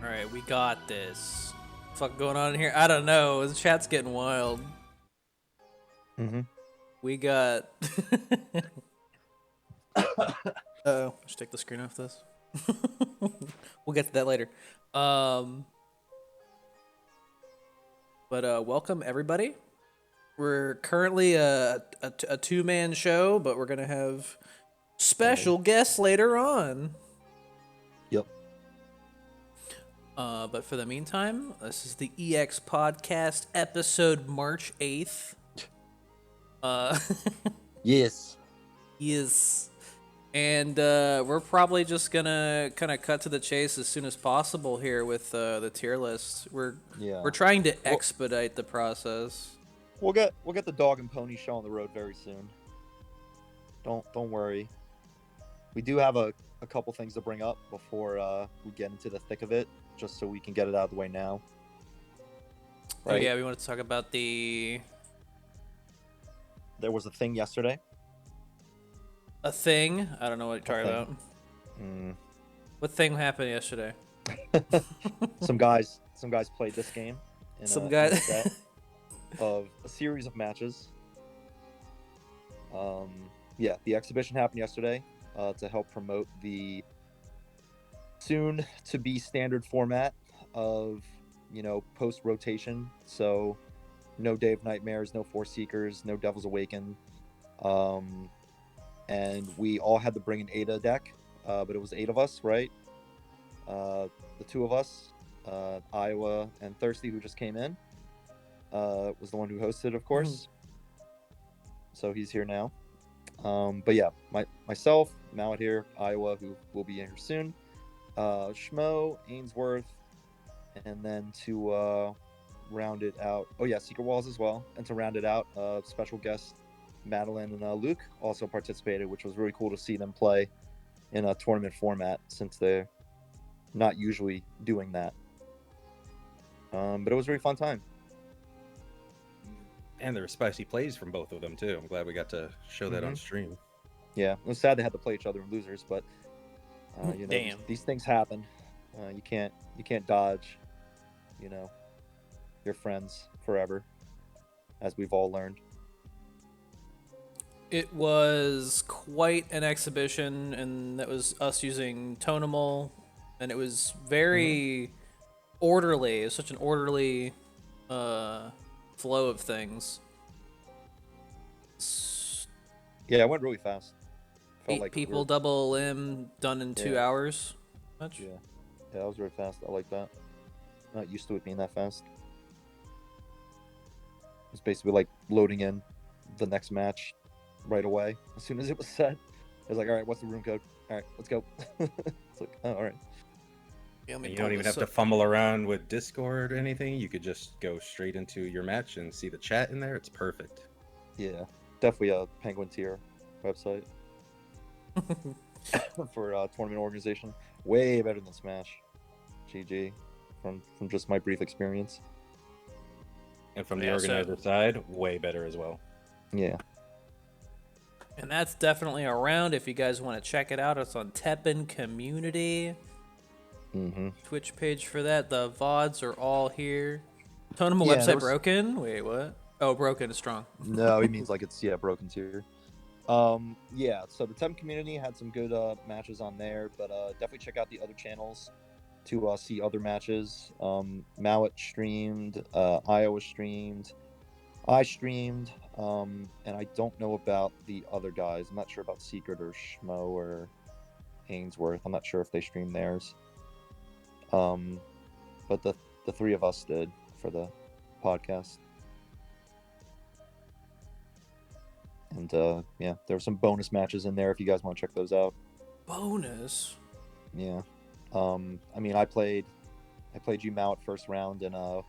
Alright, we got this. Fuck going on in here? I don't know. The chat's getting wild. Mm-hmm. We got. Oh, just take the screen off this. We'll get to that later. But welcome everybody. We're currently a two-man show, but we're gonna have special guests later on. Yep. But for the meantime, this is the EX Podcast episode March 8th. Yes. Yes. And we're probably just gonna kind of cut to the chase as soon as possible here with the tier list. We're trying to expedite the process. We'll get the dog and pony show on the road very soon. Don't worry. We do have a couple things to bring up before we get into the thick of it, just so we can get it out of the way now. Right? Oh yeah, we wanted to talk about the. There was a thing yesterday. A thing? I don't know what you're talking about. What thing happened yesterday? Some guys played this game. In a set of a series of matches. Yeah, the exhibition happened yesterday to help promote the soon-to-be standard format of, post-rotation. So, no Day of Nightmares, no Force Seekers, no Devil's Awaken. And we all had to bring an Ada deck, but it was 8 of us, right? The 2 of us, Iowa and Thirsty, who just came in, was the one who hosted, of course. So he's here now. But yeah, myself, Mallett here, Iowa, who will be in here soon, Schmo, Ainsworth, and then to round it out, Secret Walls as well. And to round it out, special guest Madeline and Luke also participated, which was really cool to see them play in a tournament format since they're not usually doing that. But it was a really fun time. And there were spicy plays from both of them too. I'm glad we got to show that on stream. Yeah, it was sad they had to play each other in losers, but these things happen. You can't dodge, your friends forever, as we've all learned. It was quite an exhibition, and that was us using Tonal, and it was very orderly. It was such an orderly flow of things. Yeah, it went really fast. Felt 8 people, double limb, done in 2 hours. Much? Yeah, that was very fast. I like that. Not used to it being that fast. It's basically like loading in the next match right away as soon as it was set. It was like, all right, what's the room code? All right, let's go. It's like, oh, all right. Yeah, you don't even have to fumble around with Discord or anything. You could just go straight into your match and see the chat in there. It's perfect. Yeah, definitely a Penguin tier website for tournament organization. Way better than Smash. GG from just my brief experience. And from the organizer side, way better as well. Yeah. And that's definitely around if you guys want to check it out. It's on TEPPEN Community. Twitch page for that. The VODs are all here. Tonal website broken? Wait, what? Oh, broken is strong. No, he means like it's broken tier. So the TEPPEN Community had some good matches on there, but definitely check out the other channels to see other matches. Mallett streamed, Iowa streamed, I streamed, and I don't know about the other guys. I'm not sure about Secret or Schmo or Ainsworth. I'm not sure if they streamed theirs. But the 3 of us did for the podcast. And there were some bonus matches in there if you guys want to check those out. Bonus? Yeah. I played you Mallett first round, and I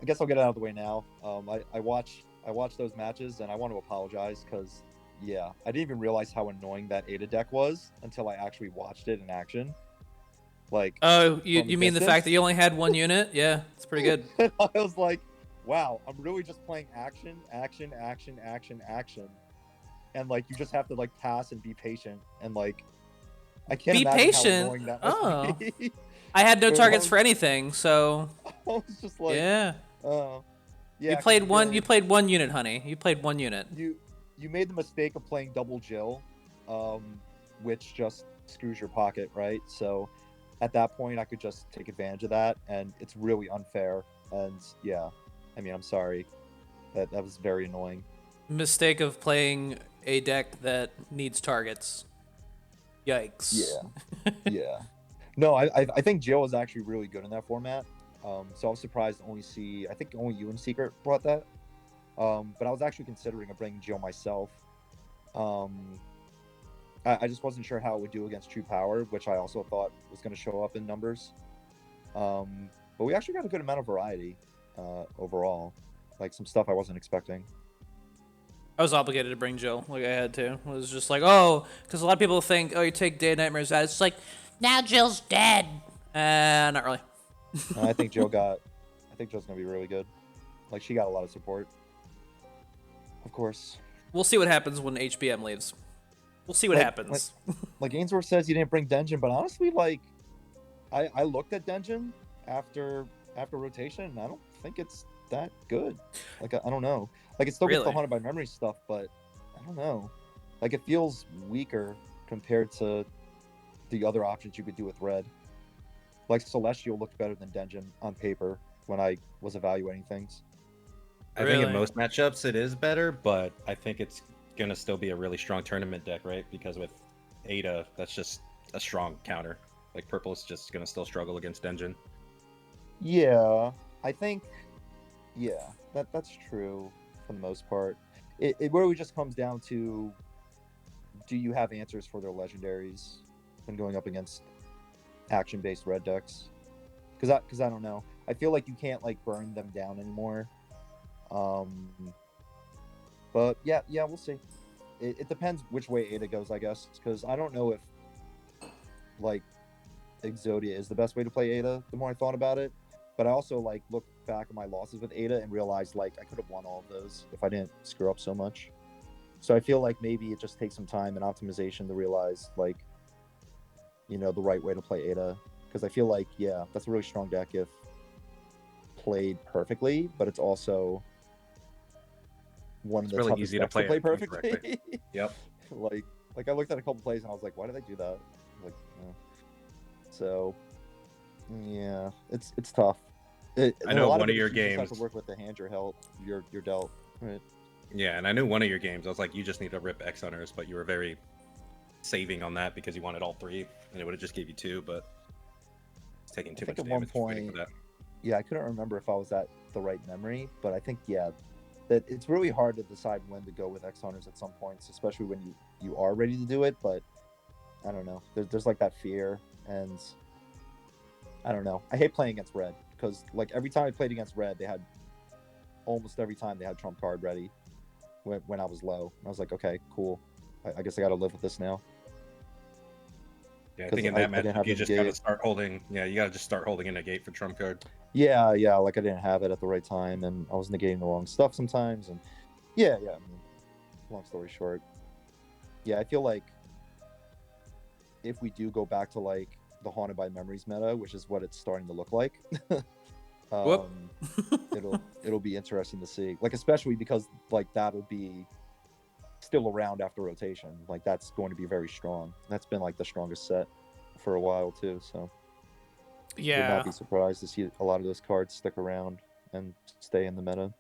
guess I'll get it out of the way now. I watched those matches, and I want to apologize because I didn't even realize how annoying that Ada deck was until I actually watched it in action. Like, oh, you mean the fact that you only had 1 unit? Yeah, it's pretty good. I was like, wow, I'm really just playing action, and like you just have to like pass and be patient, and like I can't be imagine patient. how annoying that must be. I had no I targets was, for anything, so I was just like, yeah. yeah. 'Cause You again, played one unit, honey. You played one unit. you made the mistake of playing double Jill, which just screws your pocket, right? So at that point, I could just take advantage of that, and it's really unfair. And yeah, I mean, I'm sorry. That was very annoying. Mistake of playing a deck that needs targets. Yikes. Yeah, yeah. No, I think Jill is actually really good in that format. So I was surprised to only see. I think only you and Secret brought that. But I was actually considering bringing Jill myself. Um, I just wasn't sure how it would do against True Power, which I also thought was going to show up in numbers. But we actually got a good amount of variety overall, like some stuff I wasn't expecting. I was obligated to bring Jill, like I had to. It was just like, oh, because a lot of people think, oh, you take Day Nightmares out. It's like, now Jill's dead. Not really. I think Jill's gonna be really good. Like she got a lot of support, of course. We'll see what happens when HBM leaves. We'll see what happens. Like Ainsworth says, you didn't bring Denjin, but honestly, like I looked at Denjin after rotation, and I don't think it's that good. Like I don't know. Like it still gets the Really? Haunted by Memory stuff, but I don't know. Like it feels weaker compared to the other options you could do with red. Like Celestial looked better than Denjin on paper when I was evaluating things. I think in most matchups it is better, but I think it's gonna still be a really strong tournament deck, right? Because with Ada, that's just a strong counter. Like purple is just gonna still struggle against Denjin. Yeah, I think. Yeah, that's true for the most part. It really just comes down to, do you have answers for their legendaries when going up against action-based red decks? Because I don't know. I feel like you can't like burn them down anymore. But yeah, we'll see. It depends which way Ada goes, I guess. Because I don't know if like Exodia is the best way to play Ada. The more I thought about it, but I also like looked back at my losses with Ada and realized like I could have won all of those if I didn't screw up so much. So I feel like maybe it just takes some time and optimization to realize like, you know, the right way to play Ada. Because I feel like, yeah, that's a really strong deck if played perfectly, but it's also one of the really toughest easy decks to play perfectly. Yep. like I looked at a couple plays and I was like, why did I do that? Like, so yeah, it's tough. I know one of your you games. just have to work with the hand you're dealt, right? Yeah, and I knew one of your games. I was like, you just need to rip X Hunters, but you were very saving on that because you wanted all three, and it would have just gave you two, but it's taking too much damage. At one point, yeah, I couldn't remember if I was at the right memory, but I think that it's really hard to decide when to go with X Hunters at some points, especially when you are ready to do it. But I don't know. There's like that fear, and I don't know. I hate playing against red because like every time I played against red, almost every time they had trump card ready when I was low. And I was like, okay, cool. I guess I got to live with this now. Yeah, I think in that matchup you just got to start holding. Yeah, you got to just start holding a negate for trump card. Yeah. Like I didn't have it at the right time, and I was negating the wrong stuff sometimes. And yeah. I mean, long story short, yeah, I feel like if we do go back to like the Haunted by Memories meta, which is what it's starting to look like, it'll be interesting to see. Like especially because like that'll be still around after rotation. Like that's going to be very strong. That's been like the strongest set for a while too. So yeah, would not be surprised to see a lot of those cards stick around and stay in the meta.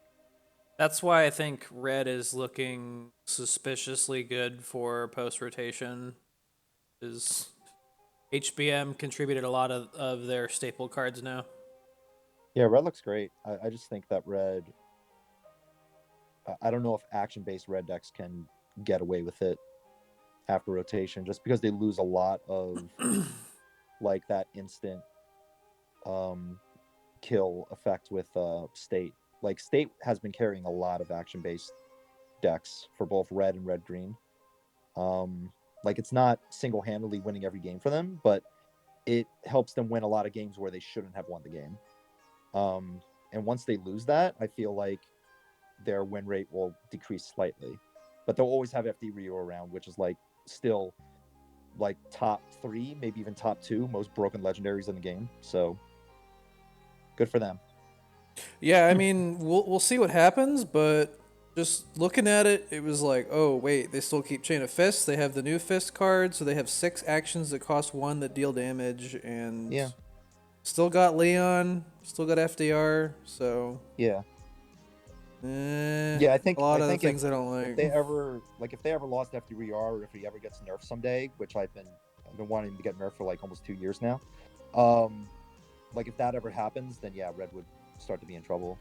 That's why I think red is looking suspiciously good for post rotation. Is HBM contributed a lot of their staple cards now. Yeah, red looks great. I just think that red. I don't know if action-based red decks can get away with it after rotation, just because they lose a lot of like that instant kill effect with state. Like state has been carrying a lot of action-based decks for both red and red green. Like it's not single-handedly winning every game for them, but it helps them win a lot of games where they shouldn't have won the game. And once they lose that, I feel like their win rate will decrease slightly, but they'll always have FD Rio around, which is like still like top 3, maybe even top 2 most broken legendaries in the game. So good for them. Yeah, I mean, we'll see what happens, but just looking at it, it was like, oh wait, they still keep Chain of Fists. They have the new Fist card, so they have 6 actions that cost 1 that deal damage, and Yeah. still got Leon, still got FDR. So Yeah. yeah, I a think lot of the if, things I don't if like. they ever lost FDR, or if he ever gets nerfed someday, which I've been wanting to get nerfed for like almost 2 years now. Like if that ever happens, then yeah, Red would start to be in trouble.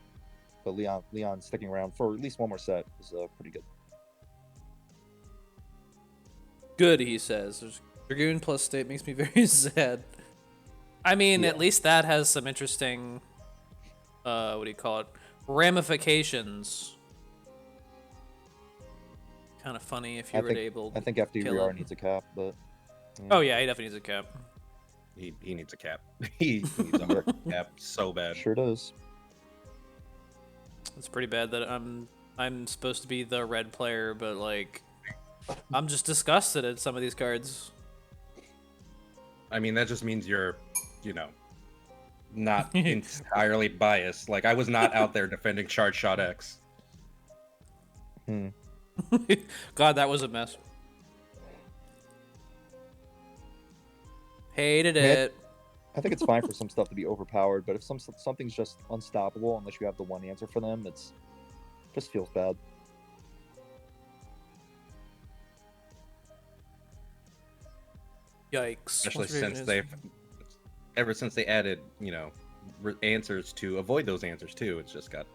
But Leon sticking around for at least one more set is pretty good. Good, he says. There's Dragoon plus state makes me very sad. I mean, at least that has some interesting, what do you call it? Ramifications. Kind of funny if you were able. I think FDR needs a cap, but. Yeah. Oh yeah, he definitely needs a cap. He needs a cap. He needs a cap so bad. Sure does. It's pretty bad that I'm supposed to be the red player, but like I'm just disgusted at some of these cards. I mean, that just means you're, not entirely biased. Like I was not out there defending Charge Shot X. God, that was a mess. Hated it. I think it's fine for some stuff to be overpowered, but if something's just unstoppable, unless you have the one answer for them, it's just feels bad. Yikes! Especially ever since they added, answers to avoid those answers too. It's just got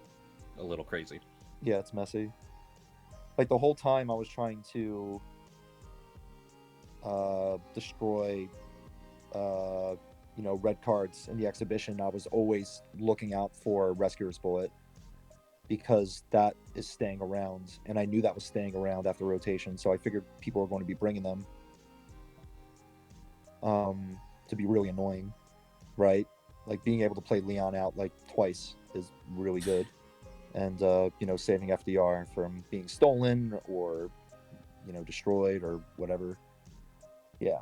a little crazy. Yeah, it's messy. Like the whole time I was trying to destroy red cards in the exhibition, I was always looking out for Rescuer's Bullet because that is staying around, and I knew that was staying around after rotation, so I figured people were going to be bringing them to be really annoying, right? Like being able to play Leon out like twice is really good, and saving FDR from being stolen or destroyed or whatever. Yeah,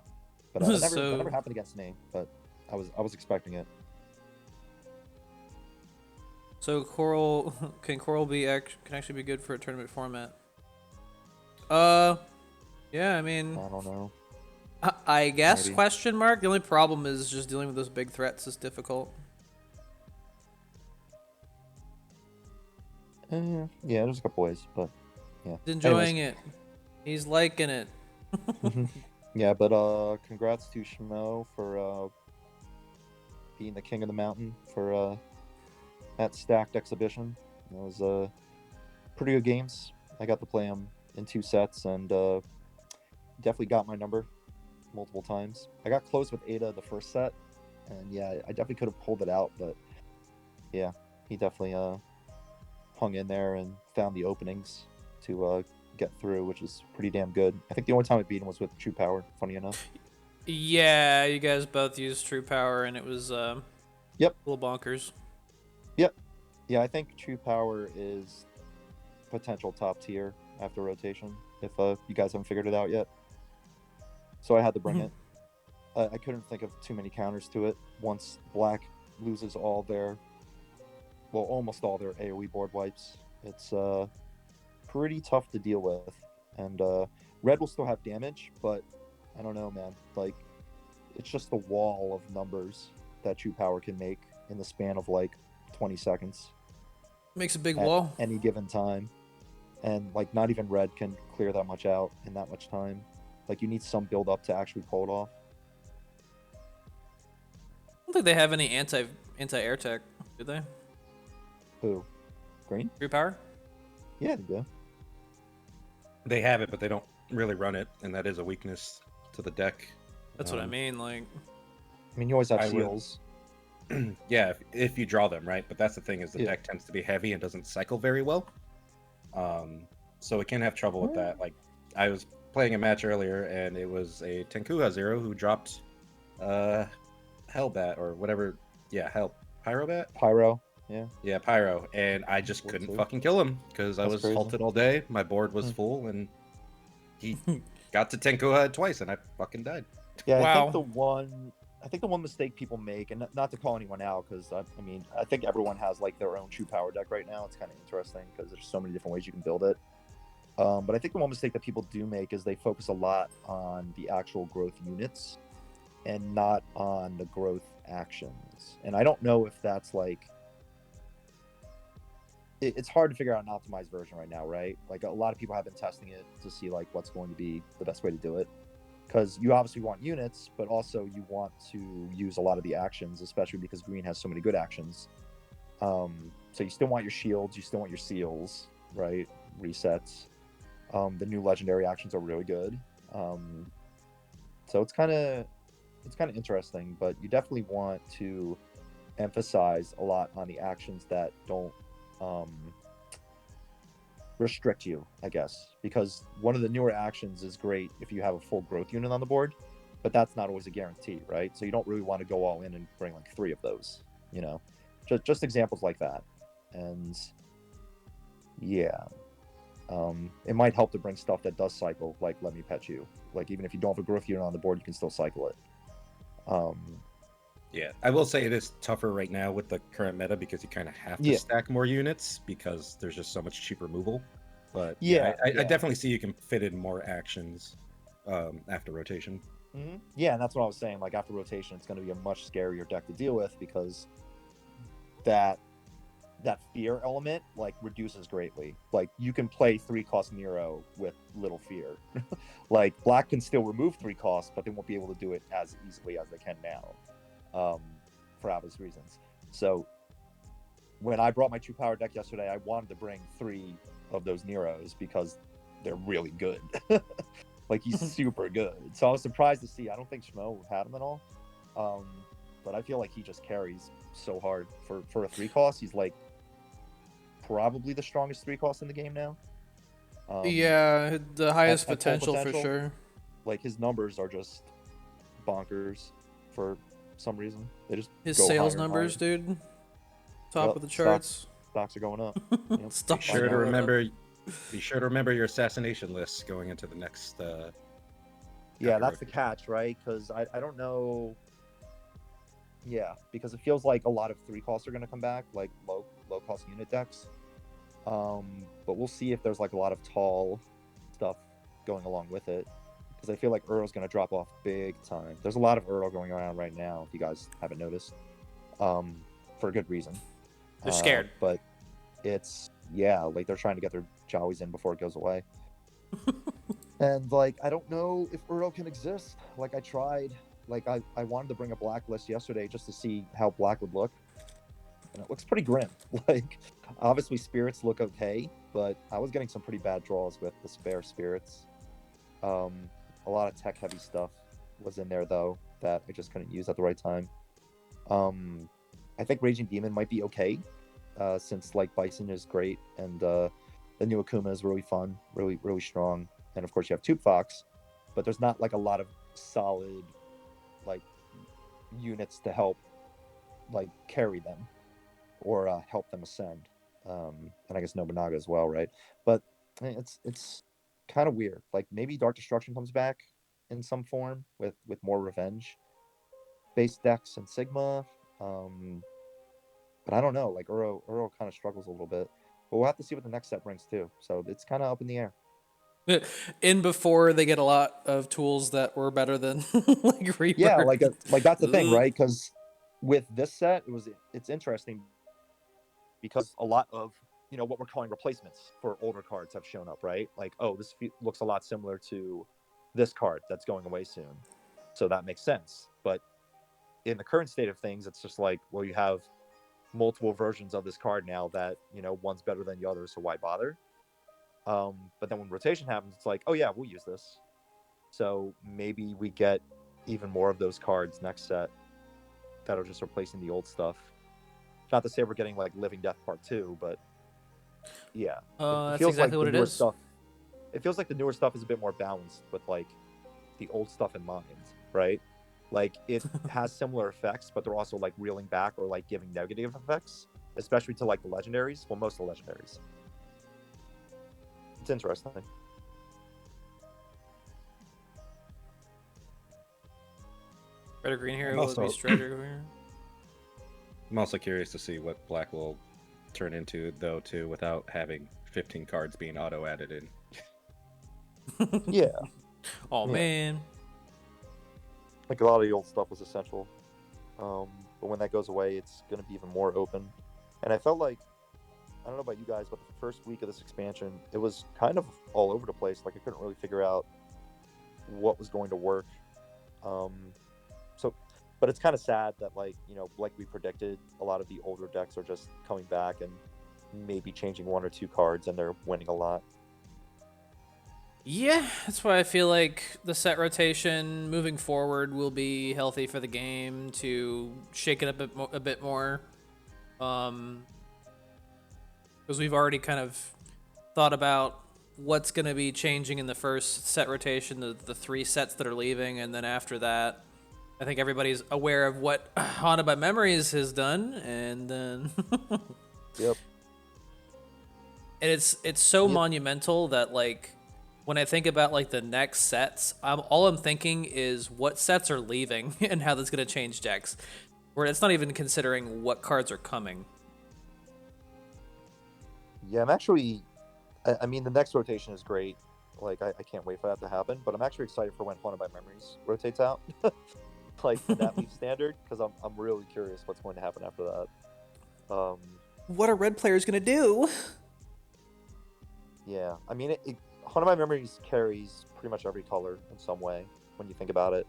but that never happened against me, but I was expecting it. So Coral can actually be good for a tournament format? Yeah, I mean, I don't know. I guess Maybe. question mark. The only problem is just dealing with those big threats is difficult. Yeah, there's a couple ways, but yeah. He's enjoying it. He's liking it. Yeah, but congrats to Shmo for being the king of the mountain for that stacked exhibition. It was pretty good games. I got to play them in 2 sets and definitely got my number multiple times. I got close with Ada the first set, and yeah, I definitely could have pulled it out, but yeah, he definitely hung in there and found the openings to get through, which is pretty damn good. I think the only time I beat him was with True Power, funny enough. Yeah, you guys both used True Power, and it was yep, a little bonkers. Yep. Yeah, I think True Power is potential top tier after rotation, if you guys haven't figured it out yet. So I had to bring it. I couldn't think of too many counters to it. Once Black loses almost all their AoE board wipes, it's pretty tough to deal with. And Red will still have damage, but I don't know, man. Like, it's just the wall of numbers that True Power can make in the span of like 20 seconds. Makes a big wall. Any given time. And like not even Red can clear that much out in that much time. Like you need some build up to actually pull it off. I don't think they have any anti-air tech, do they? Who? Green? True Power? Yeah, they do. They have it, but they don't really run it, and that is a weakness to the deck. That's what I mean. Like, I mean, you always have seals. Yeah, if you draw them, right? But that's the thing is the deck tends to be heavy and doesn't cycle very well. So it can have trouble with that. Like, I was playing a match earlier, and it was a Tenkuha Zero who dropped Hellbat or whatever. Yeah, Pyrobat? Pyro, yeah. Yeah, Pyro. And I just couldn't fucking kill him because I was halted all day. My board was full, and he got to Tenkoha twice and I fucking died. Yeah, Wow. I think the one mistake people make, and not to call anyone out, because I mean, I think everyone has like their own true power deck right now. It's kind of interesting because there's so many different ways you can build it. But I think the one mistake that people do make is they focus a lot on the actual growth units and not on the growth actions. And I don't know if that's like, it's hard to figure out an optimized version right now, right? Like a lot of people have been testing it to see like what's going to be the best way to do it. Because you obviously want units, but also you want to use a lot of the actions, especially because green has so many good actions. So you still want your shields, you still want your seals, right? Resets. The new legendary actions are really good. So it's kind of interesting, but you definitely want to emphasize a lot on the actions that don't restrict you, I guess, because one of the newer actions is great if you have a full growth unit on the board, but that's not always a guarantee, right? So you don't really want to go all in and bring like 3 of those, you know, just examples like that. And yeah, it might help to bring stuff that does cycle, like Let Me Pet You. Like even if you don't have a growth unit on the board, you can still cycle it. Yeah, I will say it is tougher right now with the current meta because you kind of have to stack more units because there's just so much cheap removal. But I definitely see you can fit in more actions after rotation. Mm-hmm. Yeah, and that's what I was saying. Like after rotation, it's going to be a much scarier deck to deal with because that fear element like reduces greatly. Like you can play 3-cost Nero with little fear. Like black can still remove 3 costs, but they won't be able to do it as easily as they can now. For obvious reasons. So when I brought my true power deck yesterday, I wanted to bring 3 of those Neros because they're really good. Like he's super good. So I was surprised to see. I don't think Schmo had him at all. But I feel like he just carries so hard for a 3-cost. He's like probably the strongest 3-cost in the game now. Yeah, the highest potential for sure. Like his numbers are just bonkers for some reason. They just his go sales higher numbers, dude. Top of the charts. Stocks are going up. Yep. Be sure to remember your assassination lists going into the next. Yeah, that's the catch, right? Because I don't know. Yeah, because it feels like a lot of 3-costs are going to come back, like low cost unit decks. But we'll see if there's like a lot of tall stuff going along with it. Because I feel like Earl's going to drop off big time. There's a lot of Earl going around right now, if you guys haven't noticed. For a good reason. They're scared. But it's, yeah, like they're trying to get their Jowies in before it goes away. And like, I don't know if Earl can exist. Like I tried, like I wanted to bring a black list yesterday just to see how black would look. And it looks pretty grim. Like, obviously spirits look okay, but I was getting some pretty bad draws with the spare spirits. A lot of tech heavy stuff was in there though that I just couldn't use at the right time. I think Raging Demon might be okay, since like Bison is great and the new Akuma is really fun, really really strong, and of course you have Tube Fox, but there's not like a lot of solid like units to help like carry them or help them ascend. And I guess Nobunaga as well, right? But it's kind of weird. Like maybe Dark Destruction comes back in some form with more revenge based decks and Sigma. But I don't know. Like Uro kind of struggles a little bit. But we'll have to see what the next set brings too. So it's kind of up in the air. In before they get a lot of tools that were better than like Reaper. Yeah, like that's the thing, right? Because with this set, it's interesting because a lot of what we're calling replacements for older cards have shown up, right? Like, oh, this looks a lot similar to this card that's going away soon, so that makes sense. But in the current state of things, it's just like, well, you have multiple versions of this card now that one's better than the other, so why bother? But then when rotation happens, it's like, oh yeah, we'll use this. So maybe we get even more of those cards next set that are just replacing the old stuff. Not to say we're getting like Living Death Part 2, but yeah, that's exactly what it is. It feels like the newer stuff is a bit more balanced with like the old stuff in mind, right? Like it has similar effects, but they're also like reeling back or like giving negative effects, especially to like the legendaries. Well, most of the legendaries. It's interesting. Red or green hero I'm would also- be Strider here. I'm also curious to see what black will turn into, though, too, without having 15 cards being auto added in. Yeah. Oh Yeah. man. Like a lot of the old stuff was essential. But when that goes away, it's going to be even more open. And I felt like, I don't know about you guys, but the first week of this expansion, it was kind of all over the place. Like I couldn't really figure out what was going to work. But it's kind of sad that, like, you know, like we predicted, a lot of the older decks are just coming back and maybe changing one or two cards, and they're winning a lot. Yeah, that's why I feel like the set rotation moving forward will be healthy for the game to shake it up a bit more. Because we've already kind of thought about what's going to be changing in the first set rotation, the 3 sets that are leaving, and then after that, I think everybody's aware of what Haunted by Memories has done, and then Yep. and it's so Yep. monumental that, like, when I think about like the next sets, all I'm thinking is what sets are leaving and how that's going to change decks. Where it's not even considering what cards are coming. Yeah, I'm actually. I mean, the next rotation is great. Like, I can't wait for that to happen. But I'm actually excited for when Haunted by Memories rotates out. Like, when that leaves standard, because I'm really curious what's going to happen after that. What are red players going to do? Yeah, I mean, Haunted by Memories carries pretty much every color in some way when you think about it.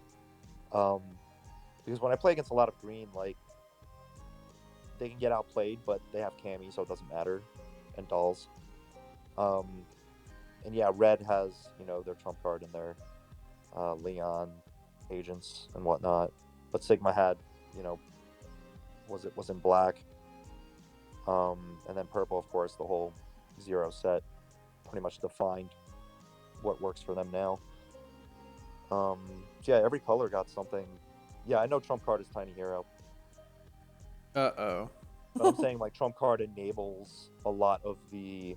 Because when I play against a lot of green, like, they can get outplayed, but they have Cammy, so it doesn't matter, and dolls. And yeah, red has, you know, their trump card in their Leon agents and whatnot, but Sigma had, you know, was in black. And then purple, of course, the whole 0 set pretty much defined what works for them now. So yeah, every color got something. Yeah, I know trump card is Tiny Hero. Uh-oh. But I'm saying, like, trump card enables a lot of the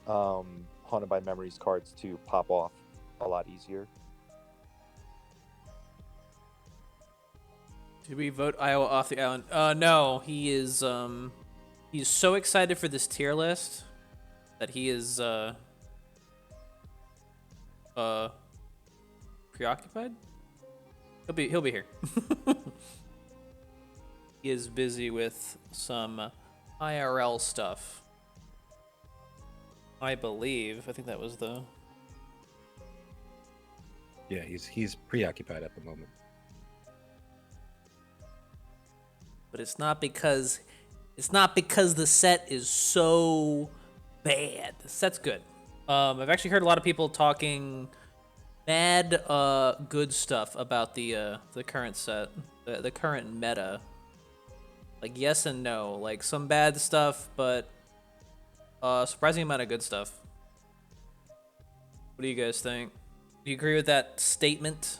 Haunted by Memories cards to pop off a lot easier. Did we vote Iowa off the island? No, he's so excited for this tier list that he is preoccupied. He'll be here. He is busy with some IRL stuff. I believe. I think that was the. Yeah, he's preoccupied at the moment. But it's not because the set is so bad. The set's good. I've actually heard a lot of people talking mad good stuff about the current set, the current meta. Like, yes and no. Like, some bad stuff, but surprising amount of good stuff. What do you guys think? Do you agree with that statement?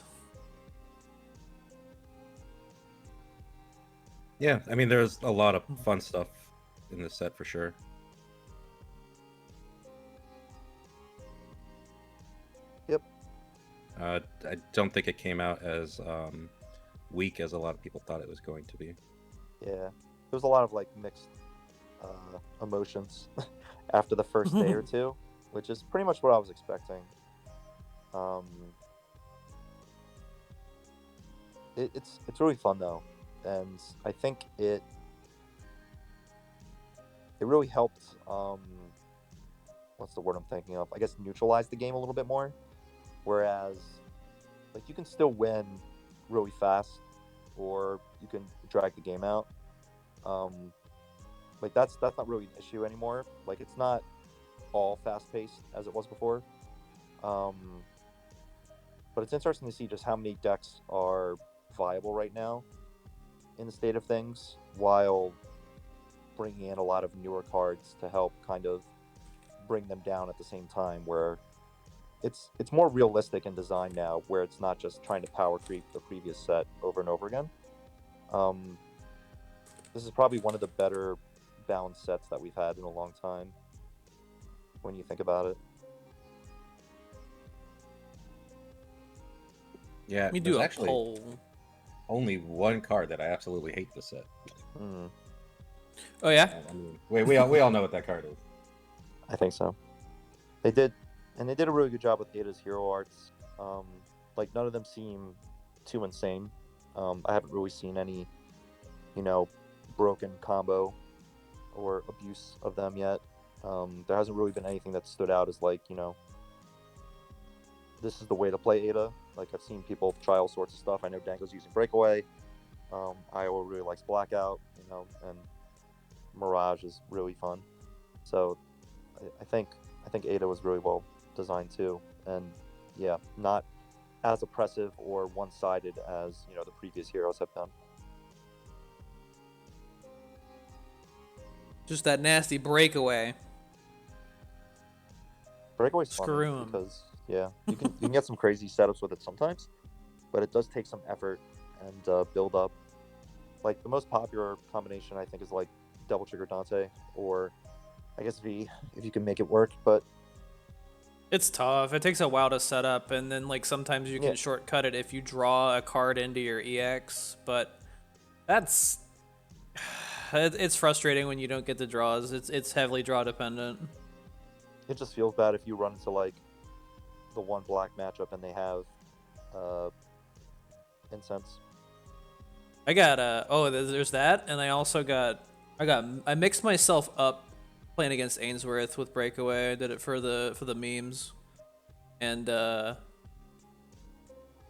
Yeah, I mean, there's a lot of fun stuff in this set for sure. Yep. I don't think it came out as weak as a lot of people thought it was going to be. Yeah, there's a lot of, like, mixed emotions after the first day or two, which is pretty much what I was expecting. It's really fun though, and I think it really helped. What's the word I'm thinking of? I guess neutralize the game a little bit more. Whereas, like, you can still win really fast, or you can drag the game out. Like, that's not really an issue anymore. Like, it's not all fast paced as it was before. But it's interesting to see just how many decks are viable right now in the state of things, while bringing in a lot of newer cards to help kind of bring them down at the same time, where it's more realistic in design now, where it's not just trying to power creep the previous set over and over again. This is probably one of the better balanced sets that we've had in a long time, when you think about it. Yeah, Let me do a actually poll. only one card that I absolutely hate this set. Oh yeah. I mean, we all know what that card is. I think so. They did a really good job with Ada's hero arts. Like none of them seem too insane. I haven't really seen any, broken combo or abuse of them yet. There hasn't really been anything that stood out as like, this is the way to play Ada. Like I've seen people try all sorts of stuff. I know Dango's using Breakaway. Iowa really likes Blackout, and Mirage is really fun. So I think Ada was really well designed too, and yeah, not as oppressive or one-sided as the previous heroes have been. Just that nasty breakaway. Breakaway's Screw fun 'em. because you can get some crazy setups with it sometimes, but it does take some effort and build up. Like the most popular combination I think is like double trigger Dante, or I guess V if you can make it work, but It's tough. It takes a while to set up, and then like sometimes you can shortcut it if you draw a card into your EX. But it's frustrating when you don't get the draws. It's heavily draw dependent. it just feels bad if you run into like the one black matchup and they have incense. I got there's that, and I mixed myself up playing against Ainsworth with Breakaway. I did it for the memes, and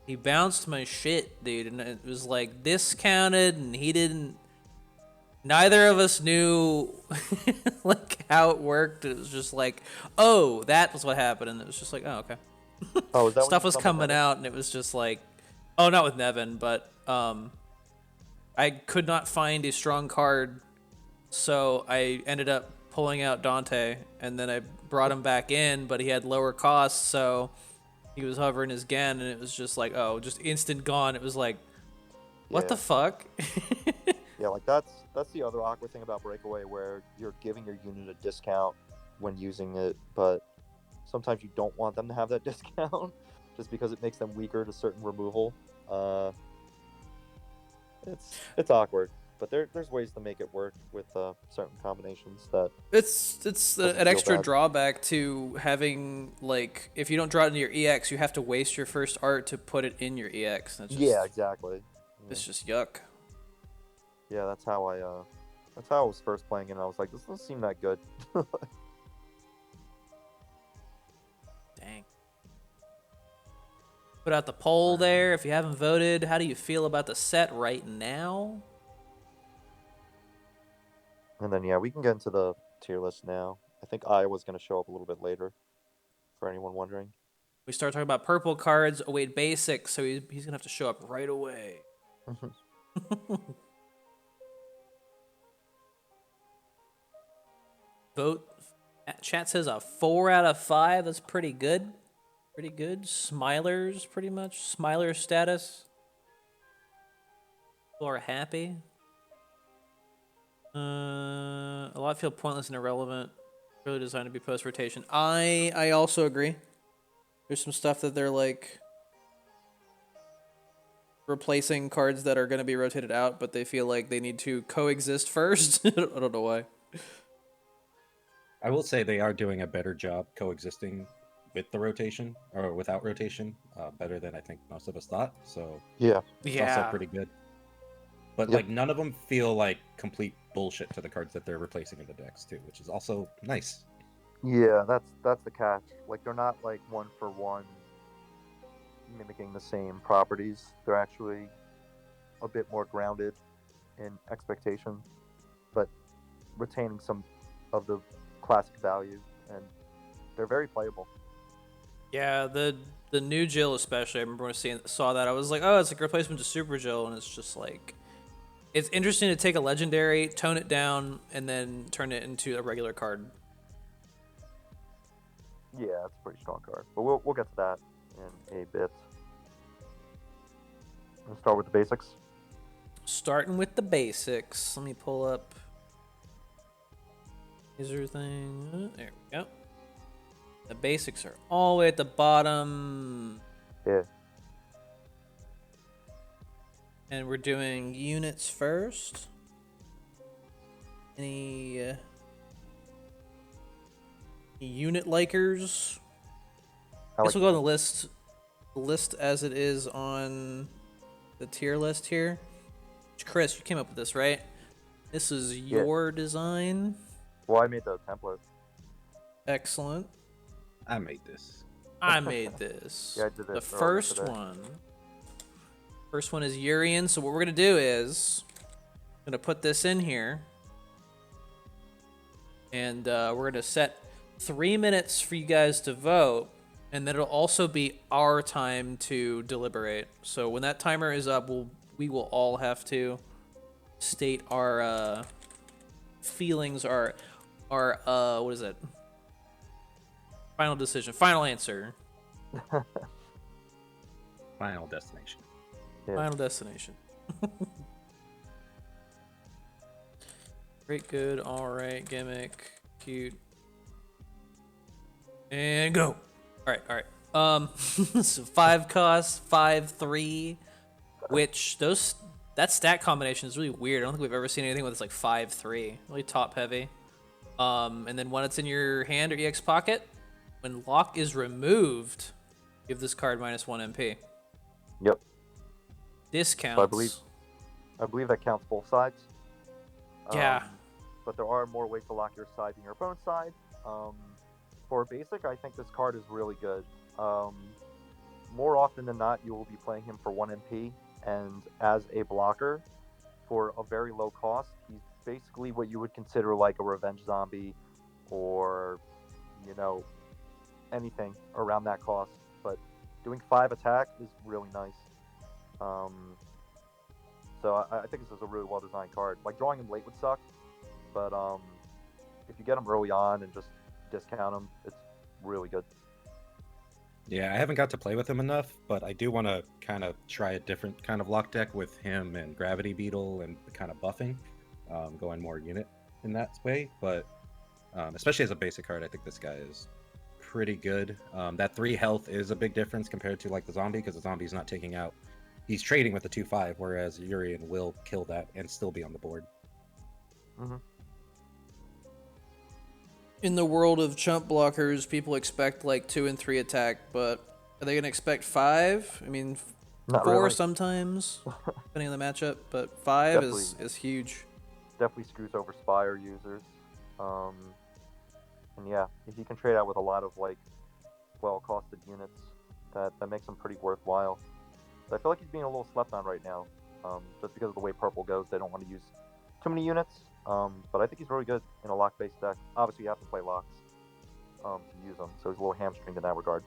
he bounced my shit, dude, and it was like discounted, and he didn't. Neither of us knew like how it worked. It was just like, oh, that was what happened, and it was just like, oh, okay. Oh, is that Stuff was coming out, and it was just like, oh, not with Nevin, but I could not find a strong card, so I ended up pulling out Dante, and then I brought him back in, but he had lower costs, so he was hovering his Gan, and it was just like, oh, just instant gone. It was like, what the fuck? Yeah, like that's the other awkward thing about Breakaway, where you're giving your unit a discount when using it, but sometimes you don't want them to have that discount just because it makes them weaker to certain removal. It's awkward, but there's ways to make it work with certain combinations that It's an extra drawback to having, like, if you don't draw it into your EX, you have to waste your first art to put it in your EX. That's just, yeah, exactly. It's just yuck. Yeah, that's how I was first playing it, and I was like, this doesn't seem that good. Dang. Put out the poll there. If you haven't voted, how do you feel about the set right now? And then, yeah, we can get into the tier list now. I think Iowa's going to show up a little bit later, for anyone wondering. We start talking about purple cards. Oh, wait, basics, so he's going to have to show up right away. Vote. Chat says a 4 out of 5. That's pretty good. Pretty good. Smilers, pretty much. Smiler status. People are happy. A lot feel pointless and irrelevant. Really designed to be post rotation. I also agree. There's some stuff that they're like replacing cards that are going to be rotated out, but they feel like they need to coexist first. I don't know why. I will say they are doing a better job coexisting with the rotation or without rotation, better than I think most of us thought. So yeah, it's also pretty good. But like none of them feel like complete bullshit to the cards that they're replacing in the decks too, which is also nice. Yeah, that's the catch. Like they're not like one for one mimicking the same properties. They're actually a bit more grounded in expectation, but retaining some of the classic value, and they're very playable. Yeah, the new Jill especially. I remember when I saw that, I was like, oh, it's like a replacement to Super Jill, and it's just like, it's interesting to take a legendary, tone it down, and then turn it into a regular card. Yeah, it's a pretty strong card, but we'll get to that in a bit. Let's start with the basics. Starting with the basics. Let me pull up user thing. There we go. The basics are all the way at the bottom. Yeah. And we're doing units first. Any unit likers? I guess we'll go on the list as it is on the tier list here. Chris, you came up with this, right? This is your design. Well, I made the template. Excellent. I made this. I made this. Yeah, I did it. The first one is Urian. So what we're gonna do is I'm gonna put this in here, and we're gonna set 3 minutes for you guys to vote, and then it'll also be our time to deliberate. So when that timer is up, we will all have to state our feelings, our what is it? Final decision, final answer. Final destination. Yeah. Final destination. Great, good, alright, gimmick, cute. And go. Alright. So 5 costs, 5-3, which that stat combination is really weird. I don't think we've ever seen anything with it's like 5-3. Really top heavy. And then when it's in your hand or EX pocket, when lock is removed, give this card -1 MP. Yep. Discounts. So I believe that counts both sides. Yeah. But there are more ways to lock your side than your opponent's side. For basic, I think this card is really good. More often than not, you will be playing him for 1 MP, and as a blocker, for a very low cost, he's basically what you would consider like a revenge zombie, or anything around that cost. But doing 5 attack is really nice. So I think this is a really well designed card. Like, drawing him late would suck, but if you get him early on and just discount him, it's really good. Yeah, I haven't got to play with him enough, but I do want to kind of try a different kind of lock deck with him and Gravity Beetle and kind of buffing, going more unit in that way. But especially as a basic card, I think this guy is pretty good. That 3 health is a big difference compared to like the zombie, because the zombie's not taking out. He's trading with the 2/5, whereas Urian will kill that and still be on the board. Mm-hmm. In the world of chump blockers, people expect like 2 and 3 attack, but are they gonna expect 5? I mean, Not 4 really. sometimes, depending on the matchup, but 5 is huge. Definitely screws over Spire users. And yeah, if you can trade out with a lot of like well-costed units, that makes him pretty worthwhile. But I feel like he's being a little slept on right now, just because of the way purple goes. They don't want to use too many units. But I think he's really good in a lock-based deck. Obviously, you have to play locks to use him, so he's a little hamstringed in that regard.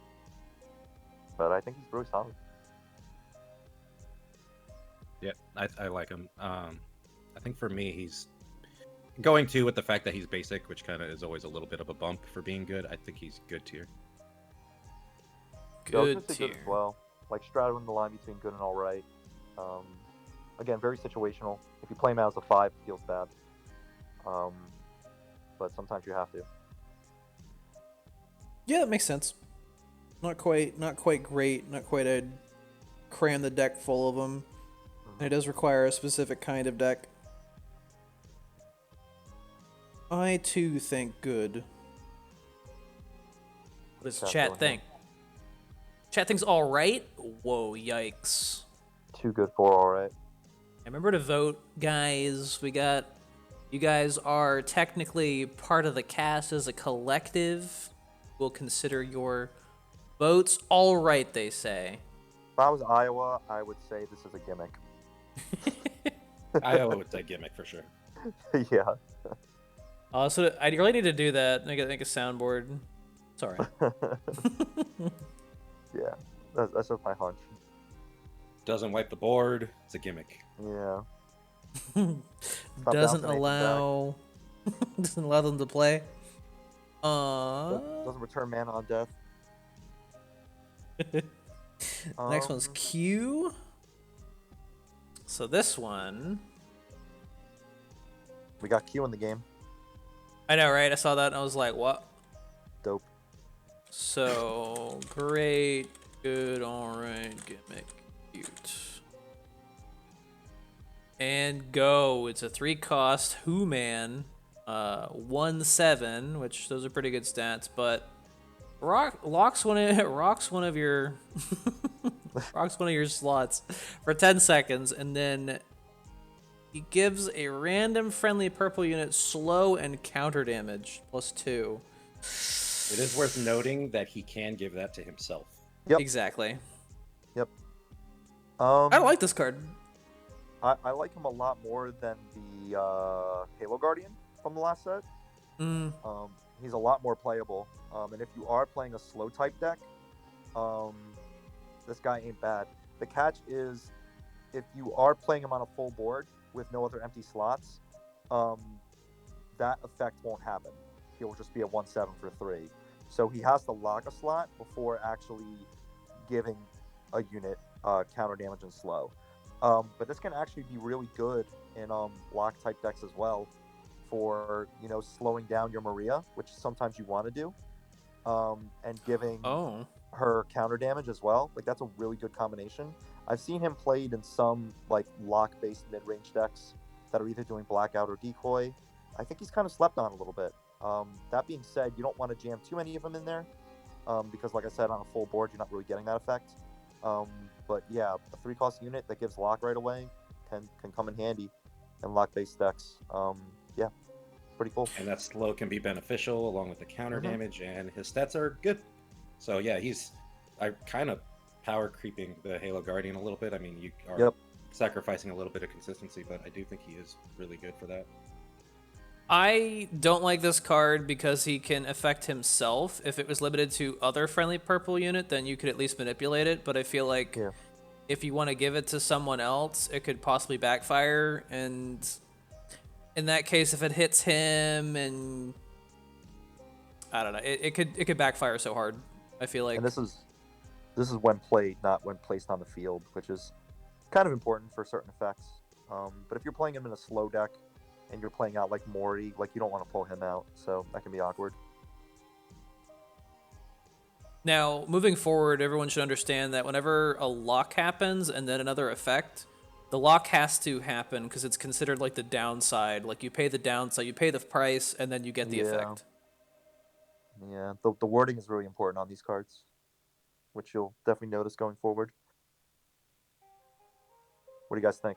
But I think he's really solid. Yeah, I like him. I think for me, he's going to with the fact that he's basic, which kind of is always a little bit of a bump for being good. I think he's good tier. Good tier. tier. Good as well. Like, straddling the line between good and all right. Again, very situational. If you play him out as a 5, it feels bad. But sometimes you have to. Yeah, that makes sense. Not quite great. Not quite a cram the deck full of them. And it does require a specific kind of deck. I too think good. What does chat think? Chat thinks all right. Whoa, yikes! Too good for all right. Remember to vote, guys. You guys are technically part of the cast as a collective. We'll consider your votes all right, they say. If I was Iowa, I would say this is a gimmick. Iowa would say gimmick for sure. Yeah. So I really need to do that. Make a soundboard. It's all right. Yeah, that's just my hunch. Doesn't wipe the board. It's a gimmick. Yeah. Doesn't allow them to play. Doesn't return mana on death. Next one's Q. So this one, we got Q in the game. I know, right? I saw that and I was like, what? Dope. So great, good, alright, gimmick, cute. And go. It's a 3-cost Who-Man, 1/7, which those are pretty good stats, but rocks one of your rocks one of your slots for 10 seconds, and then he gives a random friendly purple unit slow and counter damage +2. It is worth noting that he can give that to himself. Yep. Exactly. Yep. I like this card. I like him a lot more than the Halo Guardian from the last set. He's a lot more playable. And if you are playing a slow type deck, this guy ain't bad. The catch is, if you are playing him on a full board with no other empty slots, that effect won't happen. He'll just be a 1/7 for 3. So he has to lock a slot before actually giving a unit counter damage and slow. But this can actually be really good in lock type decks as well, for slowing down your Maria, which sometimes you want to do, and giving her counter damage as well. Like, that's a really good combination. I've seen him played in some like lock based mid range decks that are either doing blackout or decoy. I think he's kind of slept on a little bit. That being said, you don't want to jam too many of them in there, because like I said, on a full board you're not really getting that effect. But yeah, a 3-cost unit that gives lock right away can come in handy in lock based decks. Yeah, pretty cool. And that slow can be beneficial along with the counter damage, and his stats are good. So yeah, I kind of power creeping the Halo Guardian a little bit. I mean, you are sacrificing a little bit of consistency, but I do think he is really good for that. I don't like this card because he can affect himself. If it was limited to other friendly purple unit, then you could at least manipulate it. But I feel like if you want to give it to someone else, it could possibly backfire. And in that case, if it hits him, and I don't know, it could backfire so hard. I feel like. And this is when played, not when placed on the field, which is kind of important for certain effects. But if you're playing him in a slow deck, and you're playing out like Mori, like, you don't want to pull him out, so that can be awkward. Now, moving forward, everyone should understand that whenever a lock happens and then another effect, the lock has to happen because it's considered like the downside. Like, you pay the downside, you pay the price, and then you get the effect. Yeah, the wording is really important on these cards, which you'll definitely notice going forward. What do you guys think?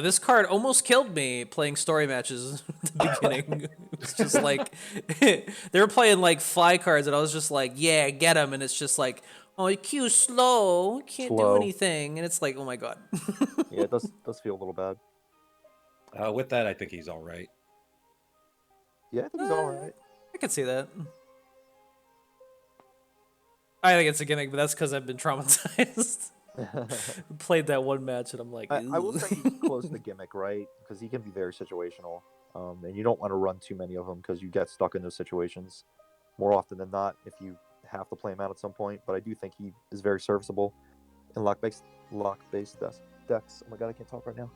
This card almost killed me playing story matches at the beginning. It was just like, they were playing like fly cards, and I was just like, yeah, get him. And it's just like, oh, Q's slow, can't do anything. And it's like, oh my god. Yeah, it does feel a little bad. With that, I think he's all right. Yeah, I think he's all right. I could see that. I think it's a gimmick, but that's because I've been traumatized. Played that one match and I'm like, I will say he's close to gimmick, right? Because he can be very situational, and you don't want to run too many of them because you get stuck in those situations more often than not if you have to play him out at some point. But I do think he is very serviceable in lock-based decks. Oh my god, I can't talk right now.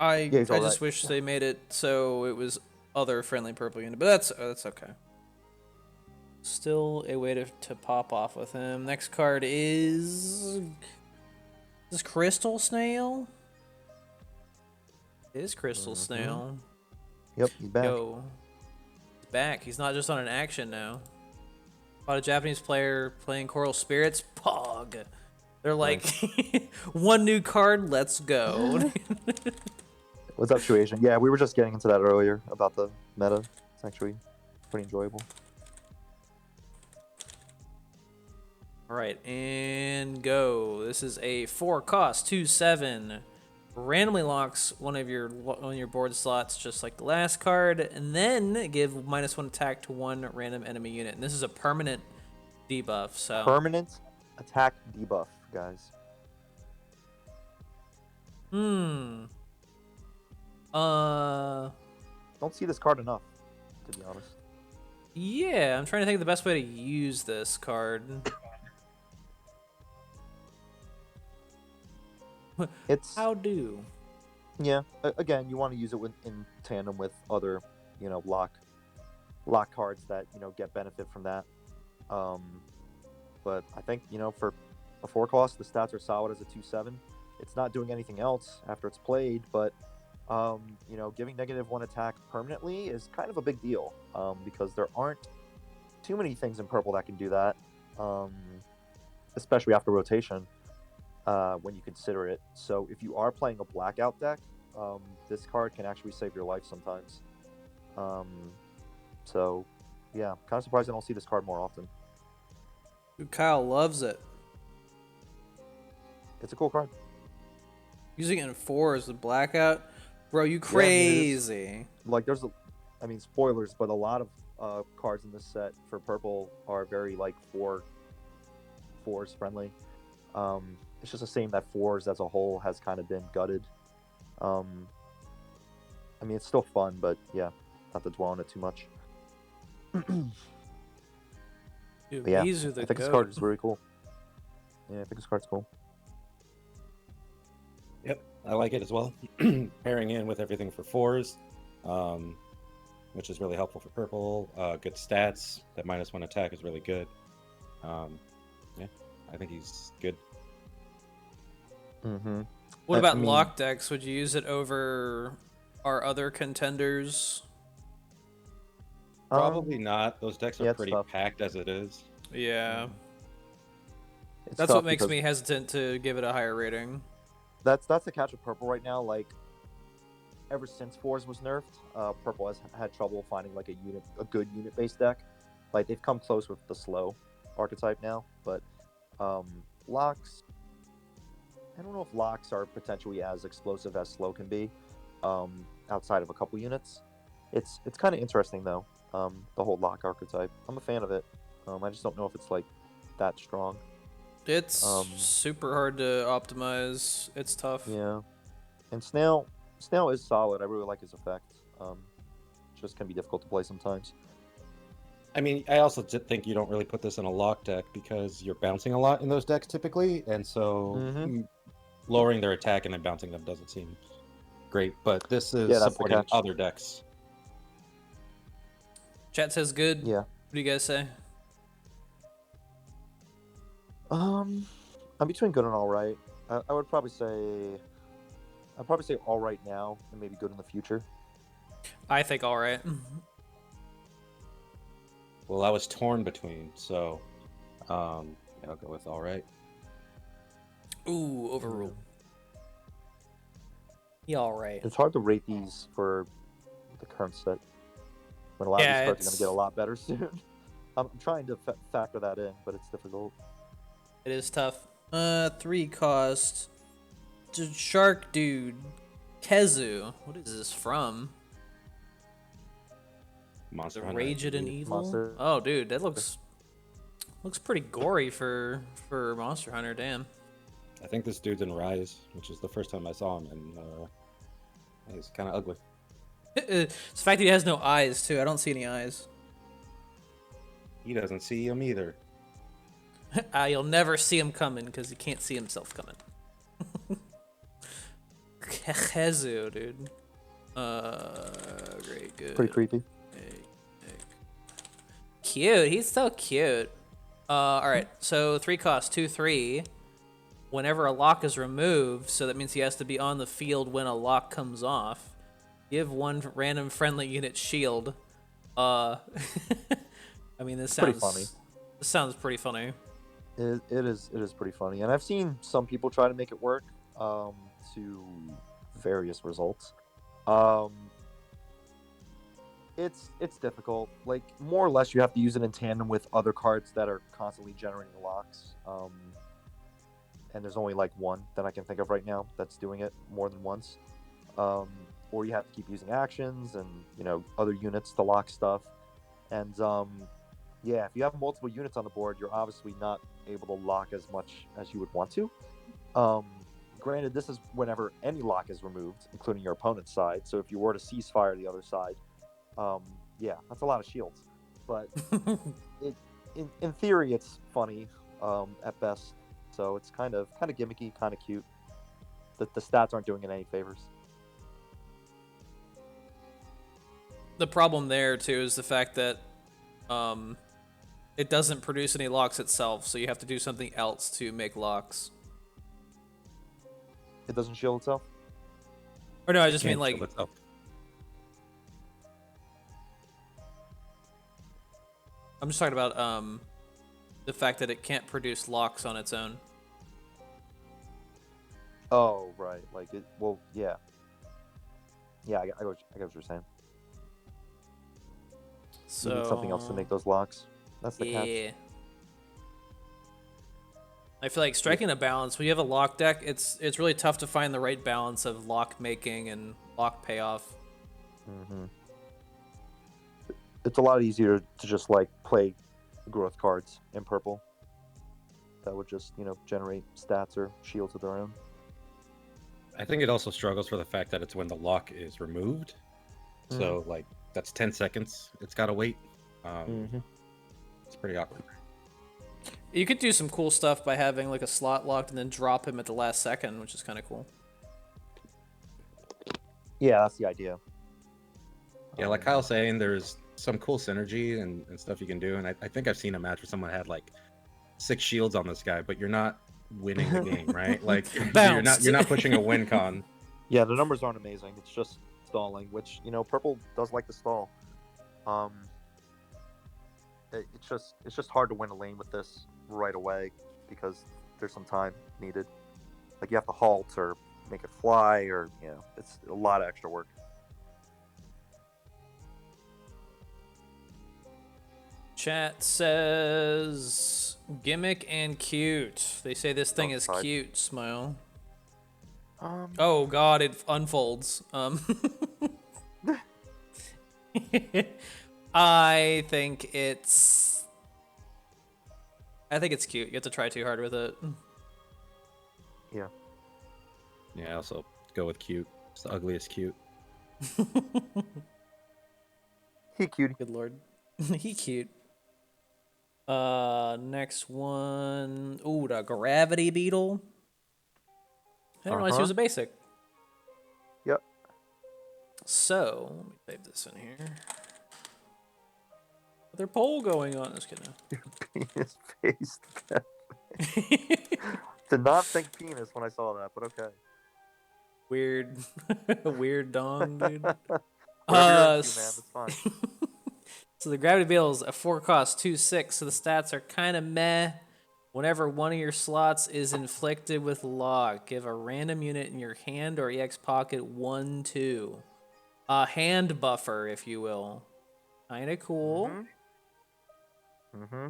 I just wish they made it so it was other friendly purple unit, but that's okay. Still a way to pop off with him. Next card is this Crystal Snail? It is Crystal Snail. Yep, he's back. He's back. He's not just on an action now. About a Japanese player playing Coral Spirits. Pog. They're like, one new card, let's go. What's up, Shuasian? Yeah, we were just getting into that earlier about the meta. It's actually pretty enjoyable. All right, and go. This is a 4-cost 2/7. Randomly locks one of your board slots, just like the last card, and then give -1 attack to one random enemy unit. And this is a permanent debuff. So permanent attack debuff, guys. Don't see this card enough, to be honest. Yeah, I'm trying to think of the best way to use this card. It's how do? Yeah, again, you want to use it in tandem with other, lock cards that get benefit from that. But I think for a 4-cost, the stats are solid as a 2/7. it's not doing anything else after it's played, but you know, giving -1 attack permanently is kind of a big deal, because there aren't too many things in purple that can do that, especially after rotation, when you consider it. So if you are playing a blackout deck, this card can actually save your life sometimes. So yeah, kind of surprised I don't see this card more often. Dude, Kyle loves it. It's a cool card. Using it in 4 as the blackout, bro, you crazy. Yeah, I mean, like there's I mean, spoilers, but a lot of cards in this set for purple are very like fours friendly. It's just a shame that fours as a whole has kind of been gutted. I mean, it's still fun, but yeah, not to dwell on it too much. Dude, yeah, these are the I think this card is really cool. Yeah, I think this card's cool. Yep, I like it as well. Pairing in with everything for 4s, which is really helpful for purple. Good stats. That -1 attack is really good. Yeah, I think he's good. What about lock decks? Would you use it over our other contenders? Probably not. Those decks are pretty tough. packed as it is. Yeah. It's That's tough what makes because me hesitant to give it a higher rating. that's the catch with purple right now. Like, ever since fours was nerfed, purple has had trouble finding like a good unit based deck. Like, they've come close with the slow archetype now, but locks, I don't know if locks are potentially as explosive as slow can be, outside of a couple units. It's kind of interesting though, the whole lock archetype. I'm a fan of it. I just don't know if it's like that strong. It's super hard to optimize. It's tough. Yeah, and Snail is solid. I really like his effect. Just can be difficult to play sometimes. I mean, I also think you don't really put this in a lock deck because you're bouncing a lot in those decks typically, and so lowering their attack and then bouncing them doesn't seem great. But this is supporting other decks. Chat says good. Yeah. What do you guys say? I'm between good and all right. I would probably say, I'd probably say all right now and maybe good in the future. I think all right. Well, I was torn between, so I'll go with all right. Ooh, overruled. Yeah, all right. It's hard to rate these for the current set when a lot of these cards are going to get a lot better soon. I'm trying to factor that in, but it's difficult. It is tough. 3 cost. Shark Dude. Kezu. What is this from? Monster Hunter. Raged and Evil? Monster. Oh, dude, that looks pretty gory for Monster Hunter, damn. I think this dude's in Rise, which is the first time I saw him, and he's kind of ugly. It's the fact that he has no eyes, too. I don't see any eyes. He doesn't see him either. You'll never see him coming because he can't see himself coming. Kezu, dude. Great, good. Pretty creepy. Cute. He's so cute. All right. So 3 cost, 2/3. Whenever a lock is removed, so that means he has to be on the field when a lock comes off. Give 1 random friendly unit shield. I mean, this sounds pretty funny. This sounds pretty funny. It is pretty funny, and I've seen some people try to make it work to various results. It's difficult. Like, more or less, you have to use it in tandem with other cards that are constantly generating locks. And there's only like 1 that I can think of right now that's doing it more than once. Or you have to keep using actions and, you know, other units to lock stuff. And yeah, if you have multiple units on the board, you're obviously not able to lock as much as you would want to. Granted, this is whenever any lock is removed, including your opponent's side. So if you were to ceasefire the other side, yeah, that's a lot of shields. But in theory, it's funny at best. So it's kind of gimmicky, kind of cute. The stats aren't doing it any favors. The problem there too is the fact that it doesn't produce any locks itself, so you have to do something else to make locks. It doesn't shield itself? Or no, I just mean Can't like shield itself. I'm just talking about the fact that it can't produce locks on its own. Oh, right. Like it. Well, yeah. Yeah, I get what you're saying. So You need something else to make those locks. That's the catch. yeah. I feel like striking a balance when you have a lock deck, it's really tough to find the right balance of lock making and lock payoff. Mm-hmm. It's a lot easier to just like play growth cards in purple. That would just generate stats or shields of their own. I think it also struggles for the fact that it's when the lock is removed. Mm-hmm. So like that's 10 seconds. It's got to wait. Mm-hmm. It's pretty awkward. You could do some cool stuff by having like a slot locked and then drop him at the last second, which is kind of cool. Yeah, that's the idea. Yeah, like Kyle's saying, there's some cool synergy and stuff you can do. And I think I've seen a match where someone had like 6 shields on this guy, but you're not winning the game, right? Like you're not pushing a win con. Yeah, the numbers aren't amazing. It's just stalling, which purple does like to stall. It's just hard to win a lane with this right away because there's some time needed. Like you have to halt or make it fly, or it's a lot of extra work. Chat says gimmick and cute. They say this thing is cute. Smile. Oh God, it unfolds. I think it's cute. You have to try too hard with it. Yeah. Yeah, I also go with cute. It's the ugliest cute. He cute. Good lord. He cute. Next one. Ooh, the gravity beetle. I didn't realize he was a basic. Yep. So, let me save this in here. Another poll going on. Just kidding. Penis face. Did not think penis when I saw that, but okay. Weird, weird dong, dude. Whatever you're into, man, that's fine. So the gravity beetle is a 4-cost 2/6, so the stats are kind of meh. Whenever one of your slots is inflicted with lock, give a random unit in your hand or EX pocket 1/2. A hand buffer, if you will. Kinda cool. Mm-hmm.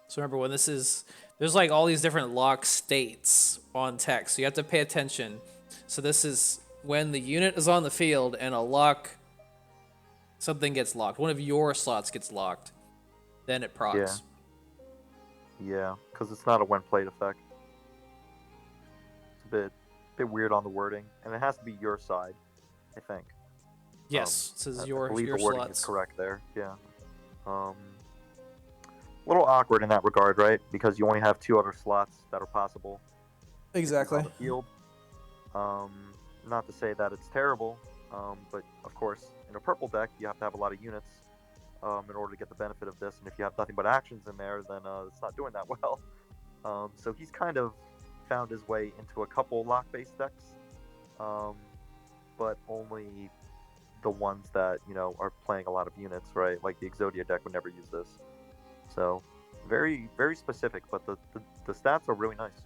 So remember, when there's like all these different lock states on text, so you have to pay attention. So this is when the unit is on the field and something gets locked. One of your slots gets locked, then it procs. Yeah, because it's not a when played effect. It's a bit weird on the wording, and it has to be your side, I think. Yes, it says your I believe the wording slots. is correct there. Yeah. A little awkward in that regard, right? Because you only have 2 other slots that are possible. Exactly. On the field. Not to say that it's terrible, but of course, in a purple deck, you have to have a lot of units in order to get the benefit of this. And if you have nothing but actions in there, then it's not doing that well. So he's kind of found his way into a couple lock-based decks, but only the ones that are playing a lot of units, right? Like the Exodia deck would never use this. So very, very specific, but the stats are really nice.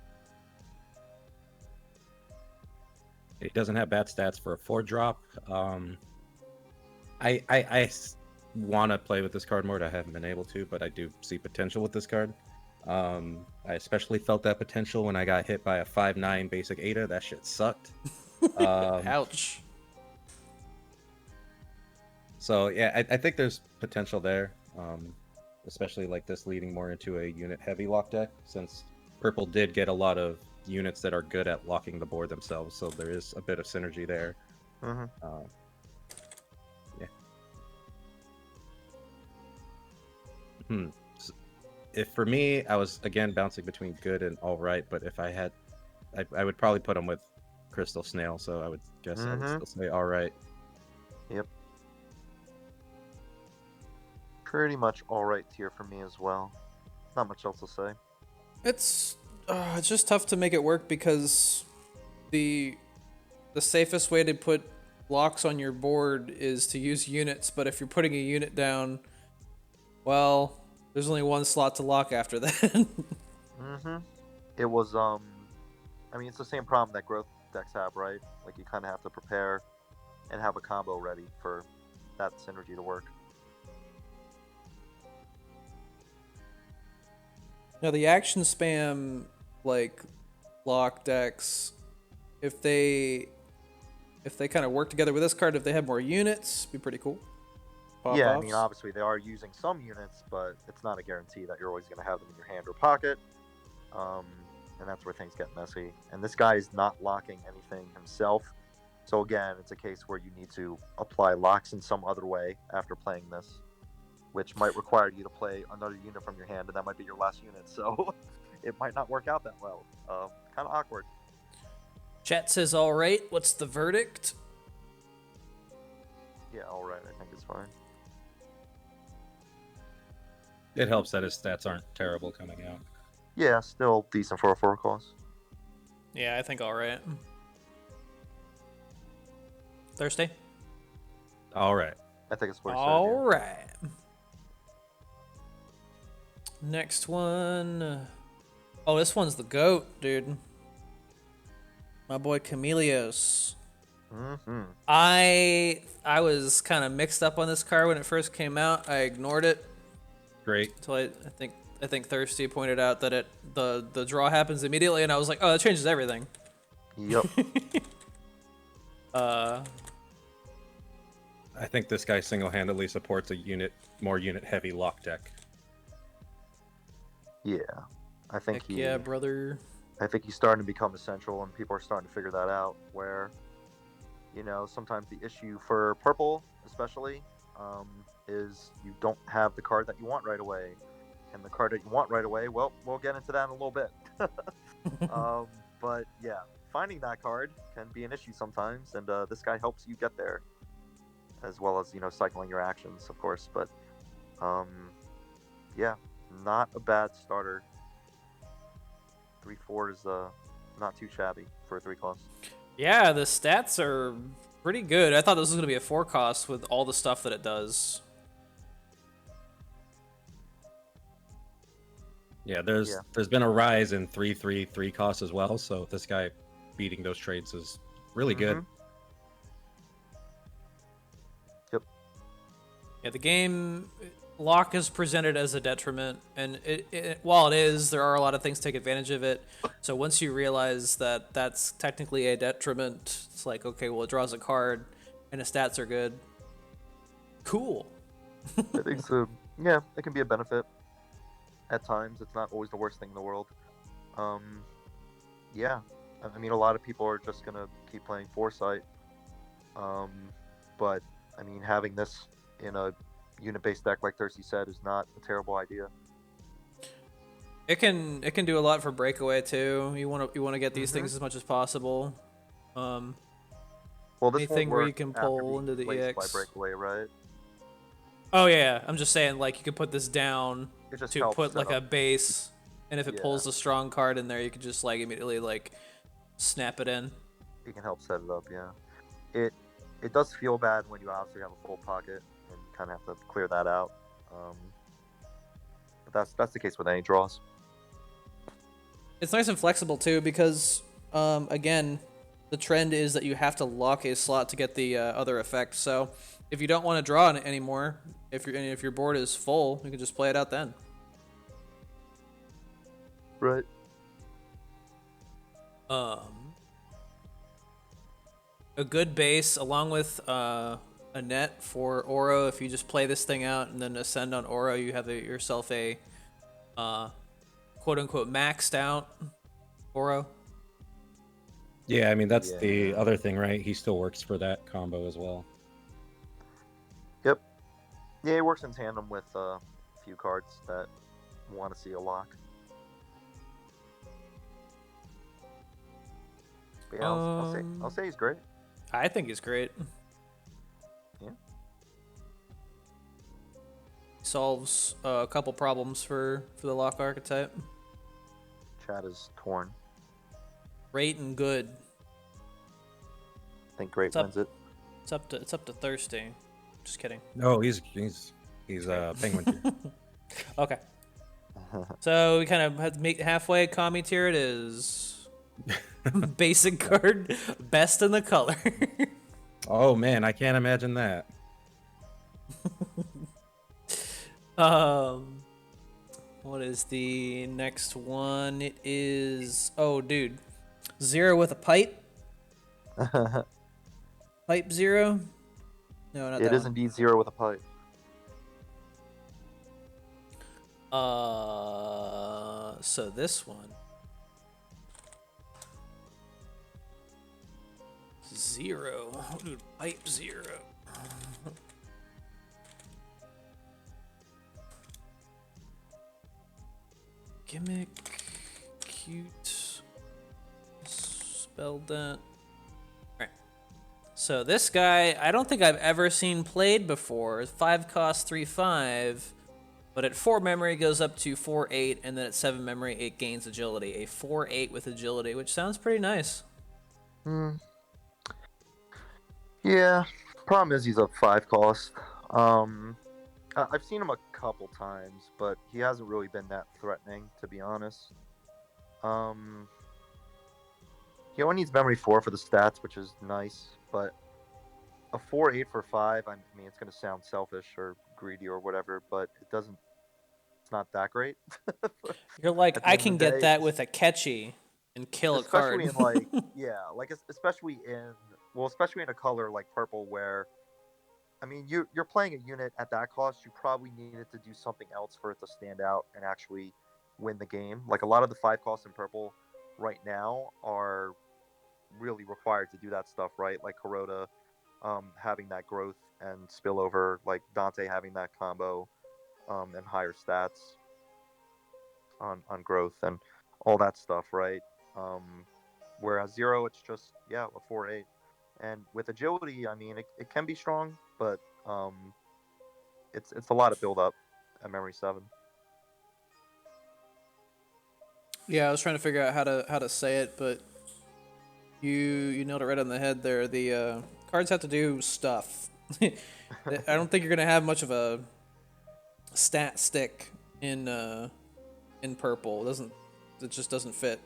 It doesn't have bad stats for a 4-drop. I want to play with this card more. I haven't been able to, but I do see potential with this card. I especially felt that potential when I got hit by a 5/9 basic Ada. That shit sucked. Ouch. So yeah, I think there's potential there, especially like this leading more into a unit-heavy lock deck, since purple did get a lot of units that are good at locking the board themselves, so there is a bit of synergy there. Mm-hmm. Yeah. If for me, I was again bouncing between good and all right, but if I had, I would probably put them with Crystal Snail, so I would guess I would still say all right. Yep. Pretty much all right tier for me as well. Not much else to say. It's just tough to make it work because the the safest way to put locks on your board is to use units, but if you're putting a unit down, well, there's only one slot to lock after that. It was I mean, it's the same problem that growth decks have, right? Like you kind of have to prepare and have a combo ready for that synergy to work. Now the action spam, like lock decks, if they kind of work together with this card, if they have more units, be pretty cool. Yeah, I mean, obviously they are using some units, but it's not a guarantee that you're always going to have them in your hand or pocket. And that's where things get messy. And this guy is not locking anything himself. So again, it's a case where you need to apply locks in some other way after playing this, which might require you to play another unit from your hand, and that might be your last unit. So it might not work out that well. Kind of awkward. Chat says, all right, what's the verdict? Yeah, all right, I think it's fine. It helps that his stats aren't terrible coming out. Yeah, still decent for a 4 cost. Yeah, I think all right. Thursday? All right. I think it's what all right. Next one. Oh, this one's the GOAT, dude. My boy Chameleos. I was kind of mixed up on this card when it first came out. I ignored it. Great. Until I think Thirsty pointed out that the draw happens immediately, and I was like, oh, that changes everything. Yep. I think this guy single-handedly supports a more unit-heavy lock deck. Yeah, I think yeah, brother. I think he's starting to become essential, and people are starting to figure that out. Where, you know, sometimes the issue for purple, especially, is you don't have the card that you want right away, and the card that you want right away. Well, we'll get into that in a little bit. But yeah, finding that card can be an issue sometimes, and this guy helps you get there, as well as, you know, cycling your actions, of course. But yeah, not a bad starter. 3/4 is not too shabby for a 3 cost. Yeah, the stats are pretty good. I thought this was gonna be a 4 cost with all the stuff that it does. Yeah, there's been a rise in 3/3 costs as well. So this guy beating those trades is really good. Yep. Yeah, the game lock is presented as a detriment, and while it is, there are a lot of things to take advantage of it. So once you realize that that's technically a detriment, it's like, okay, well, it draws a card and the stats are good. Cool. I think so. Yeah, it can be a benefit at times. It's not always the worst thing in the world. Yeah, I mean, a lot of people are just gonna keep playing Foresight, but I mean, having this in a unit-based deck, like Thirsty said, is not a terrible idea. It can do a lot for breakaway too. You want to get these things as much as possible. Well, this anything won't where you work can after pull being into the replaced EX by breakaway, right? Oh yeah, I'm just saying, like, you could put this down It just to helps put set like a up. base, and if it Yeah. pulls a strong card in there, you could just like immediately like snap it in. It can help set it up. Yeah, it does feel bad when you obviously have a full pocket and you kind of have to clear that out. But that's the case with any draws. It's nice and flexible too, because again, the trend is that you have to lock a slot to get the other effect. So if you don't want to draw it anymore, if your board is full, you can just play it out then. Right. A good base along with a net for Oro. If you just play this thing out and then ascend on Oro, you have yourself a quote unquote maxed out Oro. Yeah, I mean, that's the other thing, right? He still works for that combo as well. Yep. Yeah, it works in tandem with a few cards that want to see a lock. But yeah, I'll say he's great. I think he's great. Yeah. Solves a couple problems for the lock archetype. Chat is torn. Great and good. I think Great wins it. It's up to Thirsty. Just kidding. No, he's Penguin tier. Okay. So we kind of have to make halfway. Kami tier it is. Basic card, best in the color. Oh man, I can't imagine that. What is the next one? It is dude, Zero with a pipe. Pipe Zero. No, not that It is one. indeed Zero with a pipe. So this one. Zero. Dude, pipe Zero. Gimmick. Cute. Spelled that. Alright. So this guy, I don't think I've ever seen played before. 5 cost, 3/5. But at 4 memory goes up to 4/8, and then at 7 memory it gains agility. A 4/8 with agility, which sounds pretty nice. Yeah. Problem is he's a 5 cost. I've seen him a couple times, but he hasn't really been that threatening, to be honest. He only needs memory 4 for the stats, which is nice, but a 4/8 for 5, I mean, it's going to sound selfish or greedy or whatever, but it's not that great. You're like, I can get that day, with a catchy and kill a card. Especially in especially in a color like purple where, I mean, you're playing a unit at that cost, you probably needed to do something else for it to stand out and actually win the game. Like a lot of the 5 costs in purple right now are really required to do that stuff, right? Like Kuroda having that growth and spillover, like Dante having that combo and higher stats on growth and all that stuff, right? Whereas Zero, it's just a 4/8, and with agility, I mean, it can be strong, but it's a lot of build up at memory 7. Yeah, I was trying to figure out how to say it, but you nailed it right on the head there. The cards have to do stuff. I don't think you're gonna have much of a stat stick in purple. It just doesn't fit.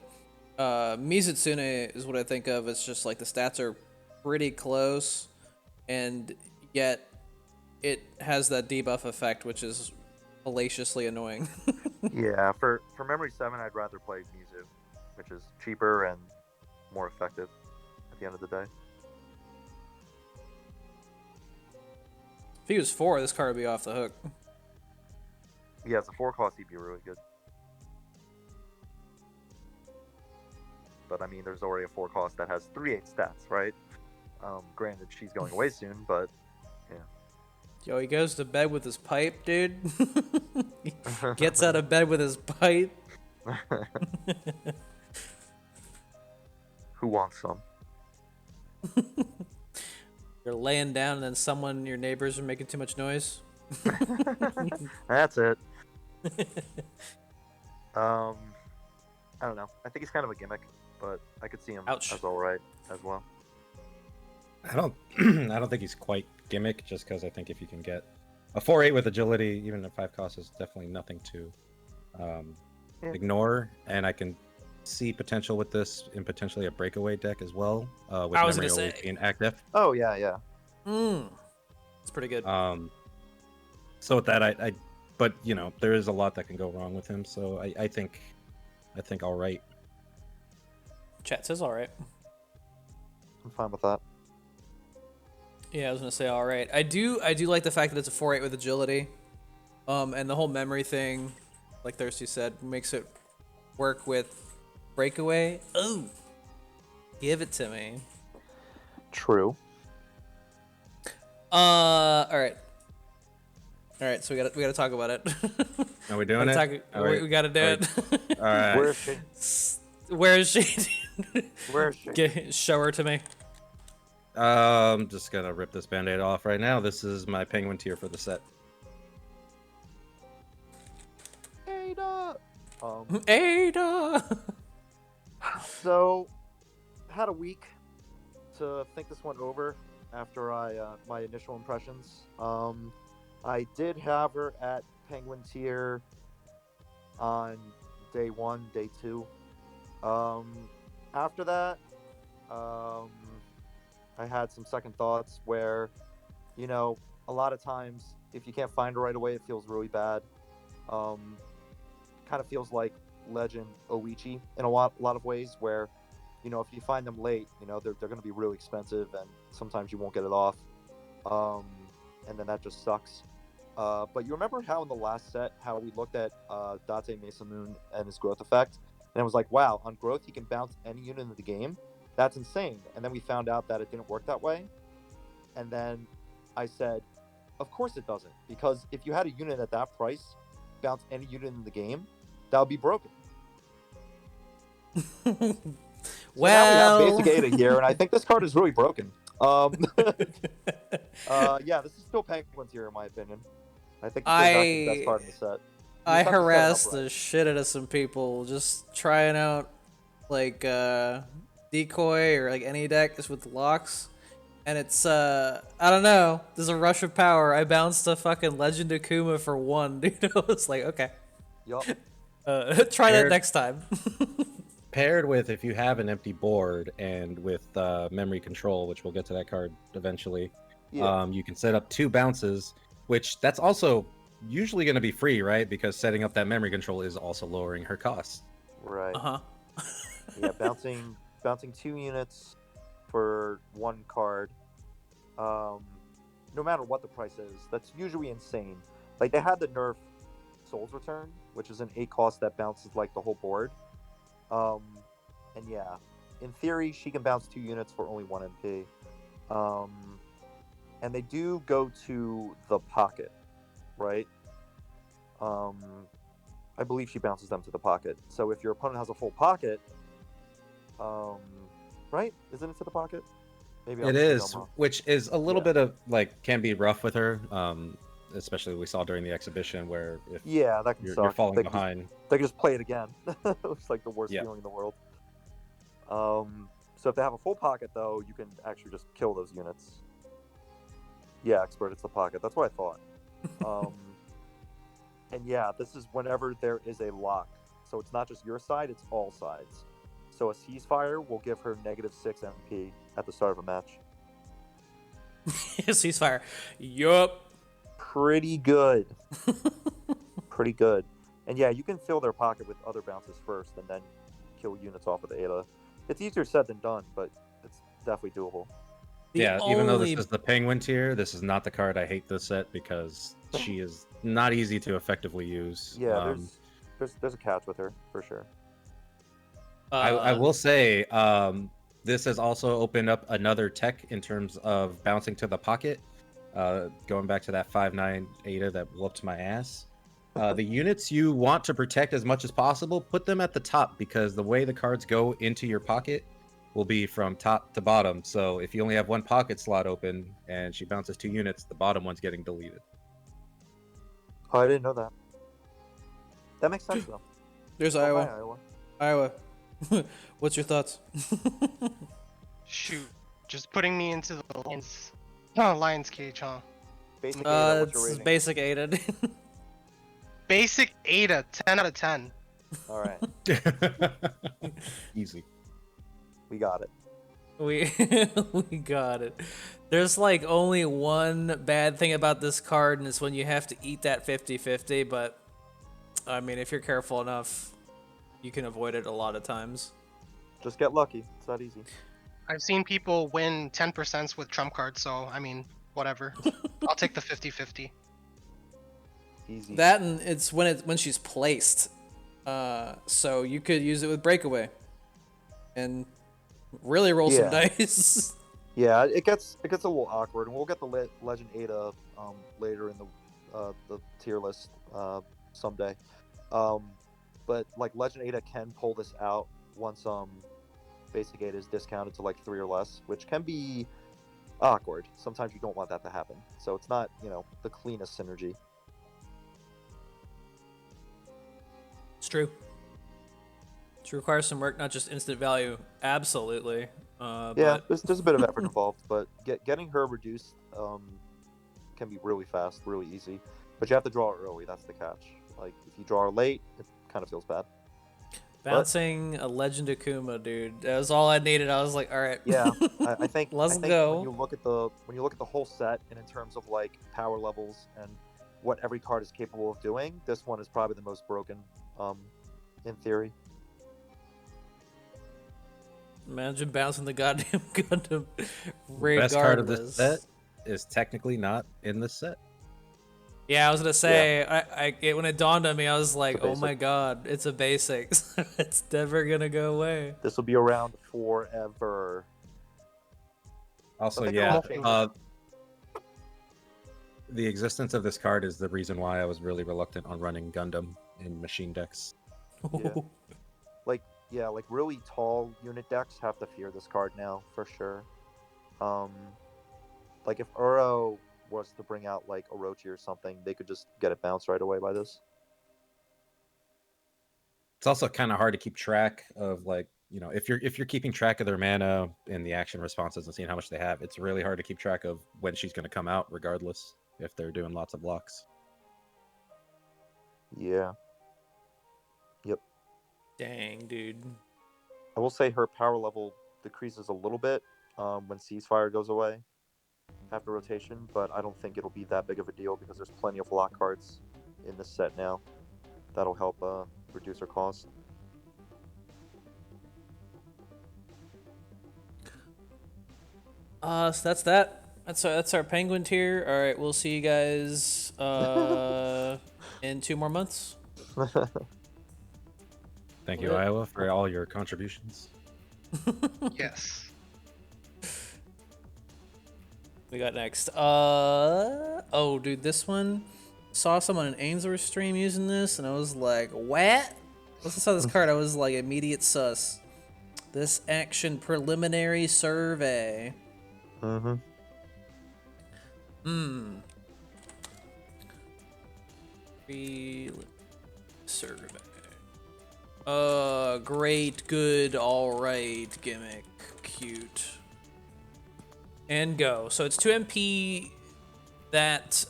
Mizutsune is what I think of. It's just like the stats are pretty close, and yet it has that debuff effect, which is hellaciously annoying. Yeah, for memory 7, I'd rather play Mizu, which is cheaper and more effective at the end of the day. If he was 4, this card would be off the hook. Yeah, it's a 4 cost, he'd be really good. But I mean, there's already a 4 cost that has 3/8 stats, right? Granted, she's going away soon, but yeah. Yo, he goes to bed with his pipe, dude. He gets out of bed with his pipe. Who wants some? You're laying down, and then your neighbors are making too much noise. That's it. I don't know. I think he's kind of a gimmick, but I could see him as all right as well. I don't think he's quite gimmick, just because I think if you can get a 4/8 with agility, even at 5 cost, is definitely nothing to ignore. And I can see potential with this in potentially a breakaway deck as well. With memory always being active. Oh yeah. It's pretty good. So with that, but you know, there is a lot that can go wrong with him. So I think all right. Chat says all right. I'm fine with that. Yeah, I was gonna say all right. I do like the fact that it's a 4/8 with agility, and the whole memory thing, like Thirsty said, makes it work with breakaway. Oh, give it to me. True. All right. So we gotta talk about it. Are we doing it? We gotta do it. All right. Where is she? Where is she? Where is she? Show her to me. I'm just gonna rip this band-aid off right now. This is my penguin tier for the set. Ada. Ada. So, had a week. to think this one over after my initial impressions. I did have her at Penguin tier on day 1, day 2. After that, I had some second thoughts where, a lot of times if you can't find her right away, it feels really bad. Kind of feels like Legend Oichi in a lot of ways, where, if you find them late, they're going to be really expensive, and sometimes you won't get it off. And then that just sucks. But you remember how in the last set, how we looked at Date Mesa Moon and his growth effect, and it was like, wow, on growth he can bounce any unit in the game. That's insane. And then we found out that it didn't work that way. And then I said, of course it doesn't, because if you had a unit at that price bounce any unit in the game, that would be broken. Well, now we have basic Ada here, and I think this card is really broken. Yeah, this is still Penguin's here in my opinion. I think this is actually the best card in the set. I harassed the shit out of some people just trying out like decoy or like any deck just with locks, and it's I don't know. There's a rush of power. I bounced a fucking Legend Akuma for 1, dude. I was like, okay. Yup. Try that next time. Paired with, if you have an empty board and with memory control, which we'll get to that card eventually, you can set up 2 bounces, which that's also usually going to be free, right? Because setting up that memory control is also lowering her cost. Right. Uh-huh. Yeah, bouncing 2 units for 1 card, no matter what the price is, that's usually insane. Like, they had the nerf Soul's Return, which is an 8 cost that bounces like the whole board. And yeah, in theory, she can bounce 2 units for only 1 MP. And they do go to the pocket, right? I believe she bounces them to the pocket. So if your opponent has a full pocket, right? Isn't it to the pocket? Maybe it is, which is a little bit of like can be rough with her. Especially we saw during the exhibition where if that can you're falling behind, they can just play it again. It's like the worst feeling in the world. So if they have a full pocket, though, you can actually just kill those units. Yeah, expert, it's the pocket. That's what I thought. And yeah, this is whenever there is a lock. So it's not just your side, it's all sides. So a ceasefire will give her -6 MP at the start of a match. Ceasefire. Yup. Pretty good. Pretty good. And yeah, you can fill their pocket with other bounces first and then kill units off with Ada. It's easier said than done, but it's definitely doable. Even though this is the Penguin tier, this is not the card I hate this set because she is not easy to effectively use. Yeah, there's a catch with her for sure. I will say this has also opened up another tech in terms of bouncing to the pocket. Going back to that 5/9 Ada that whooped my ass. The units you want to protect as much as possible, put them at the top, because the way the cards go into your pocket will be from top to bottom. So if you only have 1 pocket slot open and she bounces 2 units, the bottom one's getting deleted. Oh, I didn't know that. That makes sense though. There's Iowa. What's your thoughts? Shoot, just putting me into the Lion's Cage, huh? Basic Ada, what's your It's rating? basic Ada. Basic Ada, 10 out of 10. All right, Easy. we got it. We got it. There's like only one bad thing about this card, and it's when you have to eat that 50/50, but I mean, if you're careful enough, you can avoid it a lot of times. Just get lucky. It's that easy. I've seen people win 10% with trump cards, so I mean, whatever. I'll take the 50/50. Easy. That, and it's when she's placed. So you could use it with breakaway and really roll some dice. Yeah, it gets a little awkward, and we'll get the Legend Ada later in the tier list someday. But like Legend Ada can pull this out once basic Ada is discounted to like 3 or less, which can be awkward. Sometimes you don't want that to happen, so it's not the cleanest synergy. It's true. It requires some work, not just instant value. Absolutely. Yeah, But there's a bit of effort involved, but getting her reduced can be really fast, really easy. But you have to draw her early. That's the catch. Like if you draw her late, it kind of feels bad. But bouncing a Legend Akuma, dude. That was all I needed. I was like, all right. yeah, I think Let's when go. you look at the whole set and in terms of like power levels and what every card is capable of doing, this one is probably the most broken, in theory. Imagine bouncing the goddamn Gundam Best card of this regardless. set is technically not in the set. Yeah, I was gonna say, when it dawned on me, I was like, oh basic. my god, it's a basic. It's never gonna go away. This will be around forever. Also, think yeah, it'll change. the existence of this card is the reason why I was really reluctant on running Gundam in machine decks. Yeah. Like really tall unit decks have to fear this card now for sure. Like if Uro was to bring out like Orochi or something, they could just get it bounced right away by this. It's also kind of hard to keep track of, like, you know, if you're keeping track of their mana and the action responses and seeing how much they have, it's really hard to keep track of when she's going to come out, regardless if they're doing lots of blocks. Yeah. Yep. Dang, dude. I will say her power level decreases a little bit when Ceasefire goes away after rotation, but I don't think it'll be that big of a deal because there's plenty of lock cards in this set now that'll help reduce her cost. So that's that. That's our penguin tier. All right, we'll see you guys in 2 more months. Thank you, Lit. Iowa, for all your contributions. Yes. We got next. Oh, dude, this one. Saw someone in Ainsworth stream using this, and I was like, what? Once I saw this card, I was like, immediate sus. This action preliminary survey. Mm-hmm. Survey. Great, good, alright, gimmick, cute. And go. So it's 2 MP that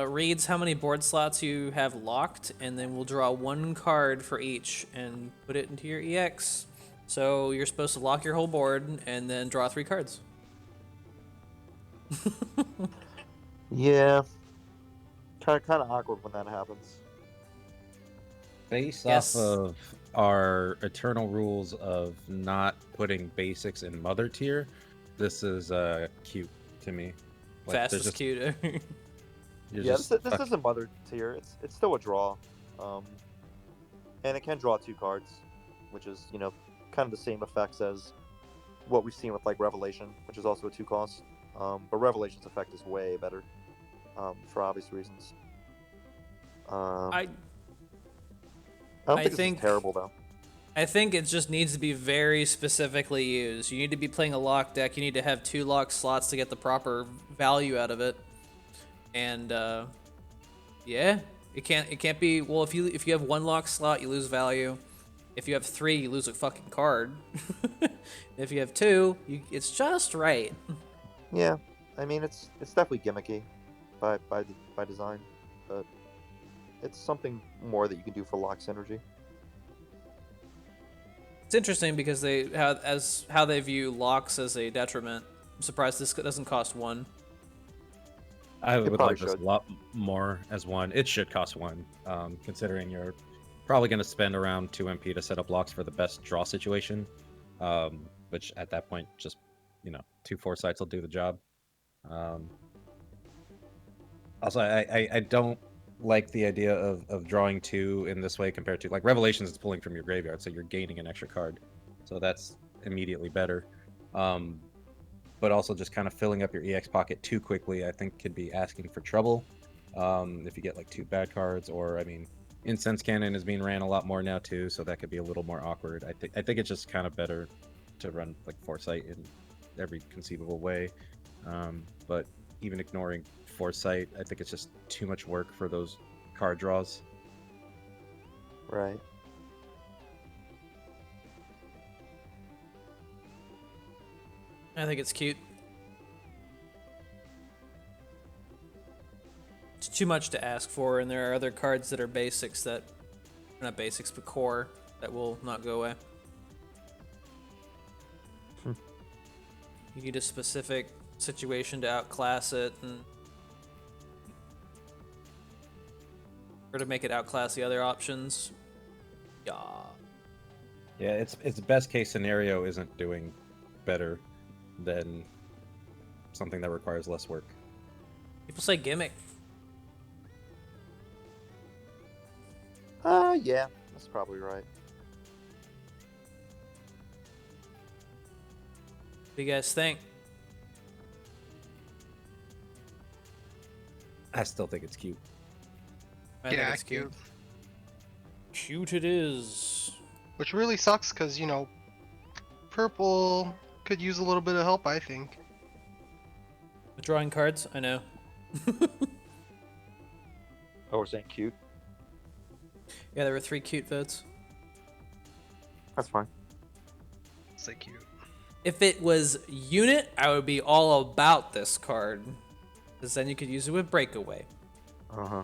reads how many board slots you have locked, and then we'll draw 1 card for each and put it into your EX. So you're supposed to lock your whole board and then draw 3 cards. Yeah. Kind of awkward when that happens. Based Yes. off of our eternal rules of not putting basics in mother tier, this is cute to me. Like, Fast there's is just- cute. you're Yeah, just this fuck- isn't mother tier. It's still a draw, and it can draw 2 cards, which is kind of the same effects as what we've seen with like Revelation, which is also a 2 cost. But Revelation's effect is way better, for obvious reasons. I don't I think think- it's terrible though. I think it just needs to be very specifically used. You need to be playing a lock deck. You need to have 2 lock slots to get the proper value out of it. And yeah, it can't be. Well, if you have 1 lock slot, you lose value. If you have 3, you lose a fucking card. If you have 2, it's just right. Yeah, I mean it's definitely gimmicky by design, but it's something more that you can do for lock synergy. It's interesting because how they view locks as a detriment. I'm surprised this doesn't cost 1. I would probably like this a should. lot more as 1. It should cost 1, considering you're probably going to spend around 2 MP to set up blocks for the best draw situation, which at that point, just 2 foresights will do the job. Also, I don't like the idea of drawing 2 in this way compared to like Revelations. It's pulling from your graveyard, so you're gaining an extra card, so that's immediately better. But also just kind of filling up your EX pocket too quickly, I think, could be asking for trouble. If you get like 2 bad cards, or I mean, Incense Cannon is being ran a lot more now too, so that could be a little more awkward. I think it's just kind of better to run like Foresight in every conceivable way. But even ignoring Foresight, I think it's just too much work for those card draws. Right. I think it's cute. It's too much to ask for, and there are other cards that are basics that, not basics, but core, that will not go away. You need a specific situation to outclass it, and or to make it outclass the other options. Yeah. Yeah, its best case scenario isn't doing better than something that requires less work. People say gimmick. Yeah, that's probably right. What do you guys think? I still think it's cute. I think Yeah, it's cute. Cute it is. Which really sucks because, you know, purple could use a little bit of help, I think. Drawing cards, I know. Oh, we're saying cute. Yeah, there were 3 cute votes. That's fine. Say cute. If it was unit, I would be all about this card. Because then you could use it with breakaway. Uh-huh.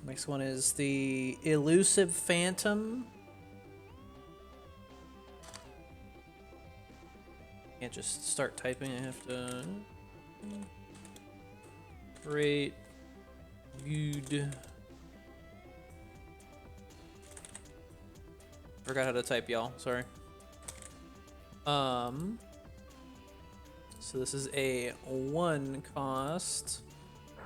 Next one is the Elusive Phantom. Can't just start typing, I have to... Great. Good. Forgot how to type, y'all. Sorry. So this is a 1 cost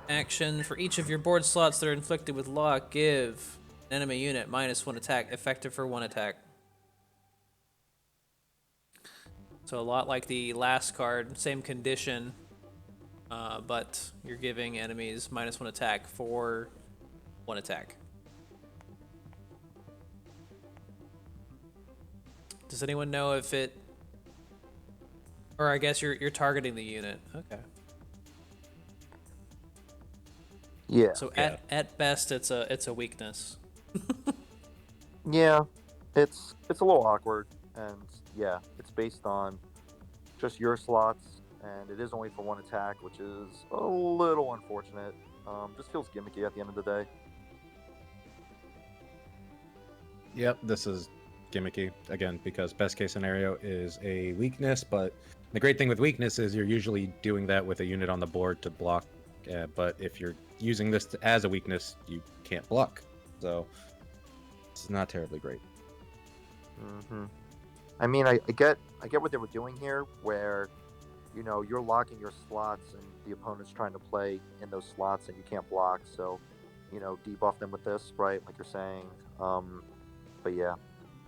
action. For each of your board slots that are inflicted with lock, give an enemy unit -1 attack, effective for 1 attack. So a lot like the last card, same condition, but you're giving enemies -1 attack for 1 attack. Does anyone know if it, or I guess you're targeting the unit? Okay. Yeah. So Yeah. at best, it's a weakness. Yeah, it's a little awkward, and yeah, it's based on just your slots, and it is only for 1 attack, which is a little unfortunate. Just feels gimmicky at the end of the day. Yep, this is gimmicky again because best case scenario is a weakness, but the great thing with weakness is you're usually doing that with a unit on the board to block. But if you're using this as a weakness, you can't block. So it's not terribly great. Mm-hmm. I mean, I get what they were doing here, where you know you're locking your slots and the opponent's trying to play in those slots and you can't block. So, you know, debuff them with this, right? Like you're saying. But yeah,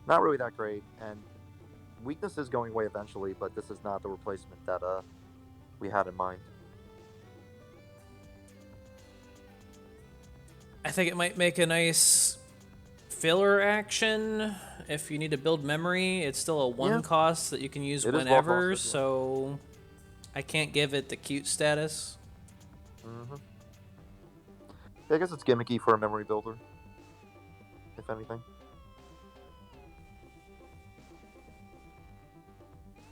not really that great. And weakness is going away eventually, but this is not the replacement that we had in mind. I think it might make a nice filler action if you need to build memory. It's still a 1 cost that you can use It is whenever, well costed, yeah. so I can't give it the cute status. Mm-hmm. I guess it's gimmicky for a memory builder, if anything.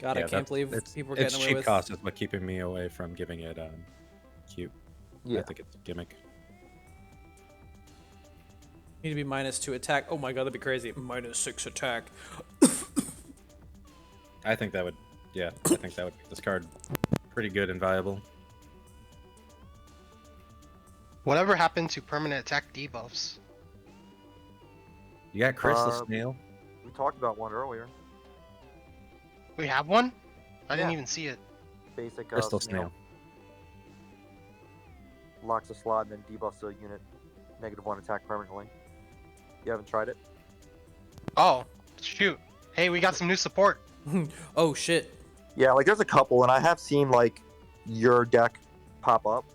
God, I can't believe people are getting away cheap with. cost is what keeping me away from giving it cute. Yeah. I think it's a gimmick. Need to be -2 attack. Oh my god, that'd be crazy. -6 attack. I think that would make this card pretty good and viable. Whatever happened to permanent attack debuffs? You got Chris the Snail. We talked about one earlier. We have one? I didn't Yeah. even see it. Basic Crystal Snail. Locks a slot and then debuffs a unit -1 attack permanently. You haven't tried it? Oh, shoot. Hey, we got some new support. Oh shit. Yeah, like there's a couple, and I have seen like your deck pop up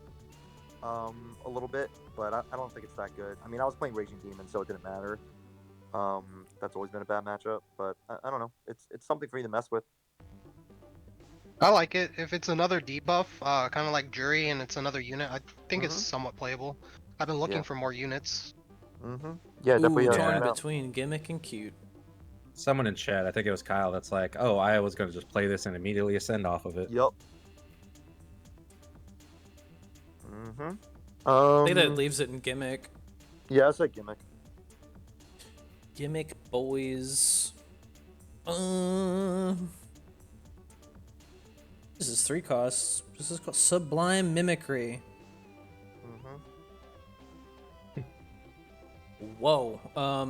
a little bit, but I don't think it's that good. I mean, I was playing Raging Demon, so it didn't matter. That's always been a bad matchup, but I don't know. It's something for you to mess with. I like it. If it's another debuff, kind of like Jury, and it's another unit, I think it's Mhm. somewhat playable. I've been looking Yeah. for more units. Yeah, definitely. Ooh, Check torn it out. between gimmick and cute. someone in chat, I think it was Kyle, that's like, oh, I was going to just play this and immediately ascend off of it. Yep. I think that leaves it in gimmick. Yeah, it's a gimmick. Gimmick boys. This is 3 costs. This is called Sublime Mimicry. Whoa. I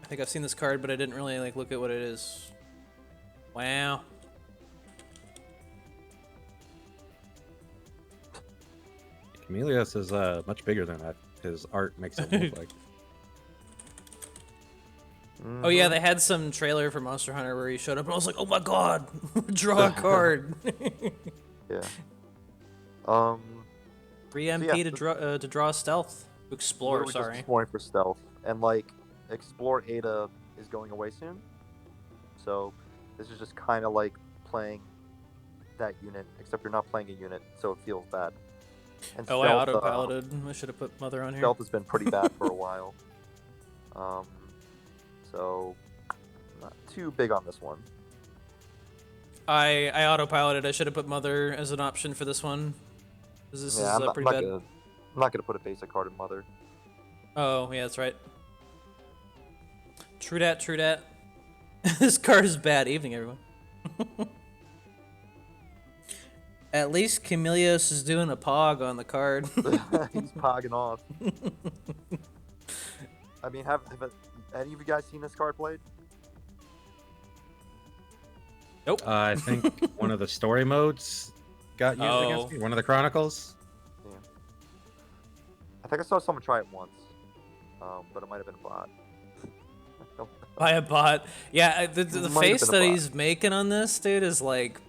think I've seen this card, but I didn't really like look at what it is. Wow. Chameleos is much bigger than that. His art makes it look like. Oh yeah, they had some trailer for Monster Hunter where he showed up, and I was like, "Oh my god, draw a card." Yeah. 3 MP to draw stealth. Explore, Just sorry. exploring for stealth, and like Explore Ada is going away soon, so this is just kind of like playing that unit, except you're not playing a unit, so it feels bad. And Oh, I auto-piloted. I should have put Mother on here. Stealth has been pretty bad for a while. So not too big on this one. I auto-piloted. I should have put Mother as an option for this one. This is pretty bad. I'm not gonna put a basic card in Mother. Oh, yeah, that's right. True dat, true dat. This card is bad. Evening, everyone. At least Chameleos is doing a pog on the card. He's pogging off. I mean, have any of you guys seen this card played? Nope. I think one of the story modes got used against me. One of the Chronicles. Yeah. I think I saw someone try it once, but it might have been a bot. By a bot. Yeah, the face that bot. he's making on this, dude, is like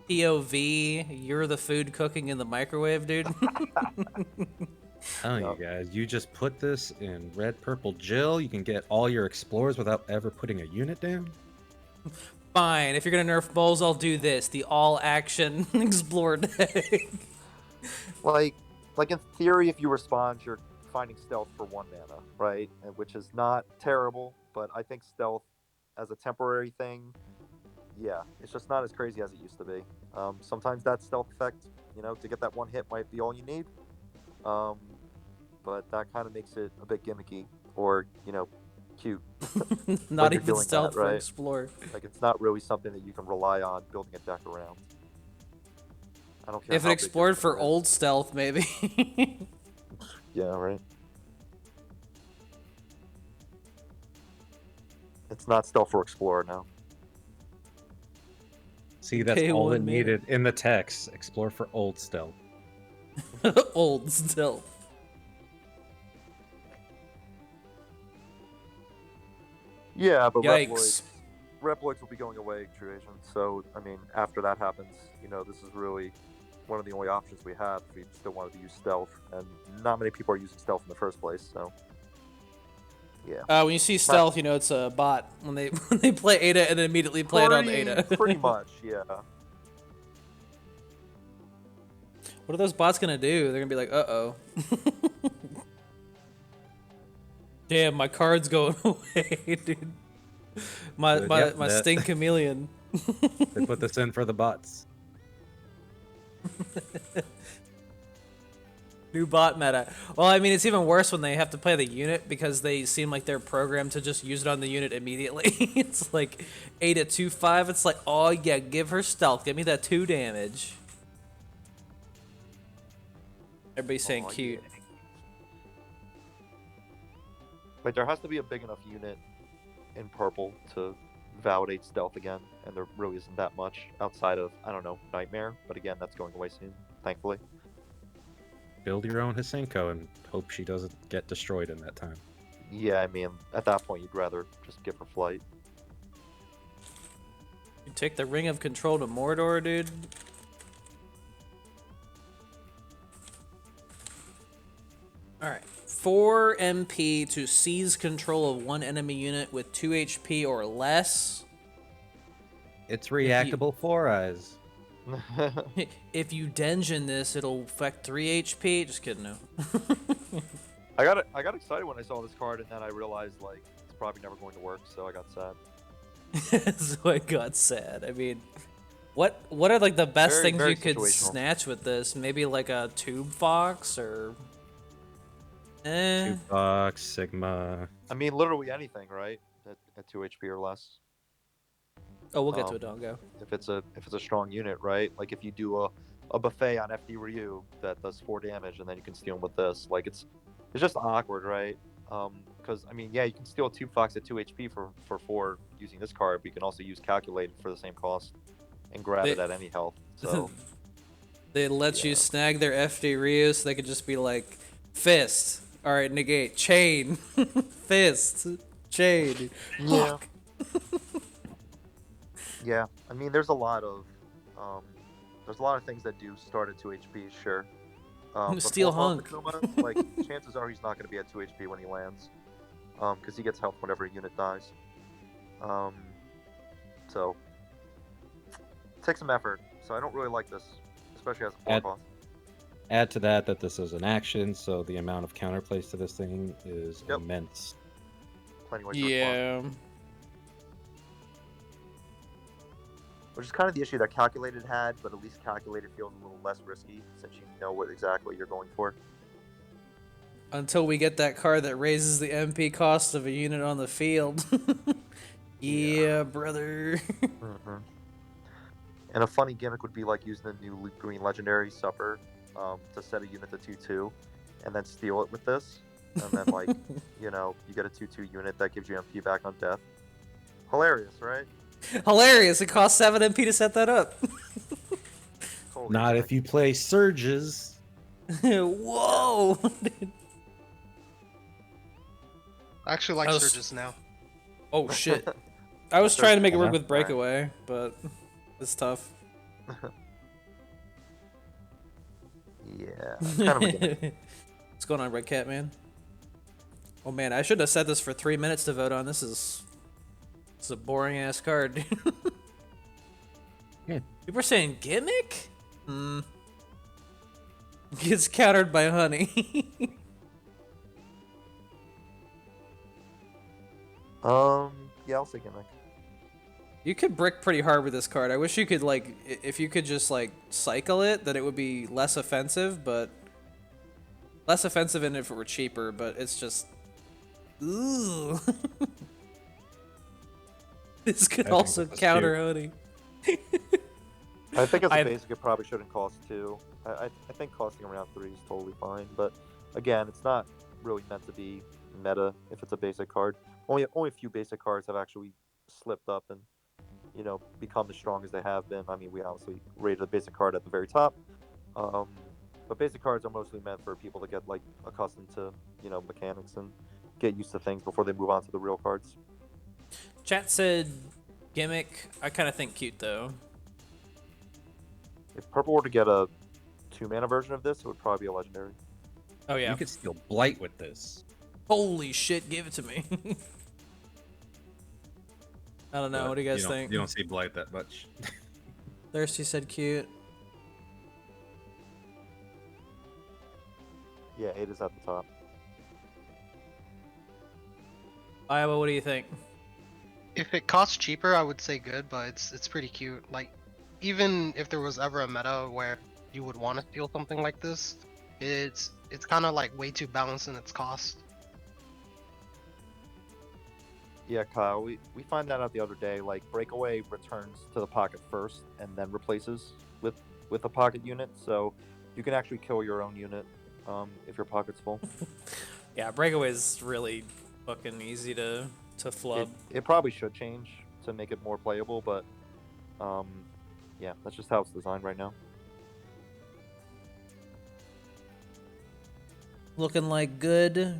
POV, you're the food cooking in the microwave, dude. Telling you guys, you just put this in red, purple, Jill. You can get all your explorers without ever putting a unit down. Fine, if you're gonna nerf bowls, I'll do this. The all-action explore deck. Like in theory, if you respond, you're finding stealth for 1 mana, right? Which is not terrible, but I think stealth as a temporary thing, yeah, it's just not as crazy as it used to be. Sometimes that stealth effect, to get that 1 hit might be all you need. But that kind of makes it a bit gimmicky or, cute. Not even doing stealth that, right? for explore. Like, it's not really something that you can rely on building a deck around. I don't care If it how big explored your for deck is. old stealth, maybe. Yeah, right. It's not stealth for explorer now. See, that's Pay all 1 it mana. needed in the text. Explore for old stealth. Old stealth. Yeah, but Yikes. Reploids will be going away, True Asian. So, I mean, after that happens, this is really one of the only options we have if we still wanted to use stealth. And not many people are using stealth in the first place, so yeah. When you see stealth, it's a bot. When they play Ada and then immediately play it on Ada. Pretty much, yeah. What are those bots gonna do? They're gonna be like, uh-oh. Damn, my card's going away, dude. My stink chameleon. They put this in for the bots. New bot meta. Well, I mean, it's even worse when they have to play the unit because they seem like they're programmed to just use it on the unit immediately. It's like 8 at 2/5. It's like, oh yeah, give her stealth. Give me that 2 damage. Everybody's saying cute. Yeah. Like, there has to be a big enough unit in purple to validate stealth again, and there really isn't that much outside of, I don't know, Nightmare, but again, that's going away soon, thankfully. Build your own Hisenko and hope she doesn't get destroyed in that time. Yeah, I mean, at that point, you'd rather just give her flight. You take the Ring of Control to Mordor, dude. Alright. 4 MP to seize control of 1 enemy unit with 2 HP or less. It's reactable 4 eyes. If you dungeon this, it'll affect 3 HP. Just kidding, no. I got excited when I saw this card, and then I realized, like, it's probably never going to work, so I got sad. So I got sad. I mean, what are like the best Very, things very you could situational. snatch with this? Maybe like a tube fox or Two Fox, Sigma. I mean, literally anything, right? At 2 HP or less. Oh, we'll get to it, Um, Dongo. If it's a strong unit, right? Like if you do a buffet on FD Ryu that does 4 damage, and then you can steal him with this. Like it's just awkward, right? Because I mean, yeah, you can steal a Tube Fox at 2 HP for 4 using this card, but you can also use Calculated for the same cost and grab it at any health. So They let you yeah. snag their FD Ryu so they could just be like, fist. All right, negate. Chain. Fist. Chain. Yeah. Look. Yeah, I mean, there's a lot of things that do start at 2 HP, sure. But Steel full Hunk. health Akuma, like chances are he's not going to be at 2 HP when he lands, because he gets health whenever a unit dies. So it takes some effort. So I don't really like this, especially as a 4 cost. Add to that this is an action, so the amount of counterplays to this thing is immense. Plenty of ways to respond. Yeah. Which is kind of the issue that Calculated had, but at least Calculated feels a little less risky since you know what exactly you're going for. Until we get that card that raises the MP cost of a unit on the field. Yeah, brother. Mm-hmm. And a funny gimmick would be like using the new green legendary Supper to set a unit to 2/2 and then steal it with this. And then, like, you get a 2/2 unit that gives you MP back on death. Hilarious, right? Hilarious. It costs 7 MP to set that up. Totally Not gimmick. if you play Surges. Whoa. I actually like I was- Surges now. Oh, shit. I was trying to make it work Yeah. with Breakaway, but it's tough. Yeah, it's kind of a gimmick. What's going on, Red Cat, man? Oh, man, I should have set this for 3 minutes to vote on. This is a boring-ass card. Yeah. People are saying gimmick? Gets countered by honey. Yeah, I'll say gimmick. You could brick pretty hard with this card. I wish you could, like, if you could just, like, cycle it, that it would be less offensive, but... Less offensive than if it were cheaper, but it's just... Ooh. This could I think also this is counter honey. I think as a I- basic, it probably shouldn't cost 2. I think costing around 3 is totally fine, but again, it's not really meant to be meta if it's a basic card. Only a few basic cards have actually slipped up and become as strong as they have been. I mean, we obviously rated a basic card at the very top, but basic cards are mostly meant for people to get like accustomed to mechanics and get used to things before they move on to the real cards. Chat said gimmick. I kind of think cute, though. If Purple were to get a 2-mana version of this, it would probably be a legendary. Oh, yeah. You could steal Blight with this. Holy shit, give it to me. I don't know. But What do you guys think? You don't see Blight that much. Thirsty said cute. Yeah, 8 is at the top. Iowa, what do you think? If it costs cheaper, I would say good, but it's pretty cute. Like, even if there was ever a meta where you would want to steal something like this, it's kind of like way too balanced in its cost. Yeah, Kyle, we find that out the other day. Like, Breakaway returns to the pocket first and then replaces with a pocket unit, so you can actually kill your own unit if your pocket's full. Yeah, Breakaway is really fucking easy to flub. It probably should change to make it more playable, but yeah, that's just how it's designed right now. Looking like good.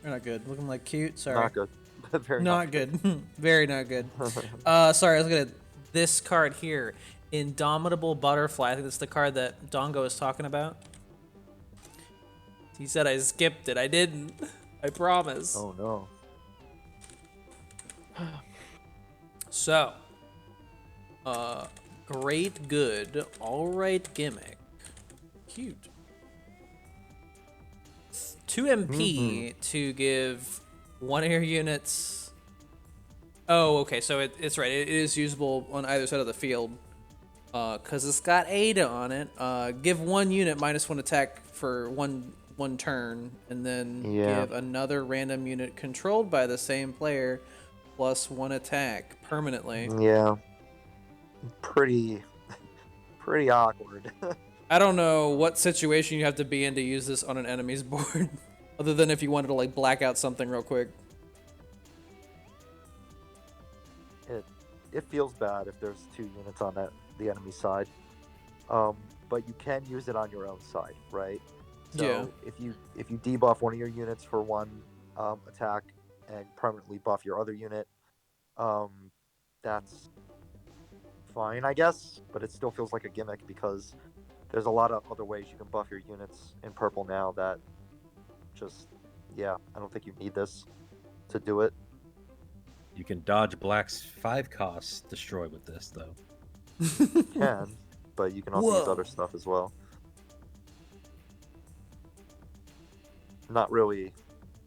Or not good. Looking like cute. Sorry. Not good. Very Not good. Very not good. Sorry, I was looking at this card here. Indomitable Butterfly. I think that's the card that Dongo is talking about. He said I skipped it. I didn't. I promise. Oh no. So, great, good, alright gimmick. Cute. 2 MP to give one of your units. Oh, okay, so it's right. It is usable on either side of the field. Because it's got Ada on it. Give one unit -1 attack for one turn, and then give another random unit controlled by the same player +1 attack permanently. Yeah. Pretty awkward. I don't know what situation you have to be in to use this on an enemy's board, other than if you wanted to like black out something real quick. It feels bad if there's 2 units on the enemy side, but you can use it on your own side, right? So Yeah. if you debuff one of your units for 1 attack and permanently buff your other unit, that's fine, I guess. But it still feels like a gimmick because there's a lot of other ways you can buff your units in purple now that just, I don't think you need this to do it. You can dodge black's 5 costs destroy with this, though. You can, but you can also use other stuff as well. Not really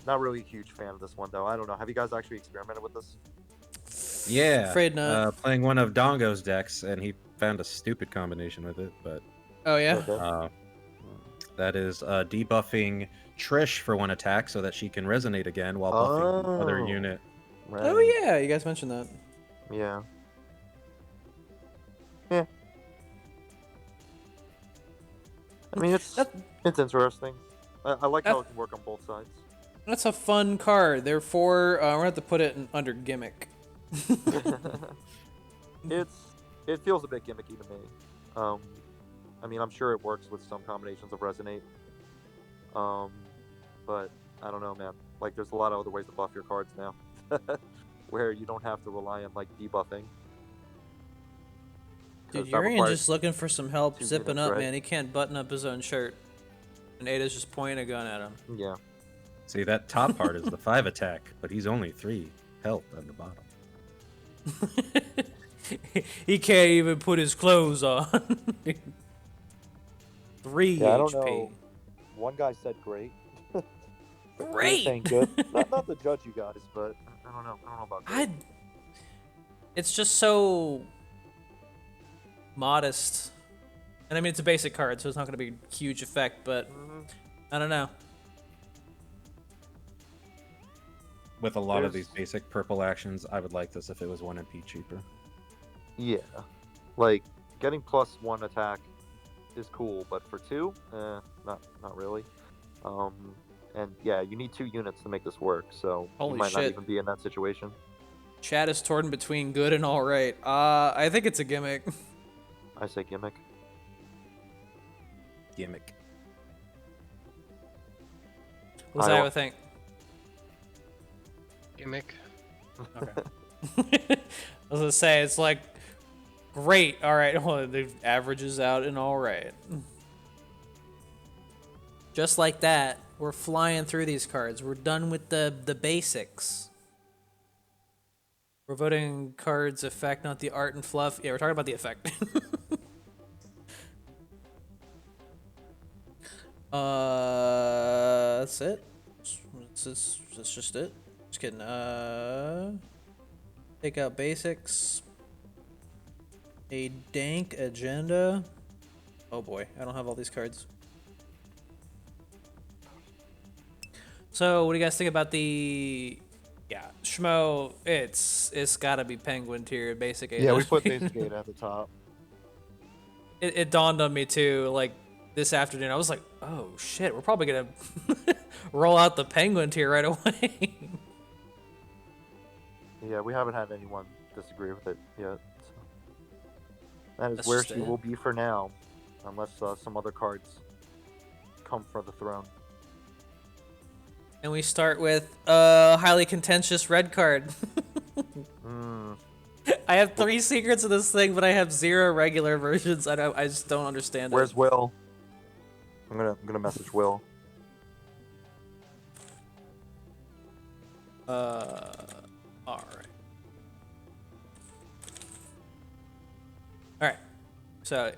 a huge fan of this one, though. I don't know. Have you guys actually experimented with this? Yeah. Afraid not. Playing one of Dongo's decks, and he found a stupid combination with it, but... Oh, yeah? Okay. That is debuffing Trish for 1 attack so that she can resonate again while buffing the other unit. Right. Oh, yeah, you guys mentioned that. Yeah. I mean, it's interesting. I like how it can work on both sides. That's a fun card. Therefore, we're gonna have to put it under gimmick. It feels a bit gimmicky to me. I mean, I'm sure it works with some combinations of resonate. But I don't know, man. Like, there's a lot of other ways to buff your cards now, where you don't have to rely on like debuffing. Dude, Urian just looking for some help zipping units, up, right? man. He can't button up his own shirt. And Ada's just pointing a gun at him. Yeah. See, that top part is the 5 attack, but he's only 3 health on the bottom. He can't even put his clothes on. 3 I don't HP. know. One guy said great. Great. Saying good. not to judge you guys, but I don't know. I don't know about that. It's just so modest. And I mean, it's a basic card, so it's not going to be a huge effect, but I don't know. With a lot of these basic purple actions, I would like this if it was 1 MP cheaper. Yeah. Like, getting +1 attack is cool, but for 2, not really. And yeah, you need 2 units to make this work, so Holy you might not shit. even be in that situation. Chat is torn between good and alright. I think it's a gimmick. I say gimmick. Gimmick. What's I don't- Iowa think? Gimmick. Okay. I was gonna say, it's like, great, alright, well, the averages out and alright. Just like that, we're flying through these cards. We're done with the basics. We're voting cards effect, not the art and fluff. Yeah, we're talking about the effect. That's it. That's just it. Just kidding. Take out basics. A dank agenda. Oh boy, I don't have all these cards. So, what do you guys think about the? Yeah, Schmo. It's gotta be Penguin tier basic. Yeah, we put basic 8 at the top. It dawned on me too, like this afternoon. I was like, oh shit, we're probably gonna roll out the Penguin tier right away. Yeah, we haven't had anyone disagree with it yet. So. That is That's where just she it. will be for now, unless some other cards come for the throne. And we start with a highly contentious red card. I have 3 secrets of this thing, but I have 0 regular versions. I just don't understand Where's it. Will? I'm gonna message Will. All right. So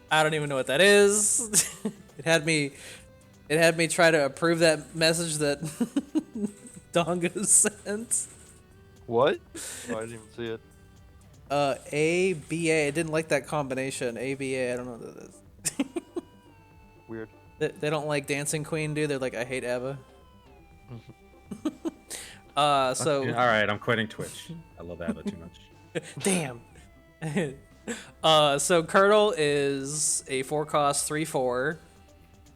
I don't even know what that is. It had me It had me try to approve that message that Dongo sent. What? Oh, I didn't even see it. ABA. I didn't like that combination. ABA. I don't know what that is. Weird. They don't like Dancing Queen, dude. They're like, I hate ABBA. So. All right, I'm quitting Twitch. I love ABBA too much. Damn. So Curdle is a 4-cost 3/4.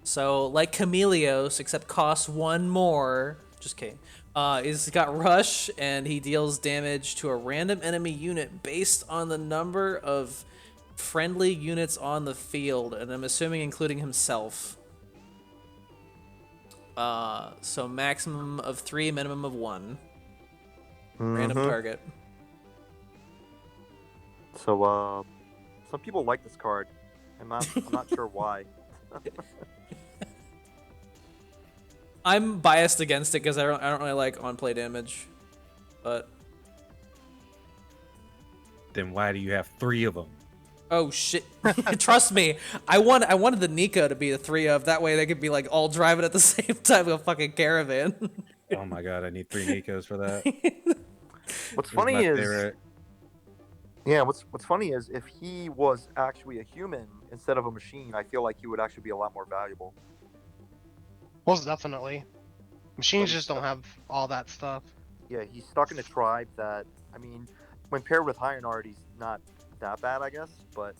So like Chameleos, except costs 1 more. Just kidding. He's got Rush, and he deals damage to a random enemy unit based on the number of friendly units on the field, and I'm assuming including himself. So maximum of 3, minimum of 1. Random target. So, some people like this card. I'm not sure why. I'm biased against it because I don't really like on-play damage, but Then why do you have 3 of them? oh shit! Trust me, I wanted the Nico to be the 3 of. That way they could be like all driving at the same time with a fucking caravan. Oh my god, I need 3 Nikos for that. What's This funny my is, favorite. yeah, what's funny is if he was actually a human instead of a machine, I feel like he would actually be a lot more valuable. Most definitely. Machines But just don't have all that stuff. Yeah, he's stuck in a tribe that, I mean, when paired with Hionard, he's not that bad, I guess. But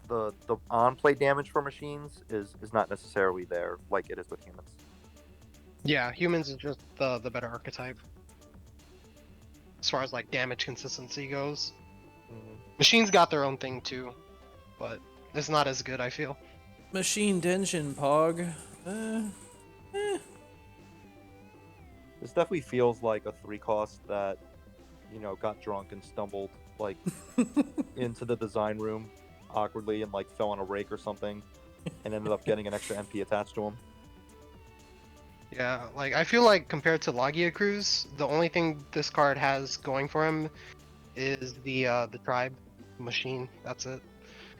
the on-play damage for machines is not necessarily there like it is with humans. Yeah, humans is just the better archetype. As far as like damage consistency goes. Machines got their own thing too, but it's not as good, I feel. Machine Denshin, Pog. This definitely feels like a 3-cost that, got drunk and stumbled like into the design room awkwardly and like fell on a rake or something, and ended up getting an extra MP attached to him. Yeah, like I feel like compared to Laggia Cruiser, the only thing this card has going for him is the tribe machine. That's it.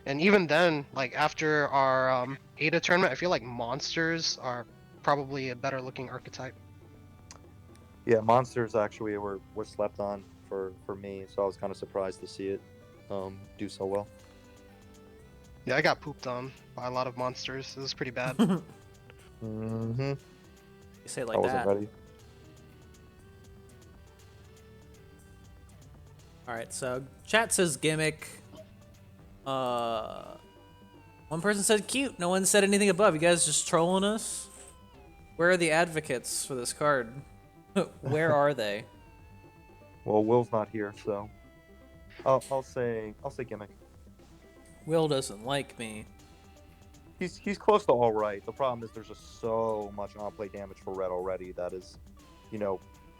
And even then, like after our Ada tournament, I feel like monsters are probably a better looking archetype. Yeah, monsters actually were slept on for me, so I was kind of surprised to see it do so well. Yeah, I got pooped on by a lot of monsters. It was pretty bad. Mm-hmm. You say it like I wasn't that. ready. All right, so chat says gimmick. One person said cute. No one said anything above. You guys just trolling us? Where are the advocates for this card? Where are they? Well, Will's not here, so I'll say gimmick. Will doesn't like me. He's close to all right. The problem is there's just so much on-play damage for red already that is,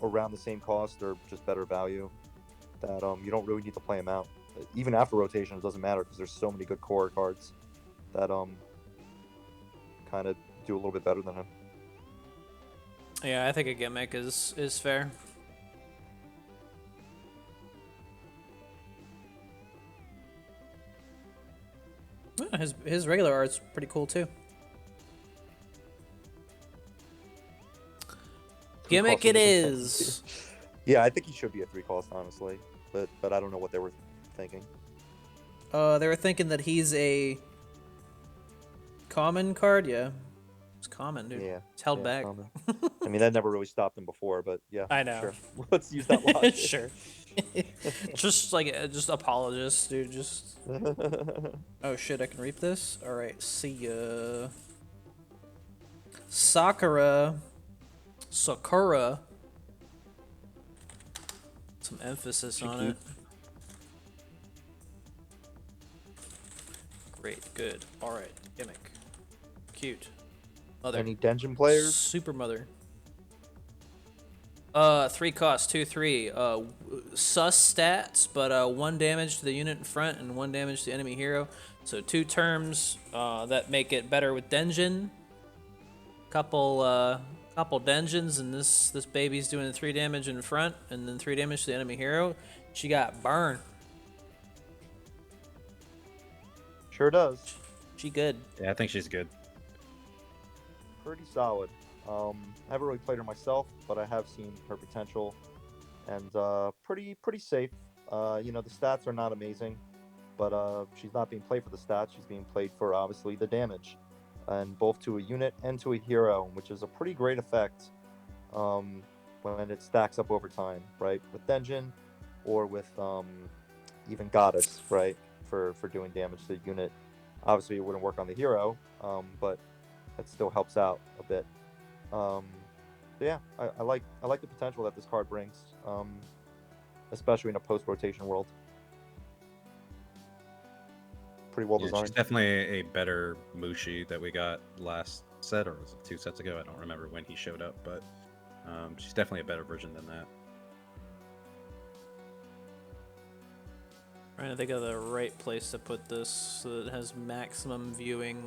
around the same cost or just better value that you don't really need to play him out. Even after rotation, it doesn't matter because there's so many good core cards that kind of do a little bit better than him. Yeah, I think a gimmick is fair. Yeah, his regular art's pretty cool too. Gimmick it is. Yeah, I think he should be a 3-cost, honestly, but I don't know what they were thinking. They were thinking that he's a common card. Yeah, it's common, dude. Yeah, It's held yeah, back. common. I mean, that never really stopped him before, but yeah, I know. Sure. Let's use that logic. Sure. just apologists, dude. Just. Oh shit! I can reap this. All right. See ya. Sakura. Some emphasis on it. Great. Good. All right. Gimmick. Cute. Mother. Any Denjin players? Super mother. 3 cost, 2/3. Sus stats, but 1 damage to the unit in front and 1 damage to the enemy hero. So 2 terms that make it better with Denjin. Couple Denjins, and this baby's doing 3 damage in front and then 3 damage to the enemy hero. She got burn. Sure does. She good. Yeah, I think she's good. pretty solid. I haven't really played her myself, but I have seen her potential, and pretty safe. The stats are not amazing, but she's not being played for the stats. She's being played for obviously the damage, and both to a unit and to a hero, which is a pretty great effect when it stacks up over time, right? With Denjin, or with even Goddess, right? For doing damage to the unit. Obviously, it wouldn't work on the hero, but that still helps out a bit. Yeah, I like the potential that this card brings, especially in a post rotation world. Pretty well designed. She's definitely a better Mushi that we got last set, or was it 2 sets ago? I don't remember when he showed up, but she's definitely a better version than that. Trying to think of the right place to put this so that it has maximum viewing.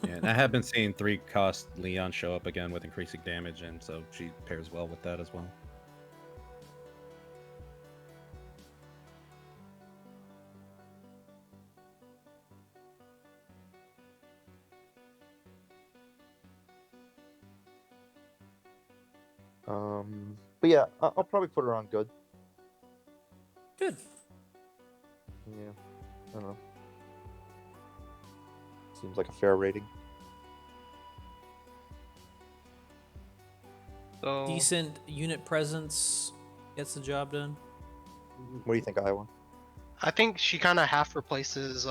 Yeah, and I have been seeing 3-cost Leon show up again with increasing damage, and so she pairs well with that as well. But yeah, I'll probably put her on good. Good. Yeah, I don't know. Seems like a fair rating. So Decent unit presence gets the job done. What do you think, Iowa? I think she kind of half replaces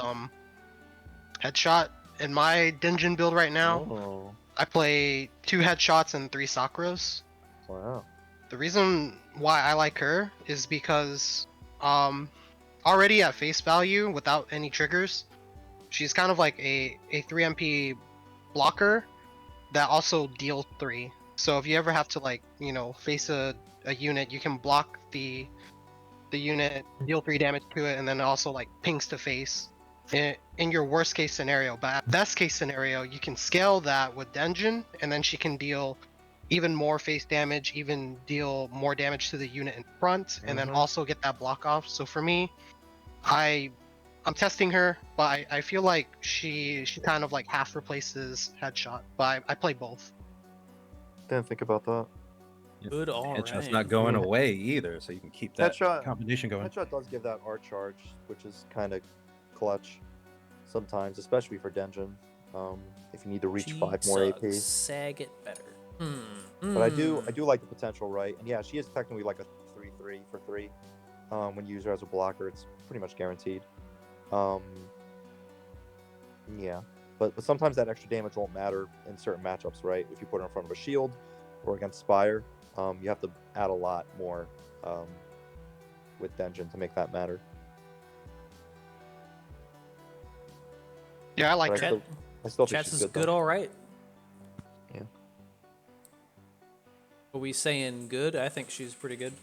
headshot. In my Dungeon build right now, Oh, I play 2 headshots and 3 Sakuras. wow. The reason why I like her is because already at face value without any triggers, she's kind of like a 3 MP blocker that also deals 3. So if you ever have to face a unit, you can block the unit, deal 3 damage to it, and then it also pings to face in your worst case scenario. But best case scenario, you can scale that with Denjin, and then she can deal even more face damage, even deal more damage to the unit in front, and then also get that block off. So for me, I'm testing her, but I feel like she kind of half replaces headshot. But I play both. Didn't think about that. Good, all right. Headshot's not going away either, so you can keep that combination going. Headshot does give that art charge, which is kind of clutch sometimes, especially for Denjin. If you need to reach 5 more AP. Sag it better. But I do like the potential, right? And yeah, she is technically like a 3/3 for 3. When you use her as a blocker, it's pretty much guaranteed. Yeah, but sometimes that extra damage won't matter in certain matchups, right? If you put her in front of a shield or against Spire, you have to add a lot more with Denjin to make that matter. Yeah, I like But her. I still think Chats she's is good, good, though. all right. Yeah. Are we saying good? I think she's pretty good.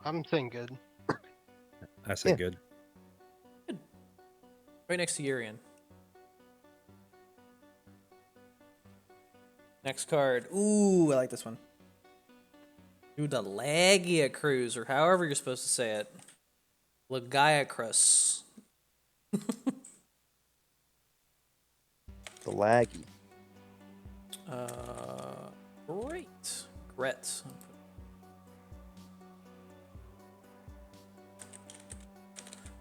I'm saying good. I say good. Right next to Urian. Next card. Ooh, I like this one. Do the Laggia Cruiser, however you're supposed to say it. Legiacross. The laggy. Great. Gret.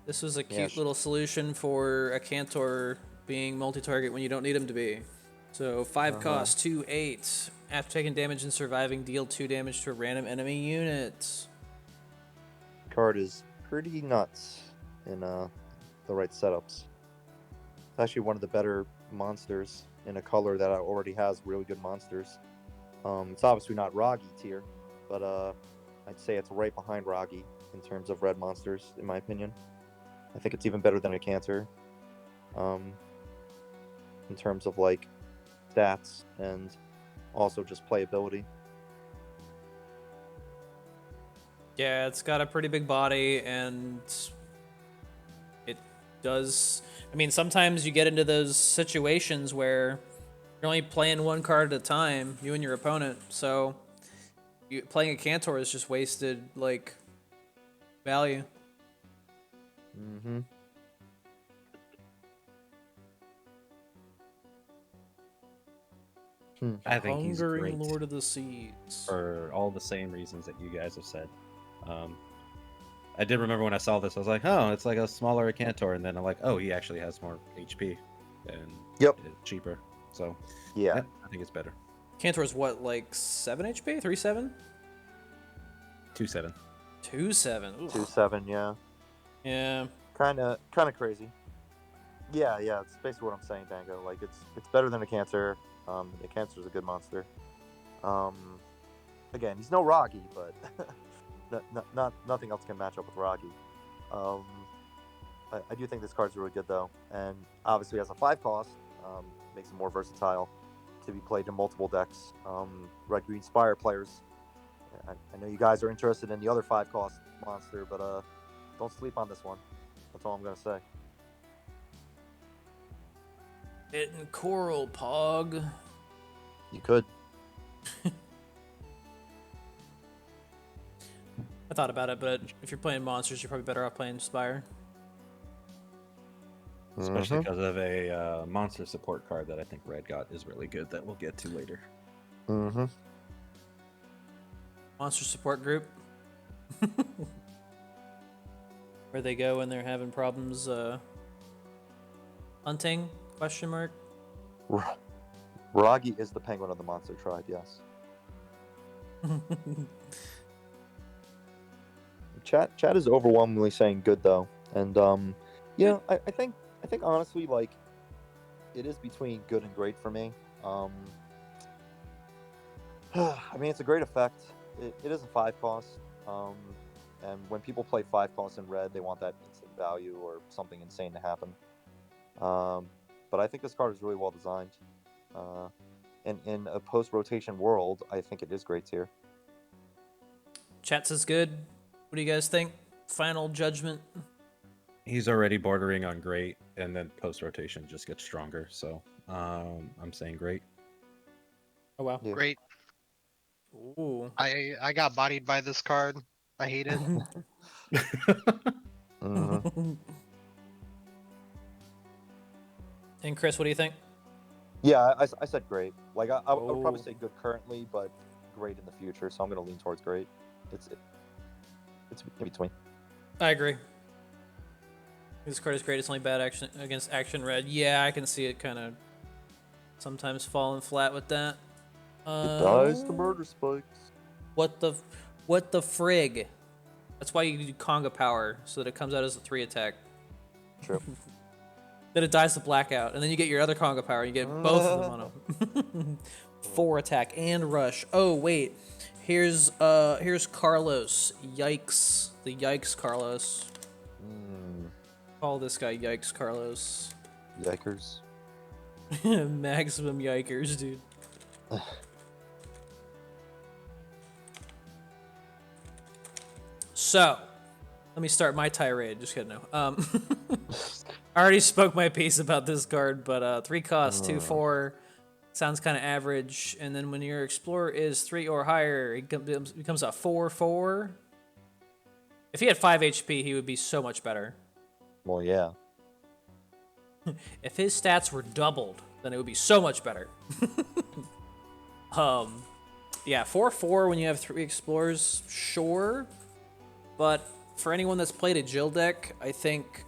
This was a cute little solution for a Cantor being multi-target when you don't need him to be. So 5 cost, 2/8. After taking damage and surviving, deal 2 damage to a random enemy unit. Card is pretty nuts in the right setups. It's actually one of the better monsters in a color that already has really good monsters. It's obviously not Ragi tier, but I'd say it's right behind Ragi in terms of red monsters, in my opinion. I think it's even better than a Cantor in terms of stats and also just playability. Yeah, it's got a pretty big body, and it does... I mean, sometimes you get into those situations where you're only playing one card at a time, you and your opponent, so playing a Cantor is just wasted, value. I think he's Hungering great Lord of the Seas. for all the same reasons that you guys have said. I did remember when I saw this, I was like, oh, it's like a smaller Cantor, and then I'm like, oh, he actually has more HP and Yep. it's cheaper. So Yeah. I think it's better. Cantor is what, like 7 HP? 3-7? 2-7. 2-7. 2-7, yeah. Yeah. Kind of crazy. Yeah, it's basically what I'm saying, Dango. Like it's better than a Cancer. The Cancer is a good monster. Again, he's no Rocky, but nothing else can match up with Rocky. I do think this card's really good though, and obviously as a 5 cost, makes it more versatile to be played in multiple decks. Red Green Spire players, I know you guys are interested in the other 5 cost monster, but don't sleep on this one. That's all I'm gonna say. Hitting Coral, Pog. You could. I thought about it, but if you're playing monsters, you're probably better off playing Spire. Especially because of a monster support card that I think Red got is really good that we'll get to later. Mm-hmm. Monster support group. Where they go when they're having problems hunting? Question mark. Ragi is the penguin of the monster tribe, yes. Chat is overwhelmingly saying good though, and I think honestly, like, it is between good and great for me. I mean, it's a great effect. It is a 5 cost, and when people play 5 costs in red, they want that instant value or something insane to happen. But I think this card is really well designed. And in a post-rotation world, I think it is great tier. Chat says good. What do you guys think? Final judgment? He's already bordering on great, and then post-rotation just gets stronger. So I'm saying great. Oh, wow. Yeah. Great. Ooh. I got bodied by this card. I hate it. Mm-hmm. And Chris, what do you think? Yeah, I said great. Like I would probably Oh. say good currently, but great in the future. So I'm gonna lean towards great. It's in between. I agree. This card is great. It's only bad action against action red. Yeah, I can see it kind of sometimes falling flat with that. It dies to murder spikes. What the frig? That's why you do Conga power, so that it comes out as a 3 attack. True. Then it dies to blackout, and then you get your other Conga power. And you get both of them on them. 4 attack and rush. Oh wait, here's Carlos. Yikes! The Yikes Carlos. Call this guy Yikes Carlos. Yikers. Maximum Yikers, dude. So, let me start my tirade. Just kidding. No. I already spoke my piece about this card, but 3 cost, 2/4 sounds kind of average. And then when your explorer is 3 or higher, it becomes a 4/4. If he had 5 HP, he would be so much better. Well, yeah. If his stats were doubled, then it would be so much better. Yeah, 4/4 when you have 3 explorers, sure. But for anyone that's played a Jill deck, I think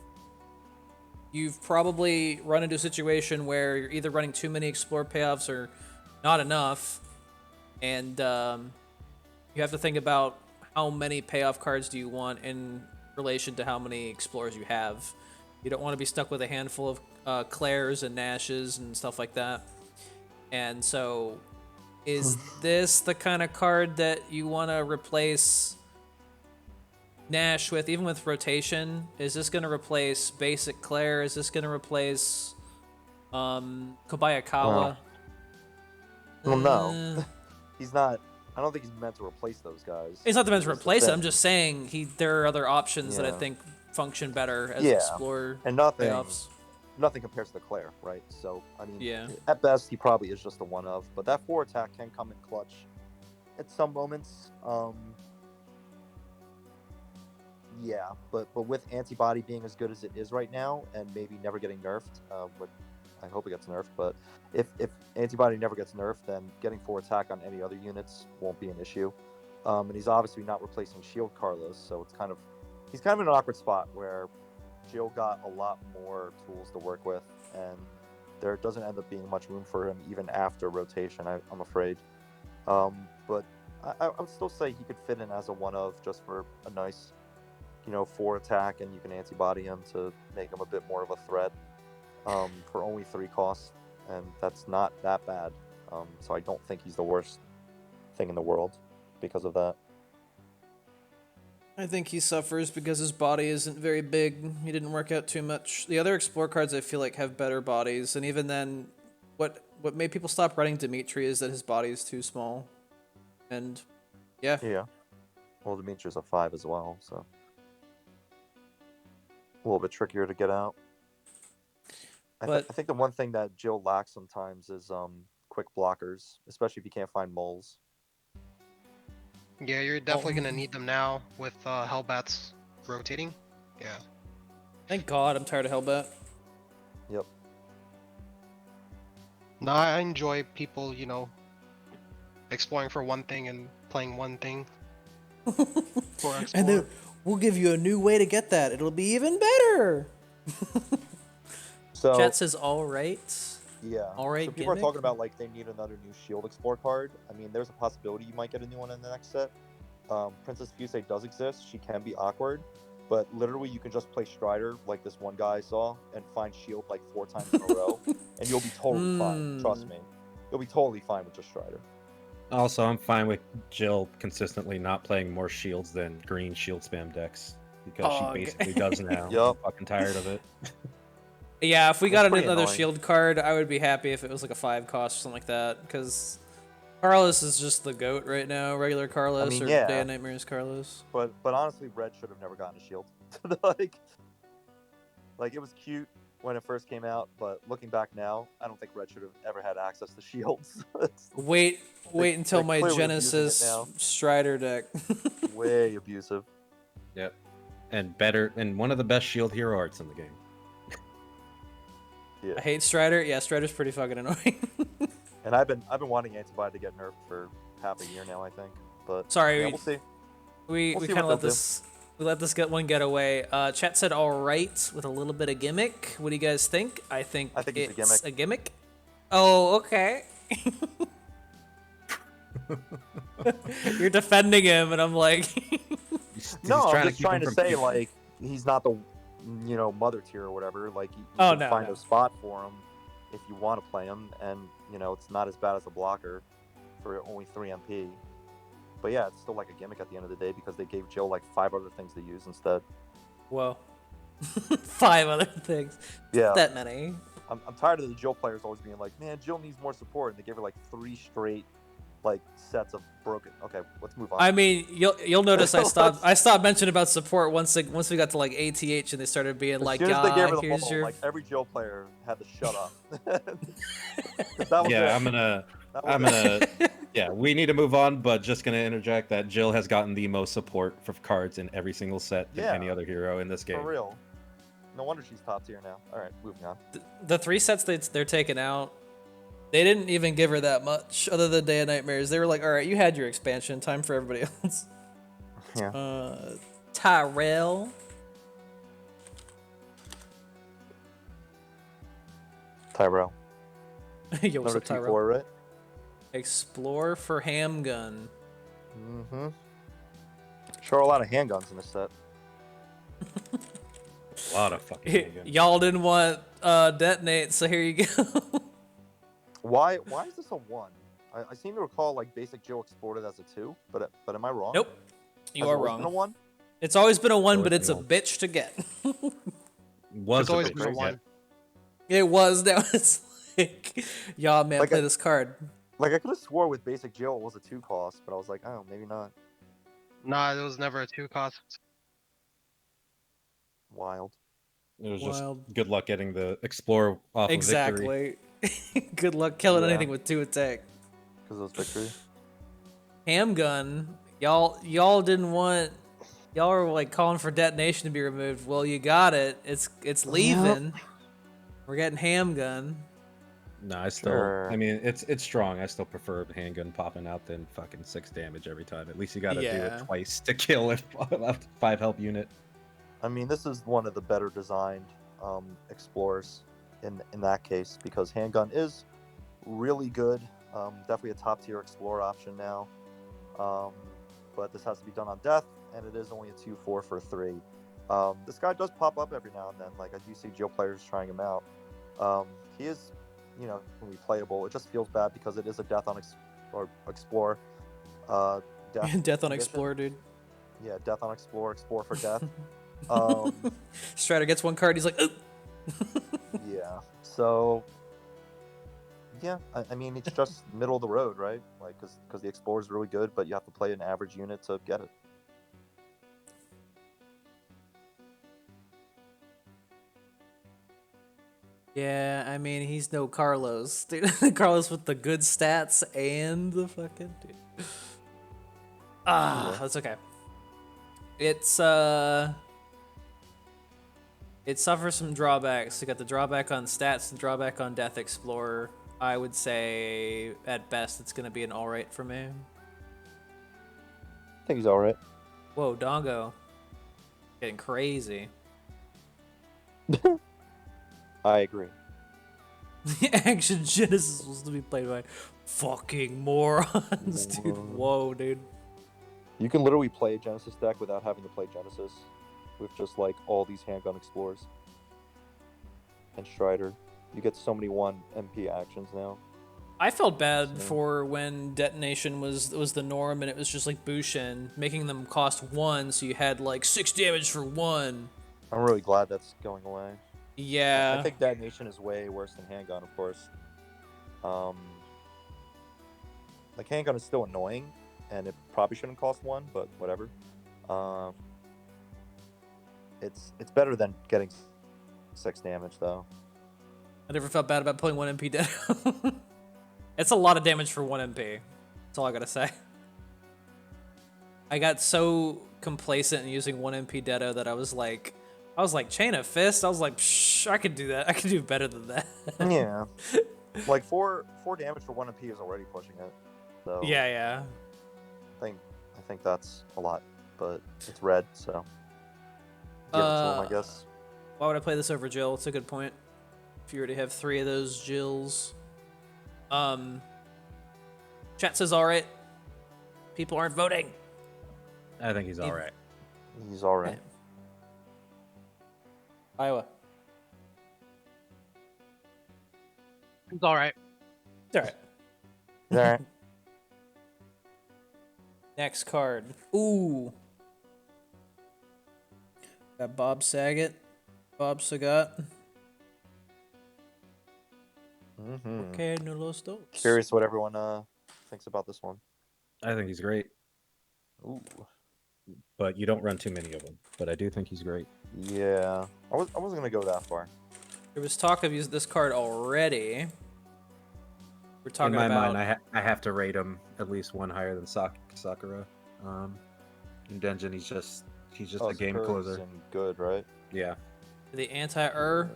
you've probably run into a situation where you're either running too many Explore payoffs or not enough. And you have to think about how many payoff cards do you want in relation to how many Explorers you have. You don't want to be stuck with a handful of Clairs and Nashes and stuff like that. And so, is this the kind of card that you want to replace Nash with, even with rotation? Is this going to replace basic Claire? Is this going to replace Kobayakawa? Well, no. He's not. I don't think he's meant to replace those guys. He's not meant to That's the replace it. thing. I'm just saying there are other options that I Yeah. think function better as Yeah. Explorer And nothing payoffs. compares to the Claire, right? So, I mean, Yeah. at best, he probably is just a one of. But that 4 attack can come in clutch at some moments. Yeah, but with Antibody being as good as it is right now, and maybe never getting nerfed, with I hope it gets nerfed. But if antibody never gets nerfed, then getting 4 attack on any other units won't be an issue. And he's obviously not replacing Shield Carlos, so he's kind of in an awkward spot where Jill got a lot more tools to work with, and there doesn't end up being much room for him even after rotation, I'm afraid. But I would still say he could fit in as a one of just for a nice, 4 attack, and you can antibody him to make him a bit more of a threat for only 3 costs, and that's not that bad. So I don't think he's the worst thing in the world because of that. I think he suffers because his body isn't very big. He didn't work out too much. The other Explore cards I feel like have better bodies, and even then, what made people stop running Dimitri is that his body is too small. And yeah. Yeah. Well, Dimitri's a 5 as well, so a little bit trickier to get out. I think the one thing that Jill lacks sometimes is quick blockers, especially if you can't find moles. Yeah, you're definitely gonna need them now with Hellbats rotating. Yeah. Thank God, I'm tired of Hellbat. Yep. No, I enjoy people, exploring for one thing and playing one thing. For Explore. And then we'll give you a new way to get that. It'll be even better. So Chat says all right. Yeah. All right. So people are talking about like they need another new Shield Explore card. I mean, there's a possibility you might get a new one in the next set. Princess Fusei does exist. She can be awkward, but literally you can just play Strider like this one guy I saw and find Shield like 4 times in a row, and you'll be totally fine. Trust me, you'll be totally fine with just Strider. Also, I'm fine with Jill consistently not playing more shields than green shield spam decks because she basically does now. Yep. I'm fucking tired of it. Yeah, if we got pretty another annoying. shield card, I would be happy if it was like a 5 cost or something like that. Because Carlos is just the GOAT right now, regular Carlos, I mean, or yeah. Day and Nightmares Carlos. But honestly, Red should have never gotten a shield. like it was cute when it first came out, but looking back now, I don't think Red should have ever had access to shields. Wait until they're my clearly abusing it Genesis now. Strider deck. Way abusive. Yep. And one of the best shield hero arts in the game. Yeah. I hate Strider. Yeah, Strider's pretty fucking annoying. And I've been wanting Antibody to get nerfed for half a year now, I think. But Sorry, yeah, we'll see. We We'll see kind of what let they'll this get one get away. Chat said all right with a little bit of gimmick. What do you guys think? I think it's a gimmick. Oh, okay. You're defending him, and I'm like, No, I'm just keep trying him to from say keep- like he's not the mother tier or whatever. Like you Oh, can no, find no. a spot for him if you want to play him, and it's not as bad as a blocker for only 3 MP. But yeah, it's still like a gimmick at the end of the day because they gave Jill like 5 other things to use instead. whoa, 5 other things. Yeah. Not that many. I'm tired of the Jill players always being like, man, Jill needs more support, and they give her like 3 straight like sets of broken. Okay, let's move on. I mean, you'll notice I stopped mentioning about support once we got to like ATH and they started being as like, soon as they gave her the here's ball, your. like every Jill player had to shut up. 'Cause that was Yeah, it. I'm gonna. Yeah, we need to move on, but just gonna interject that Jill has gotten the most support for cards in every single set than Yeah. any other hero in this game. For real. No wonder she's top tier now. All right, moving on. The 3 sets they're taking out, they didn't even give her that much other than Day of Nightmares. They were like, all right, you had your expansion. Time for everybody else. Yeah. Tyrell. Tyrell. Yo, what's Number up, Tyrell? 4, right? Explore for handgun. Mm-hmm. Sure, a lot of handguns in this set. A lot of fucking handguns. Y'all didn't want detonate, so here you go. Why is this a 1? I seem to recall like basic Jill exported as a 2, but am I wrong? Nope, you Has are it always wrong. been a 1? It's always been a 1, Always but it's a been a bitch to get. Was It's always a been a big 1. It was. Now it's like, y'all, man, Like play a- this card. Like I could have swore with basic Jill it was a 2 cost, but I was like, oh, maybe not. Nah, it was never a 2 cost. Wild. It was just Wild. good luck getting the Explorer off of victory. Exactly. Good luck killing Yeah. anything with 2 attack. Because it was victory. Handgun. Y'all didn't want. Y'all were like calling for detonation to be removed. Well, you got it. It's leaving. We're getting handgun. No, I still. Sure. I mean, it's strong. I still prefer handgun popping out than fucking 6 damage every time. At least you got to do it Yeah. twice to kill a 5 help unit. I mean, this is one of the better designed explorers in that case, because handgun is really good. Definitely a top tier explorer option now. But this has to be done on death, and it is only a 2/4 for 3. This guy does pop up every now and then. Like, I do see Geo players trying him out. He is, replayable. It just feels bad because it is a death on explore. Death on condition. Explorer, dude. Yeah, death on explore for death. Strider gets one card. He's like, "Oop." Yeah. So, yeah, I mean, it's just middle of the road, right? Like, because the Explorer is really good, but you have to play an average unit to get it. Yeah, I mean, he's no Carlos, dude. Carlos with the good stats and the fucking dude. Yeah. That's okay. It suffers some drawbacks. You got the drawback on stats and drawback on Death Explorer. I would say at best it's gonna be an alright for me. I think he's all right. Whoa, Dongo. Getting crazy. I agree. Action Genesis was to be played by fucking morons, dude. Whoa, dude. You can literally play a Genesis deck without having to play Genesis, with just like all these handgun explorers and Strider. You get so many 1 MP actions now. I felt bad for when Detonation was the norm, and it was just like Bushin, making them cost 1, so you had like 6 damage for 1. I'm really glad that's going away. Yeah. I think Detonation is way worse than handgun, of course. Like, handgun is still annoying, and it probably shouldn't cost 1, but whatever. It's better than getting 6 damage, though. I never felt bad about pulling 1 MP down. It's a lot of damage for 1 MP. That's all I gotta say. I got so complacent in using 1 MP Detto that I was like, Chain of Fist? I was like, psh, I could do that. I could do better than that. Yeah. Like, 4 damage for 1 MP is already pushing it. So Yeah. I think that's a lot, but it's red, so give it to him, I guess. Why would I play this over Jill? It's a good point. If you already have 3 of those Jills. Chat says alright. People aren't voting. I think he's all right. He's all right. Iowa. It's all right. It's alright. All right. Next card. Ooh. Got Bob Saget. Bob Sagat. Okay, no los dos. Curious what everyone thinks about this one. I think he's great. Ooh. But you don't run too many of them. But I do think he's great. Yeah. I wasn't gonna go that far. There was talk of using this card already. We're talking In my about... mind, I have to rate him at least 1 higher than Sakura. In Denjin, he's just a game closer. And good, right? Yeah. The anti-er.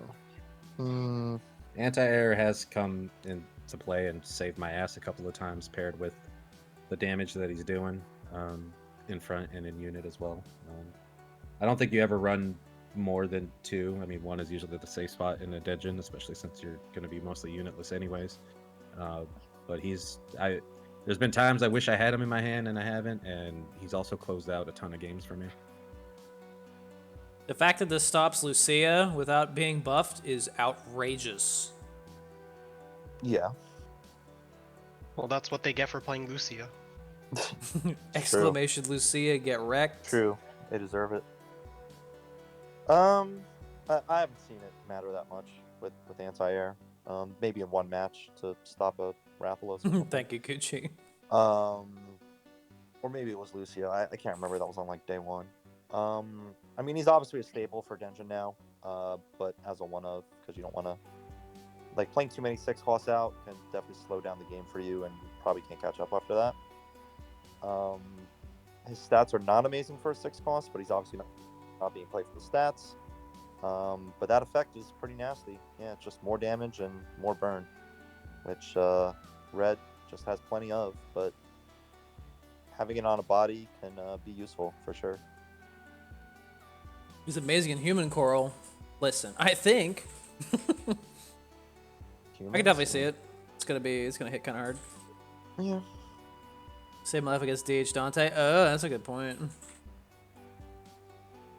Anti-air has come into play and saved my ass a couple of times, paired with the damage that he's doing in front and in unit as well. I don't think you ever run more than 2. I mean, 1 is usually the safe spot in a Denjin, especially since you're going to be mostly unitless anyways. But there's been times I wish I had him in my hand and I haven't, and he's also closed out a ton of games for me. The fact that this stops Lucia without being buffed is outrageous. Yeah. Well, that's what they get for playing Lucia. Exclamation Lucia, get wrecked. True. They deserve it. I haven't seen it matter that much with anti-air. Maybe in 1 match to stop a Rathalos. Thank you, Gucci. Or maybe it was Lucia. I can't remember. That was on like day 1. I mean, he's obviously a staple for Denjin now, but as a one-of, because you don't want to... Like, playing too many 6 costs out can definitely slow down the game for you, and you probably can't catch up after that. His stats are not amazing for a 6 cost, but he's obviously not being played for the stats. But that effect is pretty nasty. Yeah, it's just more damage and more burn. which red just has plenty of, but having it on a body can be useful for sure. He's amazing in human coral. Listen, I think I can definitely see it. It's gonna hit kind of hard. Yeah. Save my life against DH Dante. Oh, that's a good point.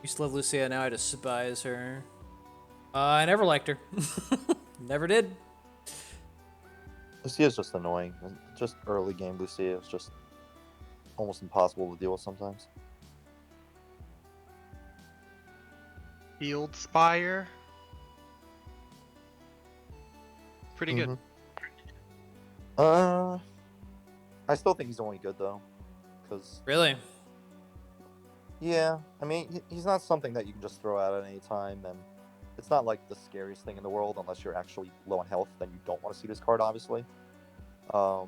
Used to love Lucia, now I despise her. I never liked her. Never did. Lucia's just annoying. Just early game Lucia is just almost impossible to deal with sometimes. Field Spire. Pretty good. I still think he's only good though, because Really? yeah, I mean he's not something that you can just throw out at any time, and it's not like the scariest thing in the world unless you're actually low on health. Then you don't want to see this card, obviously. I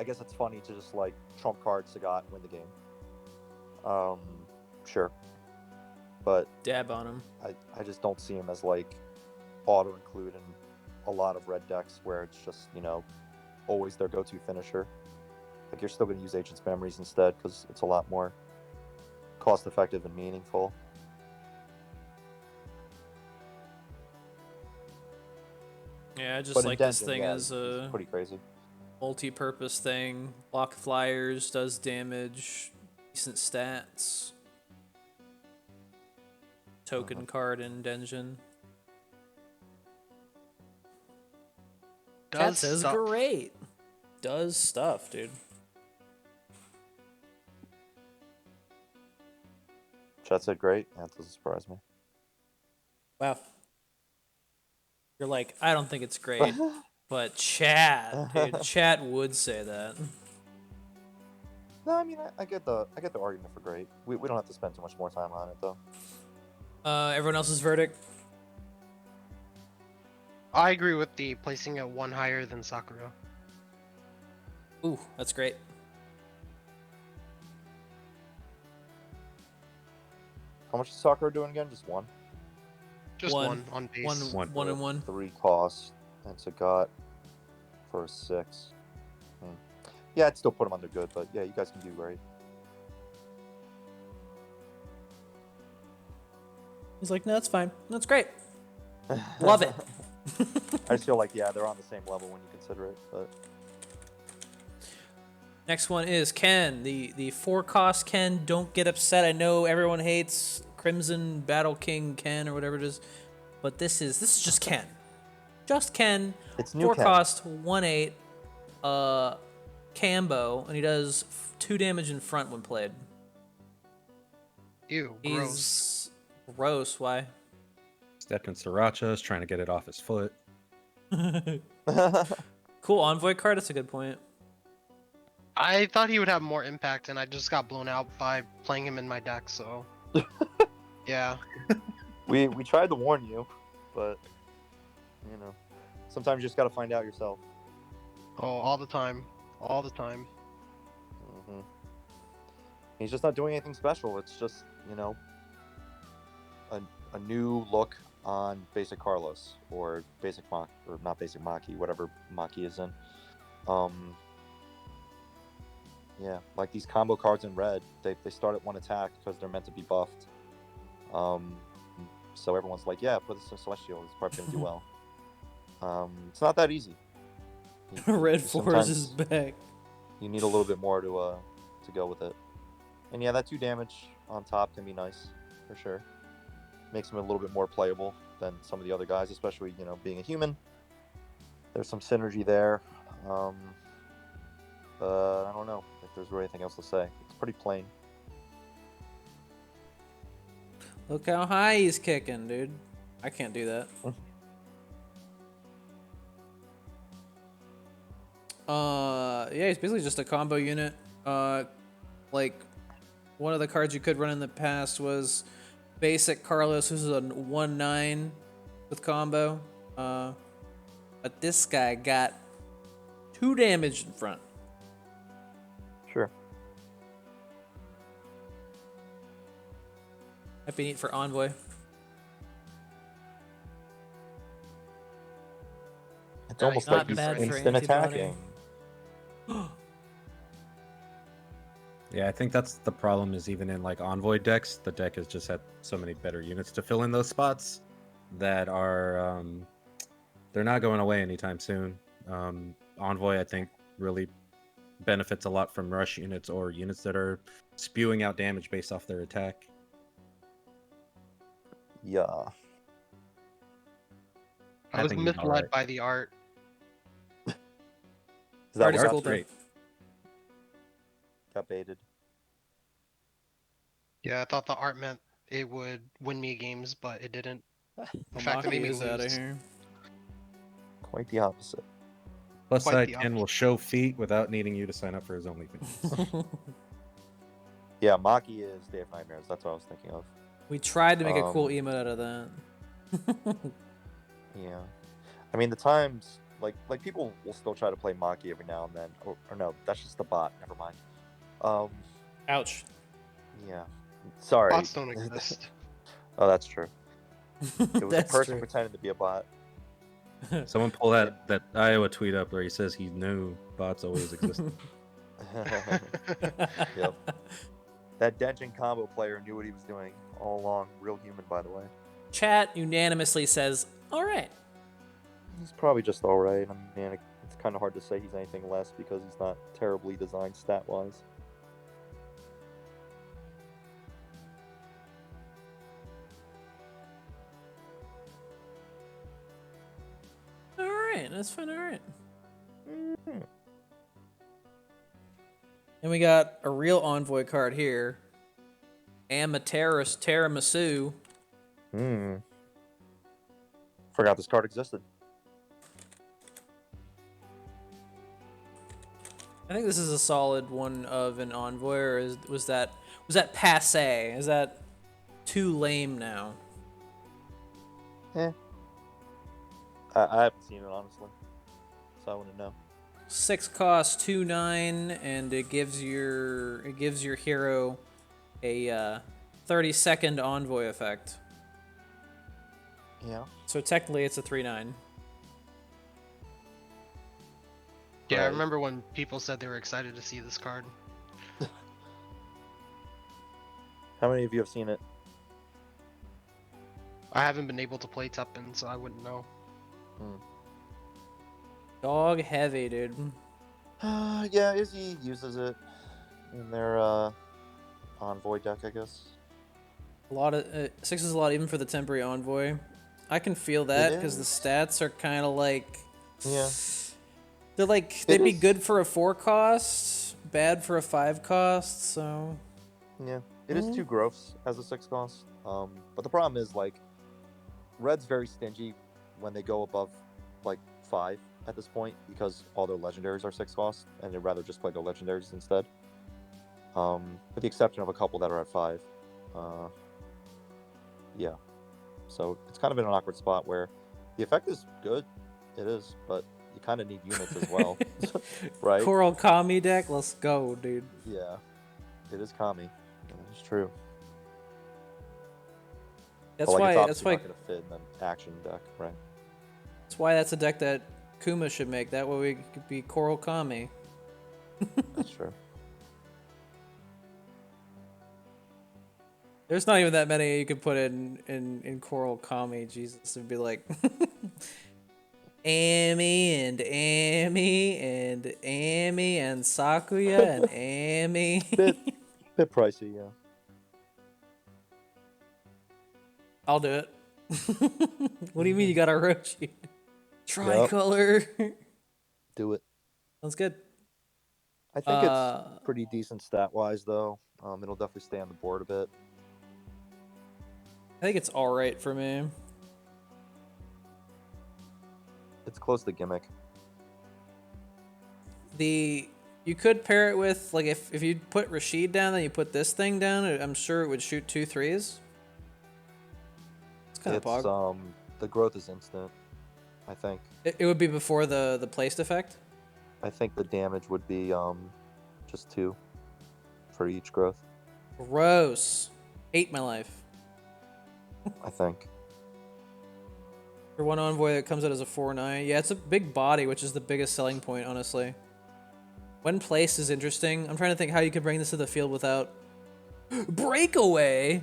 guess it's funny to just like trump card Sagat and win the game. Sure, but Dab on him. I just don't see him as like auto include in a lot of red decks where it's just, you know, always their go-to finisher. Like you're still going to use Agent's Memories instead because it's a lot more cost-effective and meaningful. Yeah, I just But like in this Dungeon, thing yeah, as it's a pretty crazy. multi-purpose thing. Block flyers, does damage, decent stats. Token card in Dungeon. Chat says stuff. great. Does stuff, dude. Chat said great. That doesn't surprise me. Wow. You're like, I don't think it's great. But chat, dude, chat would say that. No, I mean I get the argument for great. We don't have to spend too much more time on it though. Everyone else's verdict? I agree with the placing it one higher than Sakura. Ooh, that's great. How much is Sakura doing again? Just one? Just one on base. One and one. 3 cost, and Sagat for a 6. Yeah, I'd still put him under good, but yeah, you guys can do great. He's like, no, that's fine. That's great. Love it. I just feel like, yeah, they're on the same level when you consider it. But Next one is Ken, the 4-cost Ken. Don't get upset. I know everyone hates Crimson Battle King Ken or whatever it is, but this is just Ken. Just Ken. it's new 4-cost, 1/8, Cambo, and he does 2 damage in front when played. Ew, gross. He's gross. Why? Stepped in Sriracha, is trying to get it off his foot. Ken. Cool Envoy card. That's a good point. I thought he would have more impact, and I just got blown out by playing him in my deck. So, yeah. we tried to warn you, but you know, sometimes you just got to find out yourself. Oh, all the time, all the time. He's just not doing anything special. It's just, you know, a new look on basic Carlos or basic Mach, or not basic Maki, whatever Maki is in. Yeah, like these combo cards in red, they start at 1 attack because they're meant to be buffed. So everyone's like, yeah, put this in Celestial, it's probably gonna do well. It's not that easy. Red Force is back. You need a little bit more to go with it. And yeah, that 2 damage on top can be nice, for sure. Makes him a little bit more playable than some of the other guys, especially, you know, being a human. There's some synergy there. I don't know if there's really anything else to say. It's pretty plain. Look how high he's kicking, dude. I can't do that. Yeah, he's basically just a combo unit. Like, one of the cards you could run in the past was basic Carlos, who's a 1/9 with combo. But this guy got 2 damage in front. Sure. That'd be neat for Envoy. It's almost Not like he's bad for instant antibody. attacking. Yeah, I think that's the problem. Is even in like Envoy decks, the deck has just had so many better units to fill in those spots that are they're not going away anytime soon. Envoy, I think, really benefits a lot from rush units or units that are spewing out damage based off their attack. Yeah. I was think he's misled alright. by the art. Is that Art what is got cool you? though. Great. Got baited. Yeah, I thought the art meant it would win me games, but it didn't. In Well, fact, it made Maki me is out of lose. here. Quite the opposite. Plus Quite side the Ken will opposite. show feet without needing you to sign up for his OnlyFans. Yeah, Maki is Day of Nightmares. That's what I was thinking of. We tried to make a cool Um, emote out of that. Yeah. I mean, the times like people will still try to play Maki every now and then, or no, that's just the bot. Never mind. Ouch. Yeah. Sorry. Bots don't exist. Oh, that's true. It was a That's person true. pretending to be a bot. Someone pull that Iowa tweet up where he says he knew bots always existed. Yep. That Denshin combo player knew what he was doing all along. Real human, by the way. Chat unanimously says, all right. He's probably just all right. I mean, it's kind of hard to say he's anything less because he's not terribly designed stat-wise. All right, that's fine. All right. Mm-hmm. And we got a real Envoy card here. Amatera's Tiramisu. Forgot this card existed. I think this is a solid one of an Envoy, or was that passe? Is that too lame now? I haven't seen it, honestly, so I wouldn't know. 6 cost, 2/9, and it gives your hero a 30-second Envoy effect. Yeah. So technically, it's a 3/9. Yeah, I Right. remember when people said they were excited to see this card. How many of you have seen it? I haven't been able to play TEPPEN, so I wouldn't know. Dog heavy, dude. Yeah, Izzy uses it in their Envoy deck, I guess. A lot of 6 is a lot even for the temporary Envoy. I can feel that because the is. stats are kind of like Yeah. they're like they'd be good for a 4 cost, bad for a 5 cost. So Yeah. It is 2 growths as a 6 cost. But the problem is, like, Red's very stingy when they go above, like, 5 at this point because all their legendaries are 6 cost, and they'd rather just play their legendaries instead. With the exception of a couple that are at 5. Yeah. So it's kind of in an awkward spot where the effect is good. It is, but you kind of need units as well. Right? Coral Kami deck, let's go, dude. Yeah. It is Kami. It's true. That's but, like, why. it's That's obviously why. not going to fit in an action deck, right? That's why that's a deck that Kuma should make. That way we could be Coral Kami. That's true. There's not even that many you could put in Coral Kami. Jesus, it'd be like Amy and Amy and Amy and Sakuya and Amy. Bit pricey, yeah. I'll do it. What do you mean you got a Roshi? Tricolor. Do it. Sounds good. I think it's pretty decent stat-wise, though. It'll definitely stay on the board a bit. I think it's all right for me. It's close to gimmick. You could pair it with, like, if you put Rashid down, then you put this thing down. I'm sure it would shoot 2 3s. It's kind of pog. The growth is instant, I think. It would be before the placed effect. I think the damage would be just 2 for each growth. Gross. Hate my life. I think. For one envoy, it comes out as a 4/9. Yeah, it's a big body, which is the biggest selling point, honestly. When placed is interesting. I'm trying to think how you could bring this to the field without breakaway.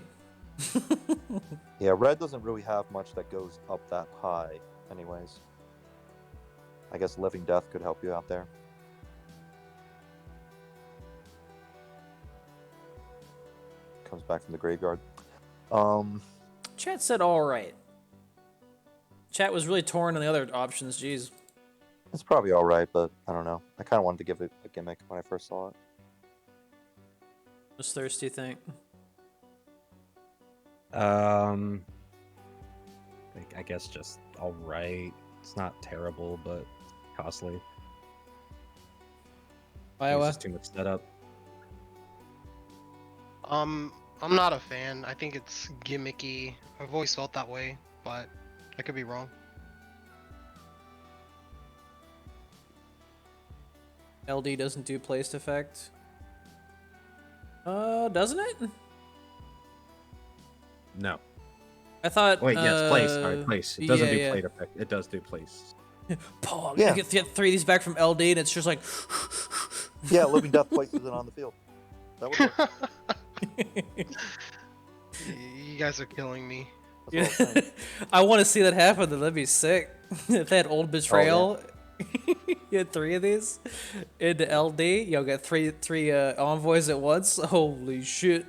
Yeah, red doesn't really have much that goes up that high, anyways. I guess Living Death could help you out there. Comes back from the graveyard. Chat said all right. Chat was really torn on the other options. Jeez. It's probably all right, but I don't know. I kind of wanted to give it a gimmick when I first saw it. What's Thirsty think? I guess just all right. It's not terrible, but costly. Iowa? It's just too much setup. I'm not a fan. I think it's gimmicky. I've always felt that way, but I could be wrong. LD doesn't do placed effect. Doesn't it? No. I thought. Wait, yes, place. Sorry, place. It doesn't do plate effect. It does do place. Pog. Yeah. You get 3 of these back from LD, and it's just like. Yeah, Living Death places it on the field. That would work. You guys are killing me. That's what I was saying. I want to see that happen. That'd be sick. If they had Old Betrayal, you had 3 of these into LD. You'll get three envoys at once. Holy shit!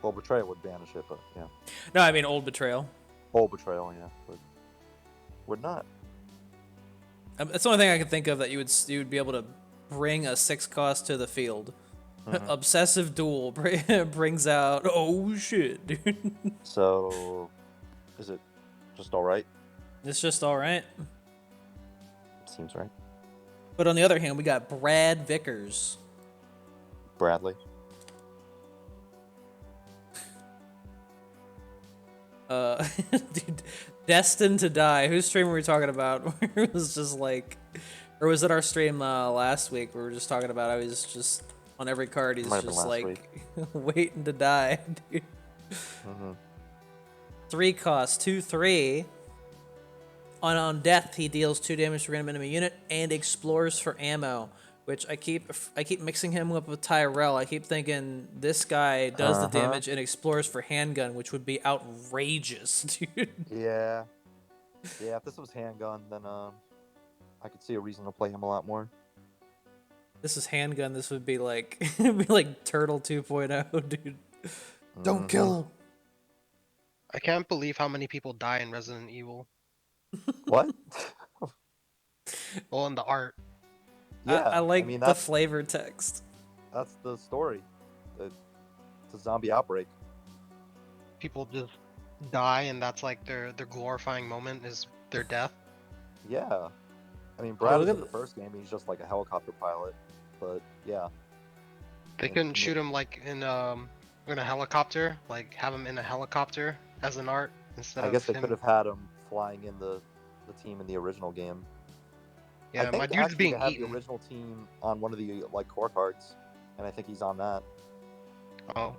Well, Betrayal would banish it, but yeah. No, I mean Old Betrayal. Whole Betrayal, yeah. Would not. That's the only thing I can think of that you would be able to bring a 6 cost to the field. Mhm. Obsessive Duel brings out. Oh shit, dude! So, is it just all right? It's just all right. Seems right. But on the other hand, we got Brad Vickers. Bradley. Dude, Destined to Die. Whose stream were we talking about? Where it was just like, or was it our stream last week? We were just talking about. I was just on every card. He's Might have been just last like waiting to die, dude. Mm-hmm. 3 cost, 2/3. On death, he deals 2 damage to random enemy unit and explores for ammo. Which I keep mixing him up with Tyrell. I keep thinking this guy does the damage and explores for handgun, which would be outrageous, dude. Yeah. Yeah, if this was handgun, then I could see a reason to play him a lot more. This is handgun. This would be like it'd be like Turtle 2.0, dude. Don't kill him. I can't believe how many people die in Resident Evil. What? Well, in the art. Yeah, I like mean, the flavor text. That's the story. It's a zombie outbreak. People just die, and that's like their glorifying moment is their death. Yeah. I mean, Brad look is at in the first game. He's just like a helicopter pilot. But yeah. They couldn't shoot him like in a helicopter, like have him in a helicopter as an art instead I of guess they him. could have had him flying in the team in the original game. I Yeah, think my dude's actually being they have eaten. the original team on one of the like core cards, and I think he's on that. Oh,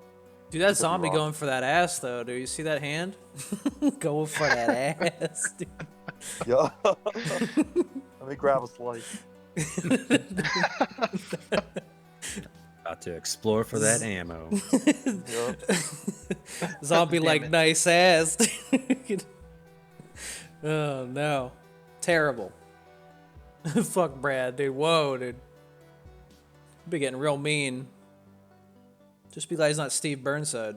Dude, that be zombie wrong. going for that ass though. Do you see that hand? Going for that ass, dude. Yeah. Let me grab a slice. About to explore for that ammo. Zombie Damn like it. nice ass. Oh no, terrible. Fuck Brad, dude. Whoa, dude. Be getting real mean. Just be glad he's not Steve Burnside.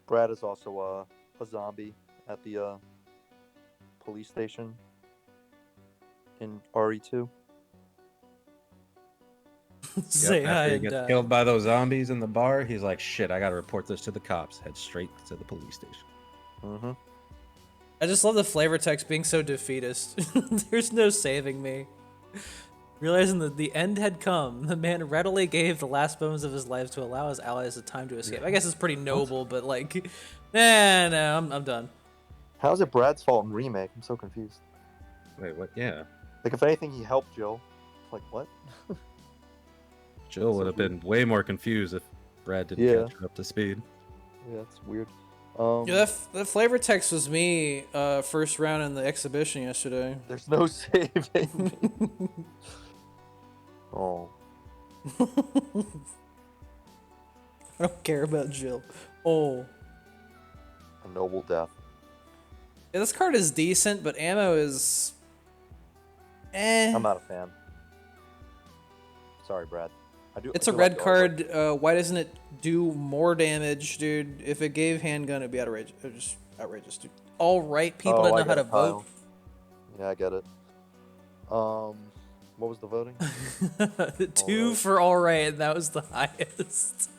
Brad is also a zombie at the police station in RE2. Say hi After he and gets die. killed by those zombies in the bar, he's like, shit, I gotta report this to the cops. Head straight to the police station. Mm-hmm. I just love the flavor text being so defeatist. There's no saving me. Realizing that the end had come, the man readily gave the last moments of his life to allow his allies the time to escape. I guess it's pretty noble, but like, I'm done. How is it Brad's fault in remake? I'm so confused. Wait, what? Yeah. Like, if anything, he helped Jill. Like, what? Jill So would have weird. been way more confused if Brad didn't Yeah. catch her up to speed. Yeah, that's weird. Yeah, that flavor text was me first round in the exhibition yesterday. There's no saving. Oh. I don't care about Jill. Oh. A noble death. Yeah, this card is decent, but ammo is... I'm not a fan. Sorry, Brad. It's a red card. Why doesn't it do more damage, dude? If it gave handgun, it'd be outrageous. Just outrageous, dude. All right, people that know how to vote. Yeah, I get it. What was the voting? 2 for all right, and that was the highest.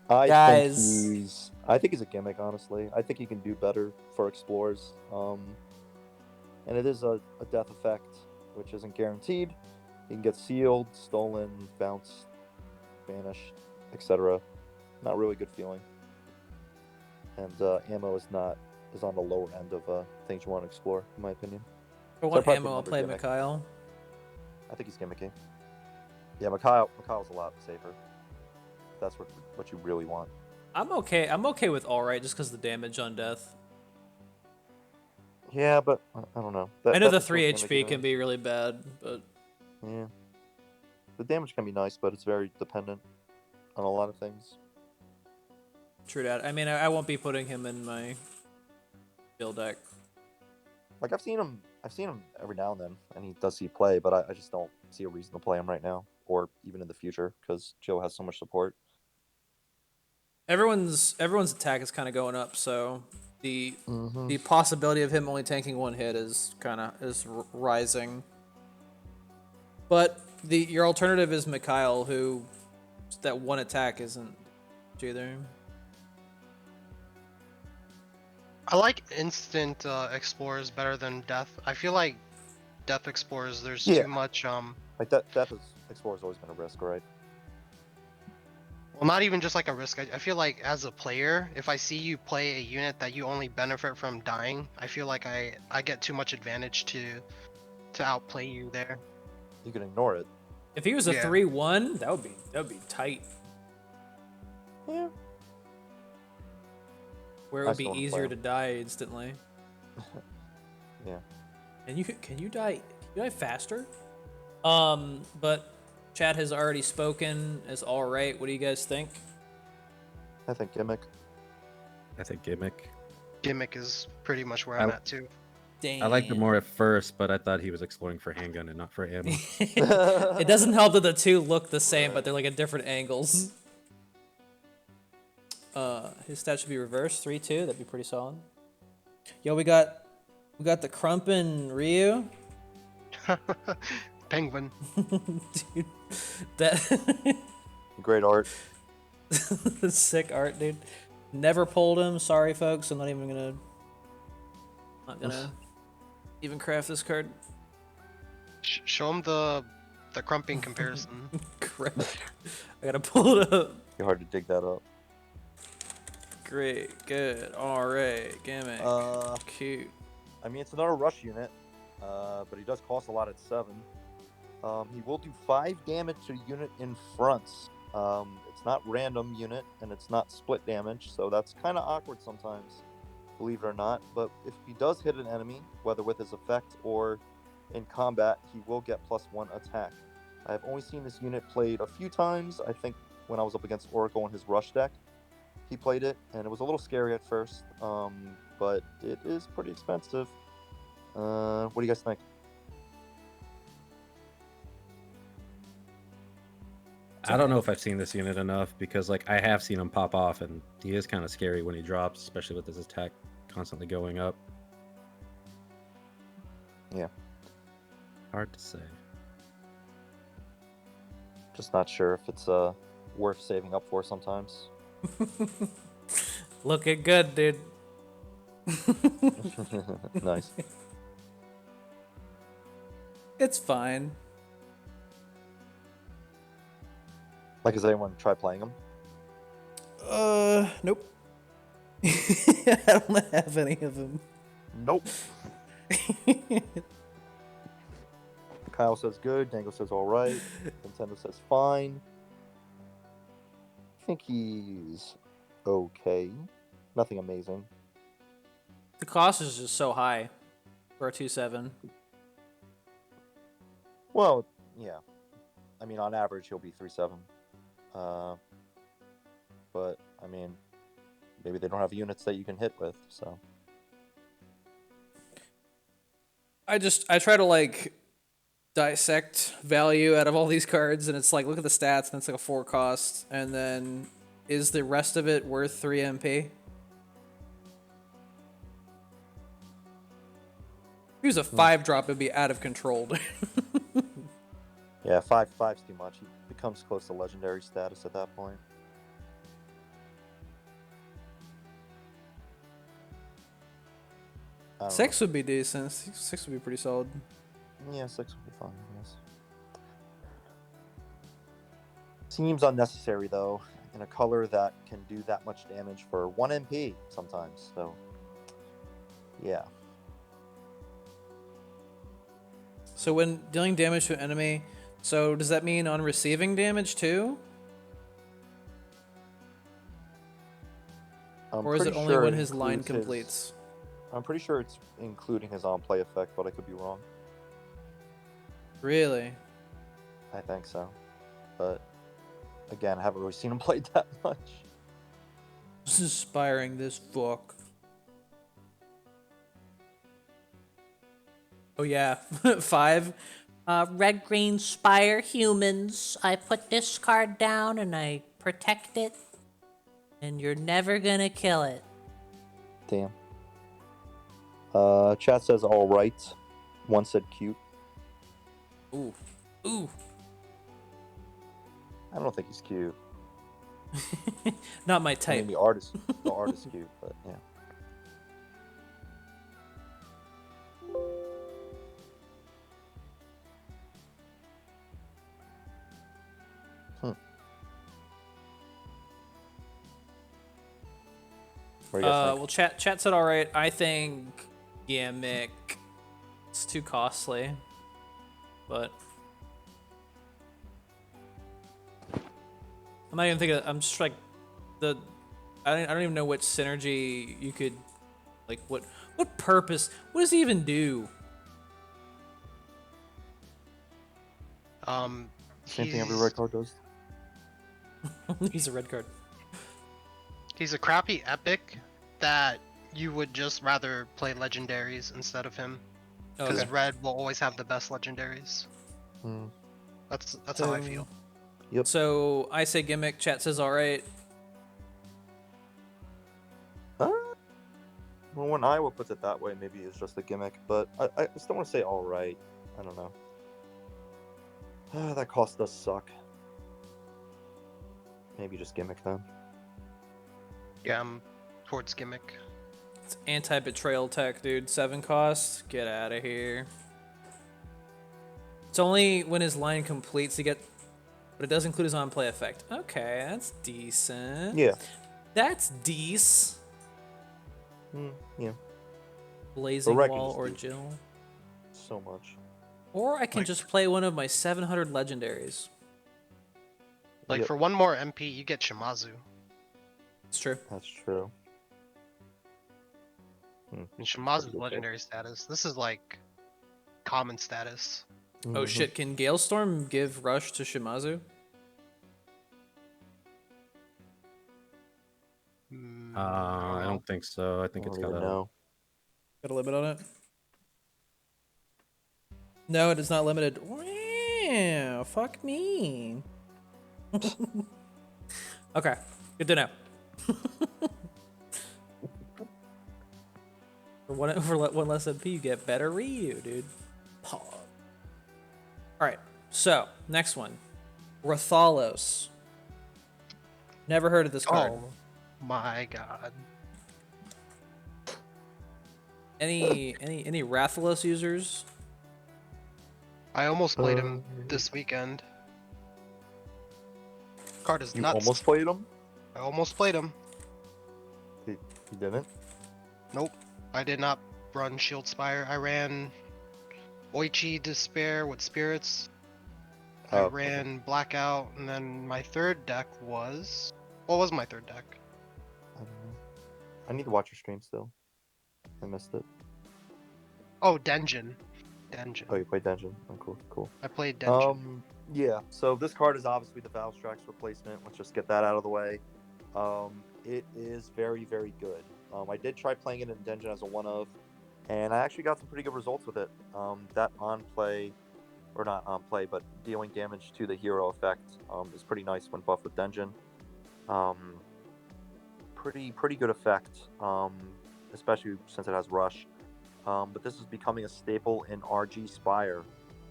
I think he's a gimmick, honestly. I think he can do better for explorers. And it is a death effect, which isn't guaranteed. He can get sealed, stolen, bounced, banished, etc. Not really good feeling. And ammo is on the lower end of things you want to explore, in my opinion. For what ammo, I'll play Mikhail. I think he's gimmicky. Yeah, Mikhail's a lot safer. That's what you really want. I'm okay with all right, just because the damage on death. Yeah, but I don't know. I know the 3 HP can be really bad, but yeah, the damage can be nice, but it's very dependent on a lot of things. True that. I mean, I won't be putting him in my build deck. Like I've seen him every now and then, and he does see play, but I just don't see a reason to play him right now, or even in the future, because Joe has so much support. Everyone's attack is kind of going up, so the possibility of him only tanking 1 hit is rising. But your alternative is Mikhail, who that 1 attack isn't either. I like instant explorers better than death. I feel like death explorers, there's too much like death explorer's always been a risk, right? Well, not even just like a risk. I feel like as a player, if I see you play a unit that you only benefit from dying, I feel like I get too much advantage to outplay you there. You can ignore it. If he was a 3-1, that would be tight. Yeah. Where it would be easier to die instantly. Yeah. And can you die faster? But Chad has already spoken as all right. What do you guys think? I think gimmick. Gimmick is pretty much where I'm at too. Damn. I liked him more at first, but I thought he was exploring for handgun and not for ammo. It doesn't help that the two look the same, but they're like at different angles. His stat should be reversed. 3-2. That'd be pretty solid. Yo, we got the Crumpin Ryu. Penguin. Dude, that great art. Sick art, dude. Never pulled him. Sorry, folks. I'm not gonna even craft this card. Show him the crumping comparison. Crap. I gotta pull it up. It's hard to dig that up. Great, good, alright, gimmick, cute. I mean, it's another rush unit, but he does cost a lot at 7. He will do 5 damage to a unit in fronts. It's not random unit, and it's not split damage, so that's kind of awkward sometimes, believe it or not. But if he does hit an enemy, whether with his effect or in combat, he will get +1 attack. I've only seen this unit played a few times. I think when I was up against Oracle in his rush deck, he played it, and it was a little scary at first, but it is pretty expensive. What do you guys think? I don't know if I've seen this unit enough, because like I have seen him pop off, and he is kind of scary when he drops, especially with his attack constantly going up. Yeah. Hard to say. Just not sure if it's worth saving up for sometimes. Looking good, dude. Nice. It's fine. Like, has anyone tried playing him? Nope. I don't have any of them. Nope. Kyle says good. Dango says all right. Nintendo says fine. I think he's okay. nothing amazing. The cost is just so high for a 2/7. Well, yeah. I mean, on average, he'll be 3/7. But I mean, maybe they don't have units that you can hit with, so. I try to like dissect value out of all these cards, and it's like, look at the stats, and it's like a 4 cost, and then is the rest of it worth 3 MP? If he was a 5-drop, it'd be out of control. Yeah, 5/5's too much. He becomes close to legendary status at that point. I don't 6 would be decent. 6 would be pretty solid. know. Yeah, 6 would be fine, I guess. Seems unnecessary, though, in a color that can do that much damage for 1 MP sometimes, so. Yeah. So when dealing damage to an enemy, so does that mean on receiving damage too? Or is it only when his line completes? I'm pretty sure it's including his on-play effect, but I could be wrong. Really? I think so. But, again, I haven't really seen him play that much. Just inspiring this fuck. Oh yeah, 5. Red green spire humans. I put this card down and I protect it, and you're never gonna kill it. Damn. Chat says all right. One said cute. Ooh, ooh. I don't think he's cute. Not my I type. mean, the art is cute, but yeah. What do you guys think? Well, chat said all right. I think Gimmick. It's too costly, but I'm not even thinking. I'm just like I don't even know what synergy you could, like what purpose. What does he even do? Same thing every red card does. He's a red card. He's a crappy epic that you would just rather play legendaries instead of him, because Okay. red will always have the best legendaries. Hmm. That's how I feel. Yep. So I say Gimmick. Chat says all right. Well, when Iowa puts it that way, maybe it's just a gimmick, but I still want to say all right. I don't know. That cost does suck. Maybe just gimmick then. Yeah, I'm towards gimmick. It's anti-betrayal tech, dude. 7 cost. Get out of here. It's only when his line completes but it does include his on-play effect. Okay, that's decent. Yeah. That's decent. Yeah. Blazing But Wall just or do Jill. So much. Or I can just play one of my 700 legendaries. Like Yep. for 1 more MP, you get Shimazu. It's true. That's true. And Shimazu's Okay. legendary status. This is like common status. Oh shit, can Galestorm give Rush to Shimazu? I don't think so. I think it's got a. No. Got a limit on it? No, it is not limited. Wow, fuck me. Okay, good to know. for one less MP, you get better Ryu, dude. Pog. Alright, so, next one. Rathalos. Never heard of this card. Oh my god. Any Rathalos users? I almost played him this weekend. Card is You nuts. almost played him? I almost played him. You didn't? Nope. I did not run Shield Spire. I ran Oichi Despair with Spirits. I Oh, ran Blackout, and then my third deck was... What was my third deck? I don't know. I need to watch your stream still. I missed it. Oh, Denjin. Denjin. Oh, you played Dungeon. Oh, cool, cool. I played Denjin. Yeah. So this card is obviously the Valstrax replacement. Let's just get that out of the way. It is very, very good. I did try playing it in Denjin as a one of, and I actually got some pretty good results with it. That on play, or not on play, but dealing damage to the hero effect is pretty nice when buffed with Denjin. Pretty good effect, especially since it has Rush. But this is becoming a staple in RG Spire.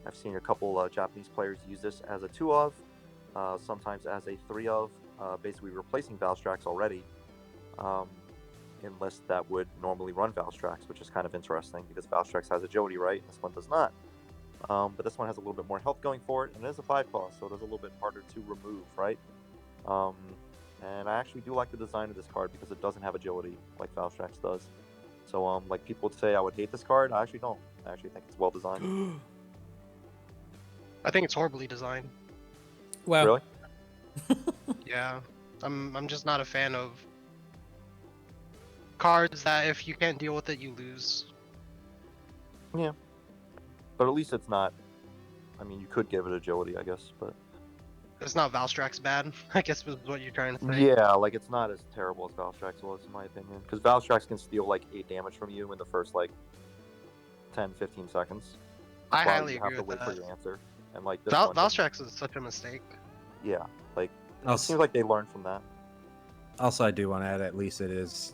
I've seen a couple Japanese players use this as a 2 of, sometimes as a 3 of, basically replacing Valstrax already in lists that would normally run Valstrax, which is kind of interesting because Valstrax has agility, right? This one does not. But this one has a little bit more health going for it, and it is a 5 cost, so it is a little bit harder to remove, right? And I actually do like the design of this card because it doesn't have agility like Valstrax does. So, like people would say I would hate this card. I actually don't. I actually think it's well designed. I think it's horribly designed. Wow. Really? Yeah, I'm just not a fan of cards that if you can't deal with it, you lose. Yeah. But at least it's not. I mean, you could give it agility, I guess, but It's not Valstrax bad, I guess is what you're trying to say. yeah, like it's not as terrible as Valstrax was, in my opinion. Because Valstrax can steal like 8 damage from you in the first like 10-15 seconds. I while highly you have agree to with wait for that. your answer. And like this one, Valstrax is such a mistake. yeah, like it Also, seems like they learned from that. I do want to add, at least it is,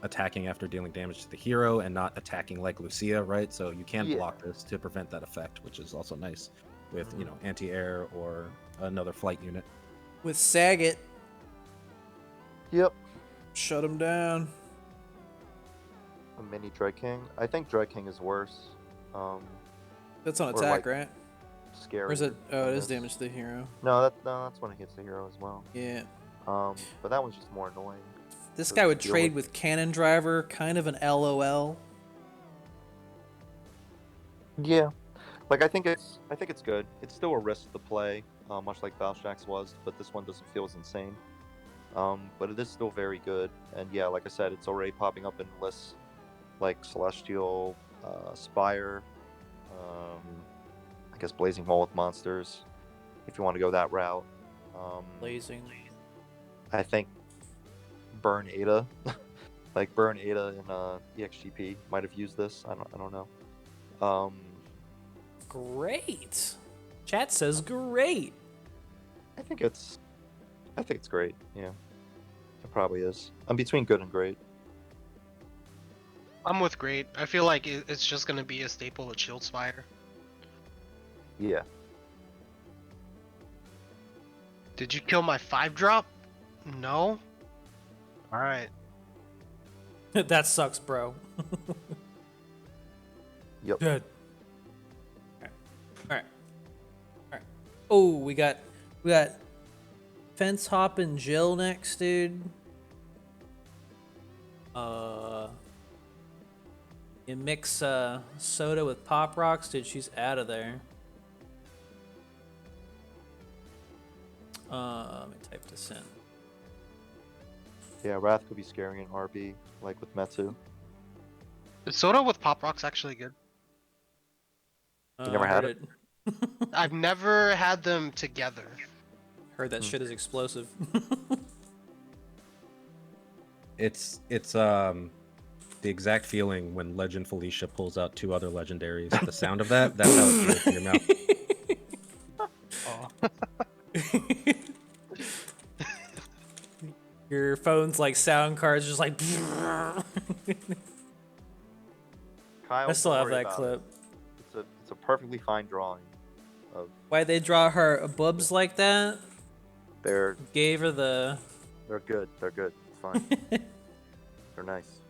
attacking after dealing damage to the hero and not attacking like Lucia, right? So you can block this to prevent that effect, which is also nice with, anti-air or another flight unit. With Saget, Yep. shut him down. A mini Dread King. I think Dread King is worse. That's on or, attack, like, right? Scary. Or is it? Oh, it is damage to the hero. No, that's when it hits the hero as well. Yeah. But that one's just more annoying. This to guy would deal trade with Cannon Driver, kind of an LOL. Yeah, like I think it's good. It's still a risk to play, much like Valstrax was, but this one doesn't feel as insane. But it is still very good, and yeah, like I said, it's already popping up in lists like Celestial, Spire, I guess Blazing Wall with monsters, if you want to go that route. Blazing. I think Burn Ada, like Burn Ada in EXGP might have used this. I don't know. Great. Chat says great. I think it's great. Yeah, it probably is. I'm between good and great. I'm with great. I feel like it's just gonna be a staple at Shield Spire. Yeah. Did you kill my 5-drop? No? Alright. That sucks, bro. Yep. Good. All right. Oh, we got Fence Hoppin' Jill next, dude. You mix soda with Pop Rocks, dude. She's out of there. Let me type this in. Yeah, Wrath could be scary in RB, like with Metsu. Is soda with Pop Rocks actually good? You never had it? I've never had them together. Heard that shit is explosive. It's the exact feeling when Legend Felicia pulls out 2 other legendaries. The sound of that's how it feels in your mouth. Oh. Your phone's like sound cards, just like. Kyle, I still don't have worry that about clip. it. It's a perfectly fine drawing of. Why'd they draw her boobs like that? They're Gave her the. good. They're good. It's fine. They're nice.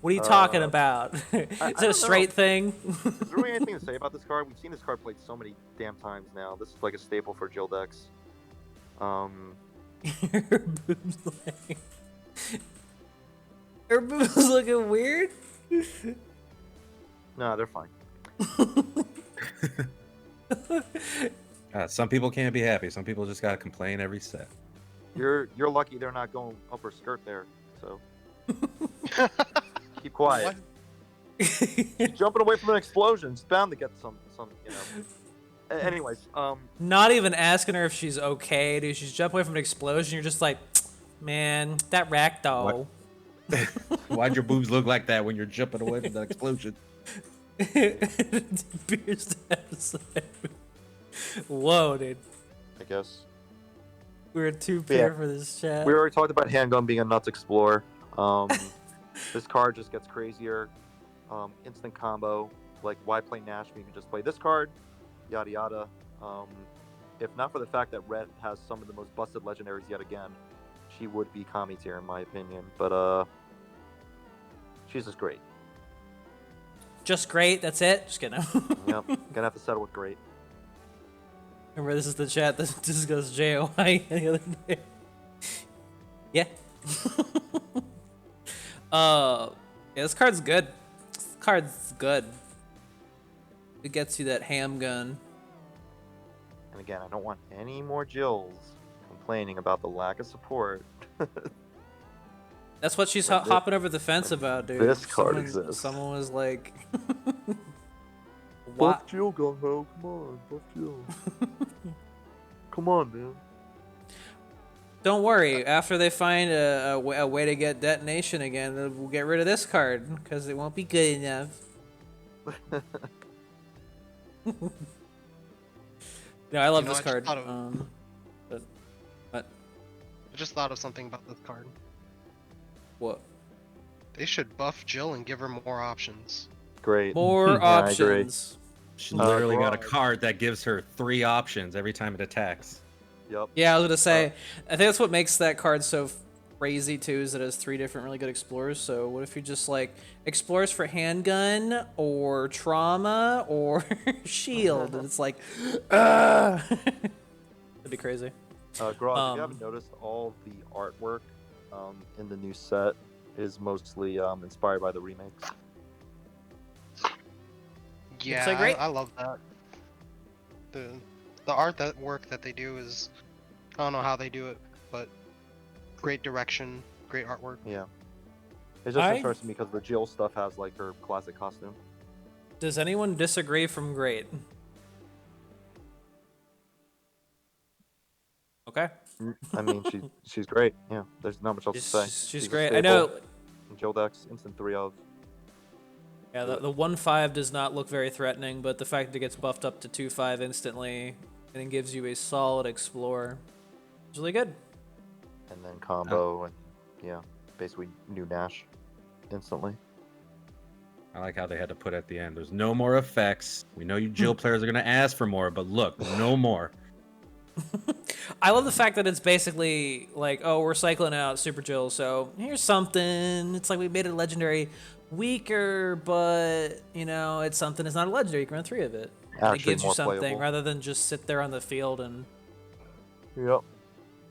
What are you talking about? Is it a straight thing? Is there really anything to say about this card? We've seen this card played so many damn times now. This is like a staple for Jill decks. Her boobs like. Her boobs looking weird. No, they're fine. Some people can't be happy. Some people just gotta complain every set. You're lucky they're not going up her skirt there. So keep quiet. She's jumping away from an explosion. It's bound to get some. Anyways, Not even asking her if she's okay, dude. She's jumping away from an explosion. You're just like, man, that ragdoll. Why'd your boobs look like that when you're jumping away from that explosion? Beer's episode. Whoa, dude. I guess We were too pure for this chat. we already talked about handgun being a nuts explorer. This card just gets crazier. Instant combo. Like, why play Nash when you can just play this card? Yada yada. If not for the fact that Red has some of the most busted legendaries yet again, she would be Kami tier in my opinion. But she's just great. Just great. That's it. Just kidding. Yep. Gonna have to settle with great. Remember, this is the chat that discussed JOI the other day. Yeah. Yeah, this card's good. This card's good. It gets you that ham gun. And again, I don't want any more Jills complaining about the lack of support. That's what she's hopping over the fence about, dude. This card exists. Someone was like, Buff Jill, Gung-Ho, come on, Buff Jill. Come on, man. don't worry. After they find a way to get detonation again, we'll get rid of this card because it won't be good enough. No, I love this card. But what? I just thought of something about this card. What? They should buff Jill and give her more options. Great. More Yeah, I agree. options. She literally got a Garage. card that gives her 3 options every time it attacks. Yep. Yeah, I was gonna say. I think that's what makes that card so crazy too, is that it has 3 different really good explorers. So what if you just like explores for handgun or trauma or shield, and it's like, that'd be crazy. Garage, if you haven't noticed, all the artwork in the new set is mostly inspired by the remakes. Yeah, so great. I love that. The art work that they do is, I don't know how they do it, but great direction, great artwork. Yeah. It's just interesting because the Jill stuff has like her classic costume. Does anyone disagree from great? Okay. I mean, she's great. Yeah, there's not much else to say. She's a great. I staple. know. Jill decks, instant 3 of. Yeah, the 1/5 does not look very threatening, but the fact that it gets buffed up to 2/5 instantly and then gives you a solid explorer is really good. And then combo and yeah, basically new Nash instantly. I like how they had to put at the end. There's no more effects. We know you Jill players are gonna ask for more, but look, no more. I love the fact that it's basically like, oh, we're cycling out Super Jill, so here's something. It's like we made it legendary weaker, but you know, it's something. It's not a legendary. You can run 3 of it. Actually It gives you more something playable. rather than just sit there on the field and. Yep.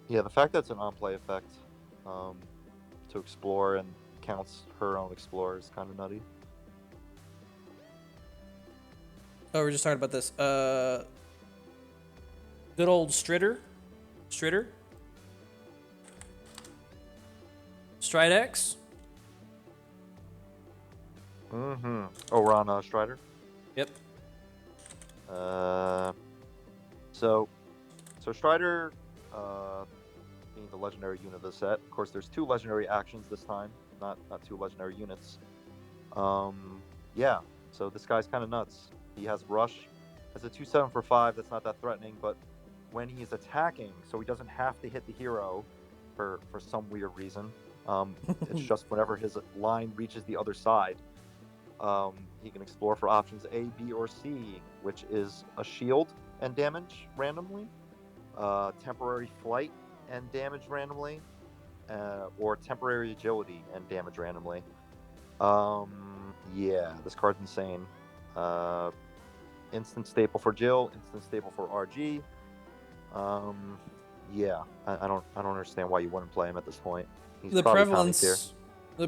Yeah, the fact that it's an on-play effect to explore and counts her own explorer is kind of nutty. Oh, we're just talking about this. Good old Strider. Stridex. Mm-hmm. Oh, we're on Strider? Yep. So Strider, being the legendary unit of the set. Of course, there's 2 legendary actions this time, not 2 legendary units. Yeah. So this guy's kind of nuts. He has Rush, has a 2/7 for 5. That's not that threatening, but when he's attacking, so he doesn't have to hit the hero for some weird reason. It's just whenever his line reaches the other side, he can explore for options A, B, or C, which is a shield and damage randomly, temporary flight and damage randomly, or temporary agility and damage randomly. Yeah, this card's insane. Instant staple for Jill, instant staple for RG. Yeah, I don't understand why you wouldn't play him at this point. He's The probably Kami tier.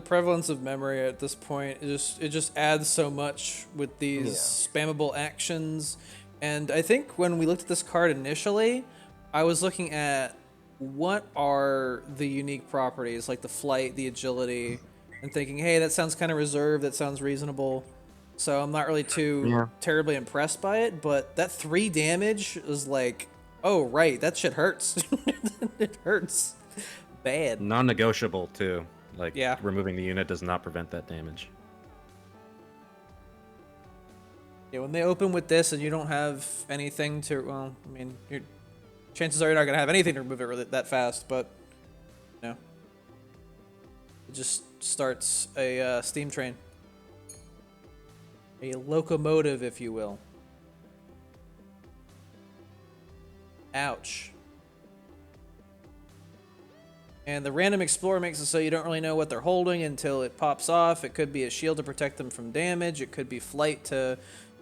prevalence of memory at this point it just adds so much with these spammable actions. And I think when we looked at this card initially, I was looking at what are the unique properties, like the flight, the agility, and thinking, hey, that sounds kind of reserved, that sounds reasonable. So I'm not really too terribly impressed by it, but that 3 damage is like, oh, right, that shit hurts. It hurts bad. Non-negotiable, too. Like, yeah. Removing the unit does not prevent that damage. Yeah, when they open with this and you don't have anything to, well, I mean, chances are you're not going to have anything to remove it really that fast, but, you know, it just starts a steam train. A locomotive, if you will. Ouch. And the random explorer makes it so you don't really know what they're holding until it pops off. It could be a shield to protect them from damage. It could be flight to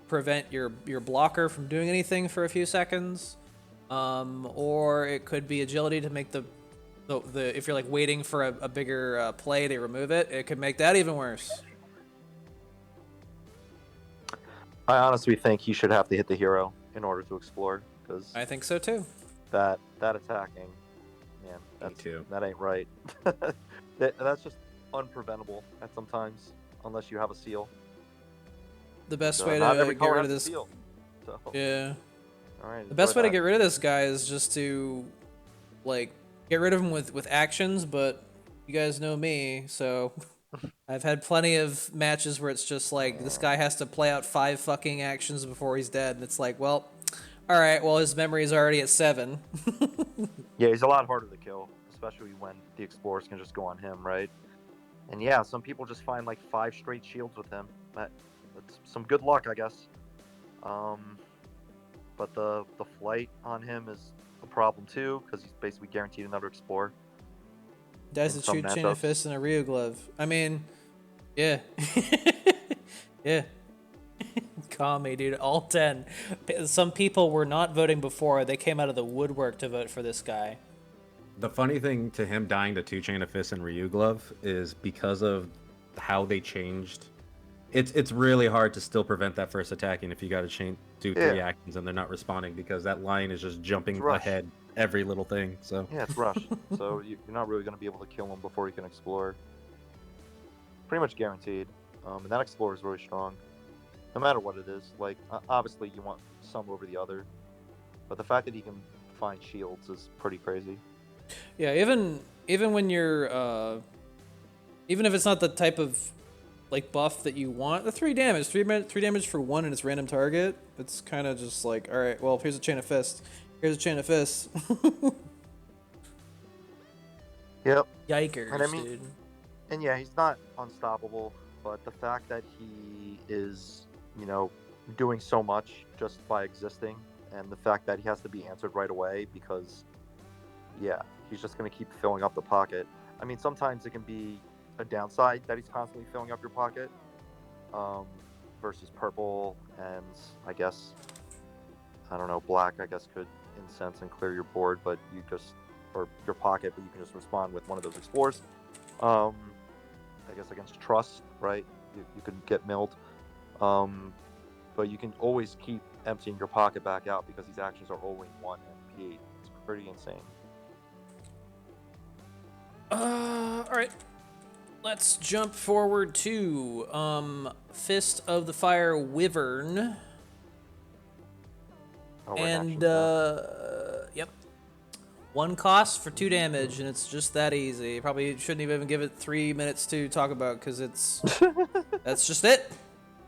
prevent your blocker from doing anything for a few seconds. Or it could be agility to make the if you're like waiting for a bigger play, they remove it. It could make that even worse. I honestly think he should have to hit the hero in order to explore, because I think so too. That attacking, man, that ain't right. That's just unpreventable at sometimes, unless you have a seal. The best way to get rid of this. Seal, so. Yeah. All right. The best way to get rid of this guy is just to, like, get rid of him with actions. But you guys know me, so I've had plenty of matches where it's just like this guy has to play out 5 fucking actions before he's dead, and it's like, well, all right, well his memory is already at 7. Yeah, he's a lot harder to kill, especially when the explorers can just go on him, right? And yeah, some people just find like 5 straight shields with him. That's some good luck, I guess. But the flight on him is a problem too, because he's basically guaranteed another explorer. Dies to shoot Chain of Fists and a Rio Glove. I mean, yeah. Yeah. Call me, dude. All 10. Some people were not voting before. They came out of the woodwork to vote for this guy. The funny thing to him dying to 2 Chain of Fists and Ryu Glove is because of how they changed. It's really hard to still prevent that first attacking if you got to do 3 actions and they're not responding, because that line is just jumping ahead every little thing. So yeah, it's rush. So you're not really going to be able to kill him before he can explore. Pretty much guaranteed. And that explorer is really strong, no matter what it is. Like obviously you want some over the other, but the fact that he can find shields is pretty crazy. Yeah, even when you're even if it's not the type of like buff that you want, the 3 damage for 1 and its random target, it's kind of just like, all right, well, here's a Chain of Fists. Here's a Chain of Fists. Yep. Yikers, and I mean, dude. And yeah, he's not unstoppable, but the fact that he is, you know, doing so much just by existing, and the fact that he has to be answered right away because, yeah, he's just going to keep filling up the pocket. I mean, sometimes it can be a downside that he's constantly filling up your pocket, versus purple and I guess, I don't know, black I guess could incense and clear your board, but you just, or your pocket, but you can just respond with one of those explores. I guess against trust, right? You could get milled, but you can always keep emptying your pocket back out because these actions are only 1 MP. It's pretty insane. All right. Let's jump forward to Fist of the Fire Wyvern. Oh, and yep. 1 cost for 2 damage, and it's just that easy. Probably shouldn't even give it 3 minutes to talk about, because it's that's just it.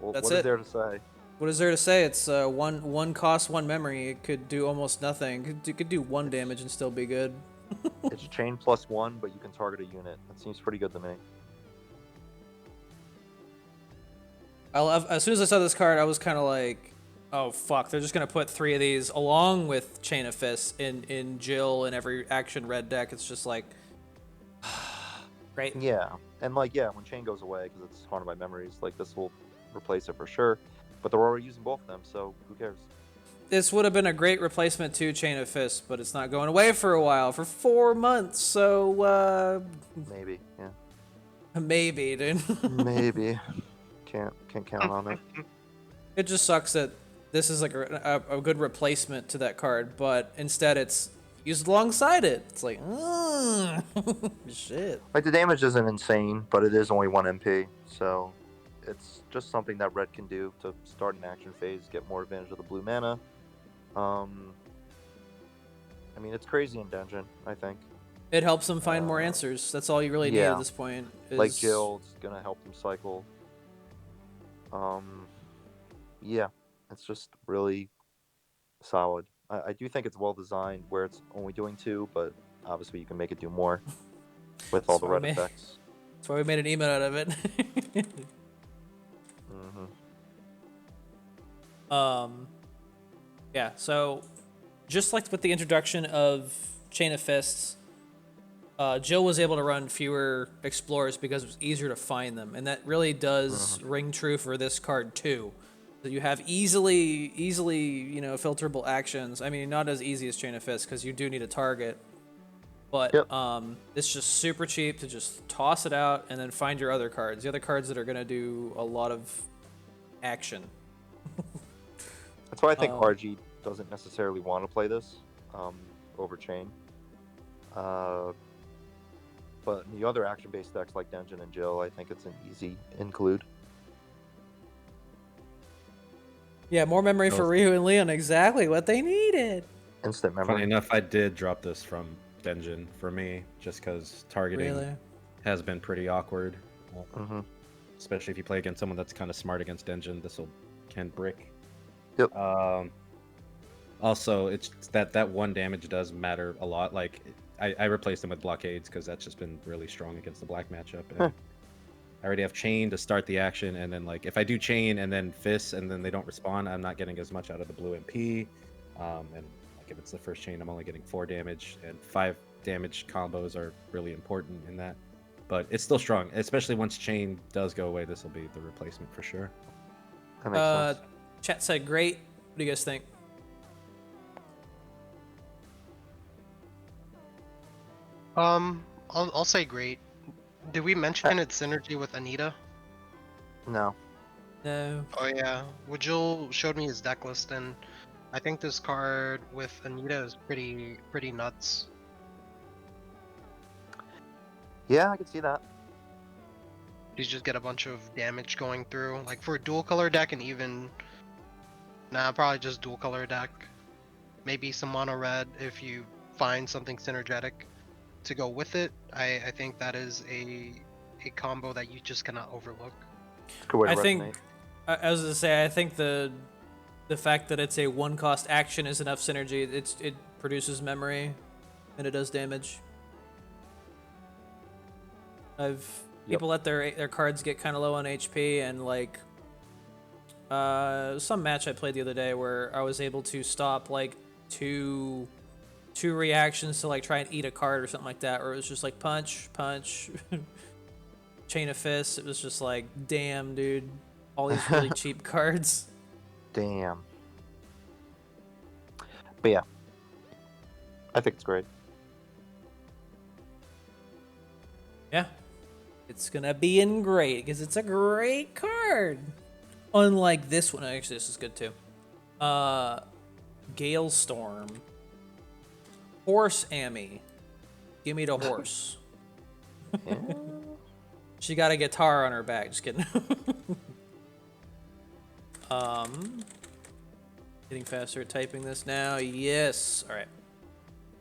Well, that's what is there to say? What is there to say? It's one cost, 1 memory. It could do almost nothing. It could do 1 damage and still be good. It's chain +1, but you can target a unit. That seems pretty good to me. As soon as I saw this card, I was kind of like, oh fuck, they're just gonna put 3 of these along with Chain of Fists in Jill and every action red deck. It's just like, great. Yeah, and like, yeah, when chain goes away because it's haunted by memories, like this will replace it for sure. But they're already using both of them, so who cares? This would have been a great replacement to Chain of Fists, but it's not going away for a while, for 4 months. So maybe, yeah. Maybe, dude. Maybe. Can't count on it. It just sucks that this is like a good replacement to that card, but instead it's used alongside it. It's like, shit. Like, the damage isn't insane, but it is only 1 MP, so it's just something that red can do to start an action phase, get more advantage of the blue mana. I mean, it's crazy in Dungeon, I think. It helps them find more answers. That's all you really need at this point. Like, Jill's gonna help them cycle. Yeah, it's just really solid. I do think it's well designed where it's only doing 2, but obviously you can make it do more with all the red effects. That's why we made an emote out of it. Yeah, so just like with the introduction of Chain of Fists, Jill was able to run fewer explorers because it was easier to find them, and that really does ring true for this card too. So you have easily, filterable actions. I mean, not as easy as Chain of Fists because you do need a target, but it's just super cheap to just toss it out and then find your other cards. The other cards that are gonna do a lot of action. That's why I think RG doesn't necessarily want to play this over Chain. But in the other action-based decks like Dungeon and Jill, I think it's an easy include. Yeah, more memory for Ryu and Leon. Exactly what they needed. Instant memory. Funny enough, I did drop this from Dungeon for me, just because targeting has been pretty awkward. Especially if you play against someone that's kind of smart against Dungeon, this can brick. Yep. Also, it's that 1 damage does matter a lot. Like, I replaced them with blockades because that's just been really strong against the black matchup. And I already have chain to start the action, and then like if I do chain and then fists and then they don't respond, I'm not getting as much out of the blue MP. And like if it's the first chain, I'm only getting 4 damage, and 5 damage combos are really important in that. But it's still strong, especially once chain does go away. This will be the replacement for sure. That makes sense. Chat said great. What do you guys think? I'll say great. Did we mention its synergy with Anita? No. No. Oh yeah, well, Jill showed me his deck list, and I think this card with Anita is pretty nuts. Yeah, I can see that. You just get a bunch of damage going through, like for a dual color deck, and even probably just dual color deck. Maybe some mono red if you find something synergetic to go with it. I think that is a combo that you just cannot overlook. Good way to think resonate. I was gonna say, I think the fact that it's a 1-cost action is enough synergy. It produces memory and it does damage. People let their cards get kind of low on HP, and like some match I played the other day where I was able to stop like two reactions to like try and eat a card or something like that, or it was just like punch Chain of Fists. It was just like, damn, dude, all these really cheap cards. Damn. But yeah, I think it's great. Yeah, it's gonna be in great because it's a great card. Unlike this one, actually, this is good too. Gale Storm. Horse Amy. Give me the horse. Yeah. She got a guitar on her back. Just kidding. Getting faster at typing this now. Yes. All right.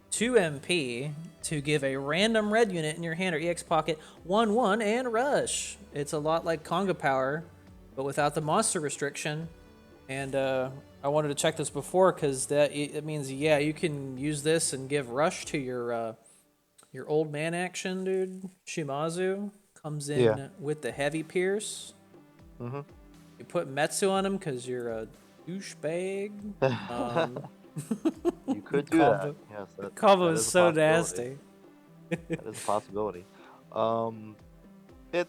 2 MP to give a random red unit in your hand or EX pocket 1/1 and rush. It's a lot like Conga Power, but without the monster restriction. And I wanted to check this before because it means, yeah, you can use this and give rush to your old man action, dude. Shimazu comes in with the heavy pierce. Mm-hmm. You put Metsu on him because you're a douchebag. You could do that. Yes, the combo is so nasty. That is a possibility. It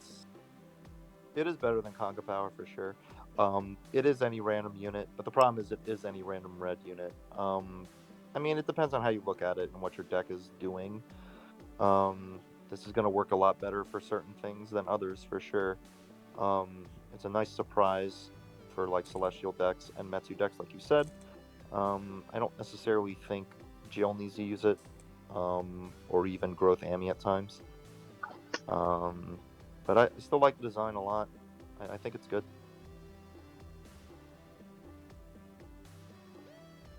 is better than Conga Power for sure. It is any random unit, but the problem is it is any random red unit. I mean, it depends on how you look at it and what your deck is doing. This is going to work a lot better for certain things than others for sure. It's a nice surprise for like Celestial decks and Metsu decks, like you said. I don't necessarily think Jill needs to use it, or even Growth Ami at times. But I still like the design a lot. I think it's good.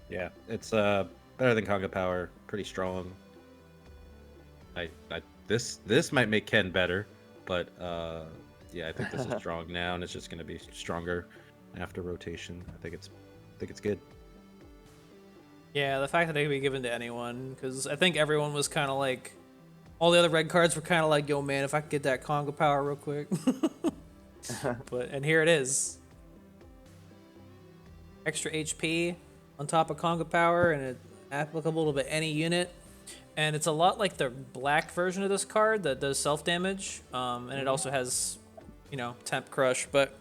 Yeah, it's better than Conga Power. Pretty strong. This might make Ken better, but yeah, I think this is strong now, and it's just going to be stronger after rotation. I think it's good. Yeah, the fact that it could be given to anyone, because I think everyone was kind of like, all the other red cards were kind of like, yo man, if I could get that Conga Power real quick. And here it is. Extra HP on top of Conga Power, and it's applicable to any unit. And it's a lot like the black version of this card that does self-damage. And it also has, Temp Crush, but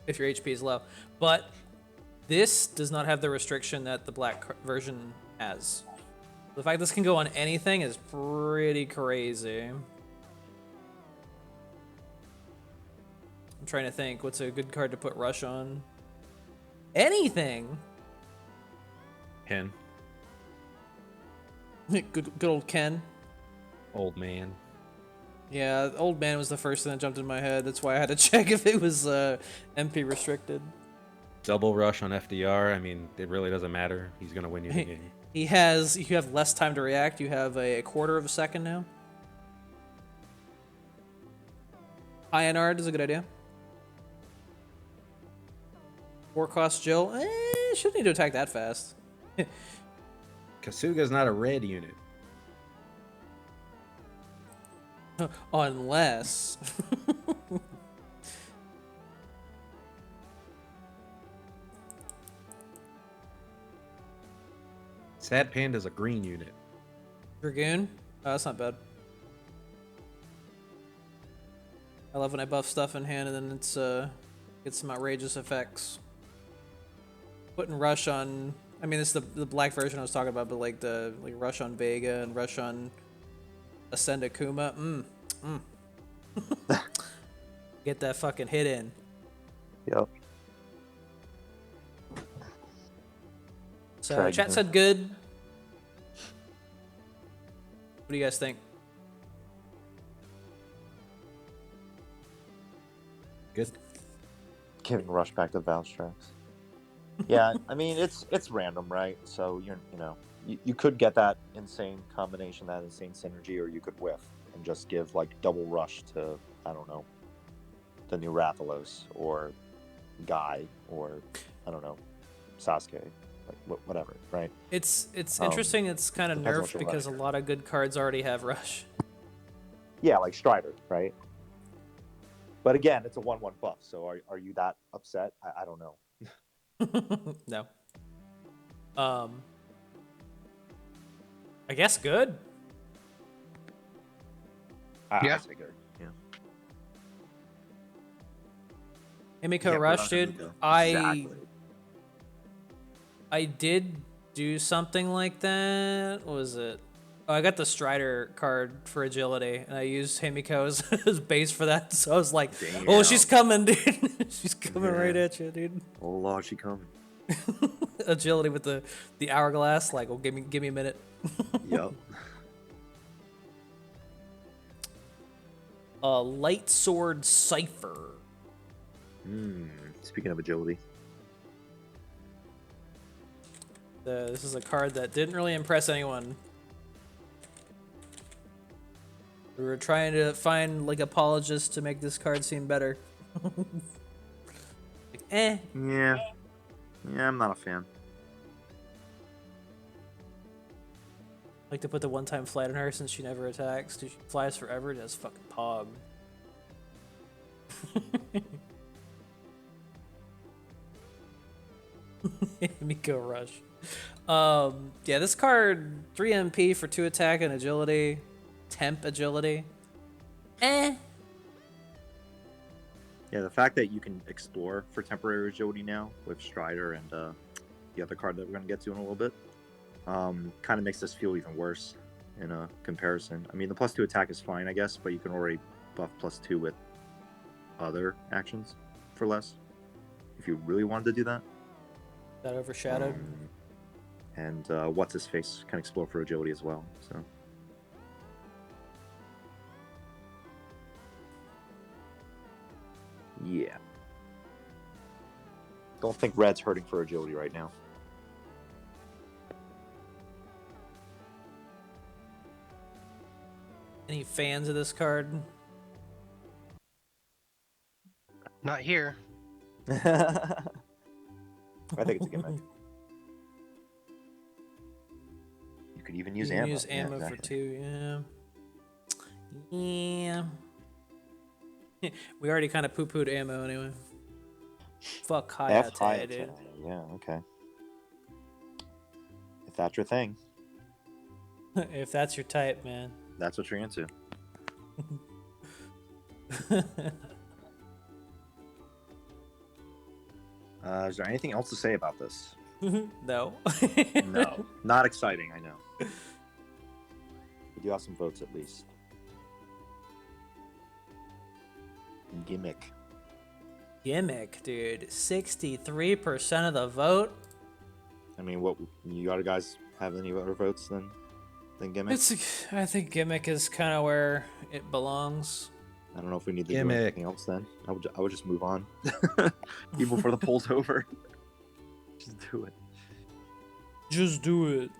if your HP is low. But this does not have the restriction that the black version has. The fact this can go on anything is pretty crazy. I'm trying to think, what's a good card to put Rush on? Anything! Ken. Good old Ken. Old man. Yeah, old man was the first thing that jumped in my head. That's why I had to check if it was MP restricted. Double rush on FDR. I mean, it really doesn't matter. He's gonna win you the game. You have less time to react. You have a quarter of a second now. INR is a good idea. 4 cost Jill. Shouldn't need to attack that fast. Kasuga's not a red unit. Unless. Sad Panda's a green unit. Dragoon? Oh, that's not bad. I love when I buff stuff in hand and then it's gets some outrageous effects. Putting Rush on, I mean, this is the black version I was talking about, but like Rush on Vega and Rush on Ascend Akuma. Get that fucking hit in. Yep. So chat said good. What do you guys think? Good. Giving Rush back to Valstrax. Yeah, I mean it's random, right? So you could get that insane combination, that insane synergy, or you could whiff and just give like double Rush to, I don't know, the new Rathalos or Guy or I don't know, Sasuke, like whatever, right? It's interesting. It's kind of nerfed because a lot of good cards already have Rush. Yeah, like Strider, right? But again, it's a 1/1 buff. So are you that upset? I don't know. No. I guess good. I say good. Yeah. Himiko Rush, dude. Exactly. I did do something like that. What was it? Oh, I got the Strider card for agility, and I used Himiko as base for that. So I was like, damn. "Oh, she's coming, dude! She's coming right at you, dude." Oh Lord, she coming. Agility with the hourglass. Like, oh, give me a minute. Yep. Light Sword Cipher. Speaking of agility. This is a card that didn't really impress anyone. We were trying to find like apologists to make this card seem better. Yeah, I'm not a fan. Like to put the one-time flight on her since she never attacks. Dude, she flies forever. That's fucking pog. Miko Rush. Yeah, this card 3 MP for 2 attack and agility, temp agility. Yeah, the fact that you can explore for temporary agility now with Strider and the other card that we're gonna get to in a little bit, kind of makes this feel even worse in a comparison. I mean, the +2 attack is fine, I guess, but you can already buff +2 with other actions for less if you really wanted to do that. That overshadowed. and what's his face can explore for agility as well. So. Yeah. Don't think Red's hurting for agility right now. Any fans of this card? Not here. I think it's a gimmick. You could even use You can ammo. use ammo for 2, yeah. Yeah. We already kind of poo-pooed ammo anyway. Fuck Hayate, dude. Yeah, okay. If that's your thing. If that's your type, man. That's what you're into. Is there anything else to say about this? No. No. Not exciting, I know. We do have some votes at least. Gimmick. Gimmick, dude. 63% of the vote. I mean, what you guys have any other votes than gimmick? I think gimmick is kind of where it belongs. I don't know if we need to Gimmick. do anything else then. I would just move on. Even before the poll's over. Just do it. Just do it.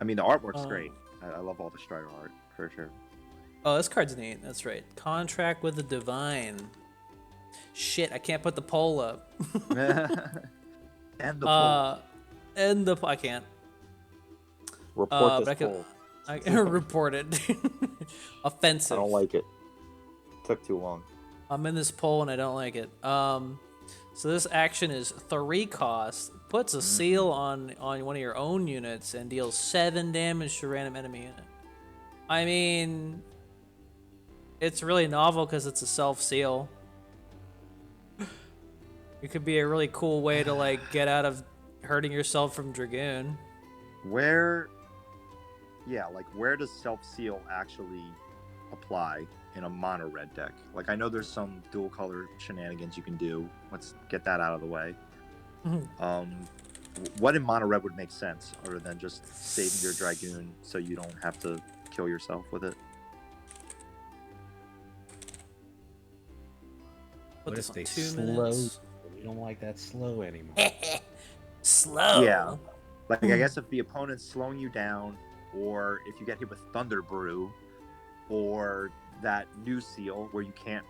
I mean, the artwork's great. I love all the Strider art, for sure. Oh, this card's neat. That's right. Contract with the Divine. Shit, I can't put the poll up. And the poll. I can't. Report but this poll. I can report it. Offensive. I don't like it. Took too long. I'm in this poll and I don't like it. So this action is 3 cost. Puts a seal on one of your own units and deals 7 damage to a random enemy unit. I mean, it's really novel because it's a self-seal. It could be a really cool way to like get out of hurting yourself from Dragoon. Where does self-seal actually apply in a mono red deck? Like, I know there's some dual color shenanigans you can do. Let's get that out of the way. What in mono red would make sense other than just saving your Dragoon so you don't have to kill yourself with it? Put What this if on they 2 slow? minutes. We don't like that slow anymore. Slow. Yeah. Like, I guess if the opponent's slowing you down, or if you get hit with Thunder Brew, or that new seal where you can't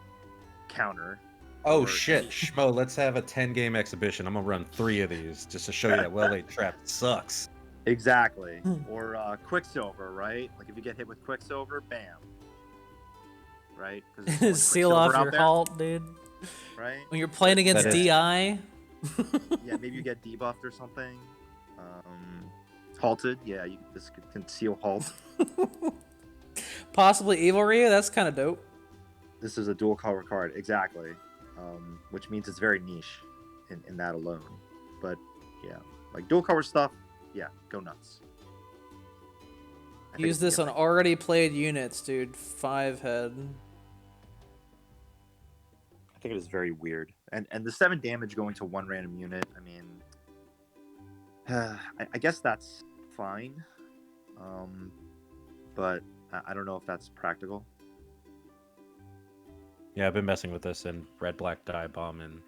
counter. Oh or... shit, Schmo, let's have a 10-game exhibition. I'm gonna run 3 of these just to show you that well-laid trap sucks. Exactly. Or Quicksilver, right? Like, if you get hit with Quicksilver, bam. Right? Seal off your halt, dude. Right? When you're playing against DI. Yeah, maybe you get debuffed or something. Halted. Yeah, this can seal halt. Possibly Evil Ryu. That's kind of dope. This is a dual color card. Exactly. Which means it's very niche in that alone. But, yeah. Like, dual color stuff, yeah, go nuts. Use this on already played units, dude. 5 head. I think it is very weird. And the 7 damage going to 1 random unit, I mean, I guess that's fine. But I don't know if that's practical. Yeah, I've been messing with this in red black die bomb, and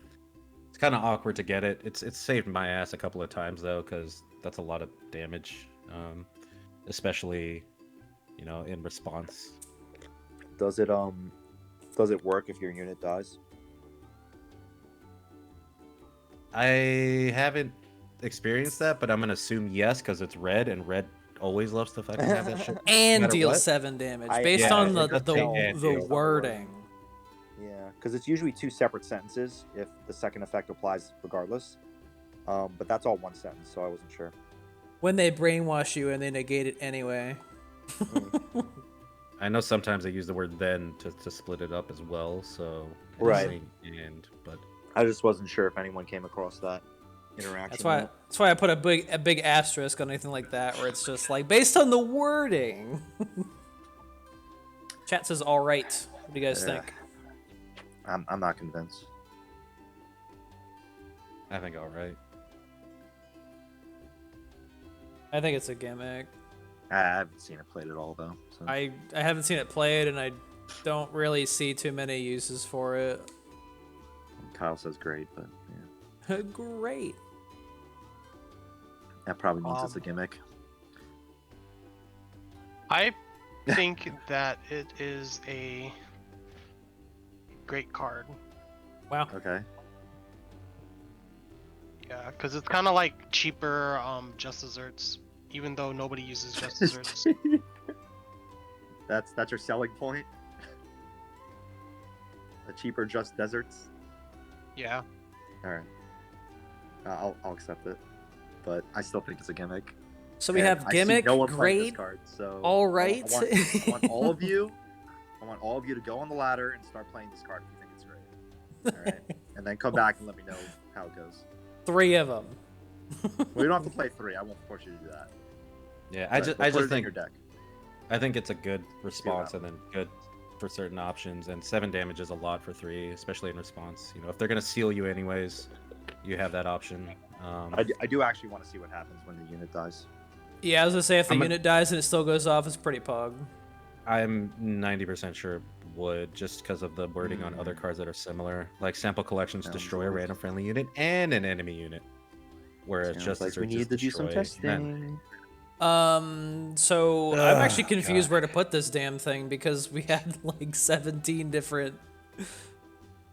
it's kind of awkward to get it. It's saved my ass a couple of times though, because that's a lot of damage, especially in response. Does it work if your unit dies? I haven't experienced that, but I'm gonna assume yes, because it's red, and red always loves to fucking have that shit. And no deal what. 7 damage based on the wording. Yeah, because it's usually 2 separate sentences if the second effect applies regardless. But that's all 1 sentence, so I wasn't sure. When they brainwash you and they negate it anyway. I know sometimes they use the word then to split it up as well, so right. But I just wasn't sure if anyone came across that interaction. That's why I put a big asterisk on anything like that, where it's just like based on the wording. Chat says all right. What do you guys think? I'm not convinced. I think all right. I think it's a gimmick. I haven't seen it played at all though. So. I haven't seen it played, and I don't really see too many uses for it. Kyle says great, but yeah. Great. That probably means it's a gimmick. I think that it is a great card. Wow. Okay. Yeah, because it's kind of like cheaper Just Desserts, even though nobody uses Just Desserts. That's your selling point. The cheaper Just Deserts. Yeah. All right. I'll accept it, but I still think it's a gimmick. So we And have I see gimmick, no one playing great, this card, so all right. I want all of you. I want all of you to go on the ladder and start playing this card if you think it's great. All right, and then come back and let me know how it goes. 3 of them. Well, you don't have to play 3. I won't force you to do that. Yeah, But I put just it in think your deck. I think it's a good response and then good for certain options. And 7 damage is a lot for 3, especially in response. You know, if they're gonna seal you anyways, you have that option. I do actually want to see what happens when the unit dies. Yeah, I was gonna say if the unit dies and it still goes off, it's pretty pog. I'm 90% sure it would, just because of the wording on other cards that are similar. Like sample collections Sounds destroy a good. random friendly unit and an enemy unit. Whereas Sounds just like we Desserts need is to do some destroy, then- testing. So I'm actually Ugh, confused God. where to put this damn thing because we had like 17 different.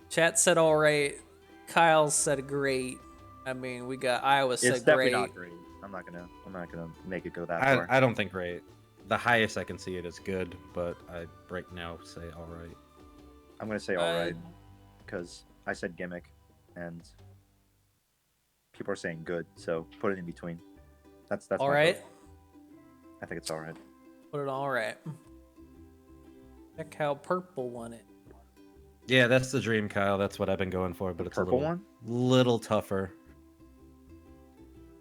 Chat said all right. Kyle said great. I mean, we got Iowa said It's definitely great. not great. I'm not gonna make it go that I, far. I don't think great. The highest I can see it is good, but I right now say all right. I'm gonna say all right because I said gimmick, and people are saying good. So put it in between. That's All my right. vote. I think it's all right. Put it all right. Check how purple won it. Yeah, that's the dream, Kyle. That's what I've been going for, but it's Purple a one. little tougher.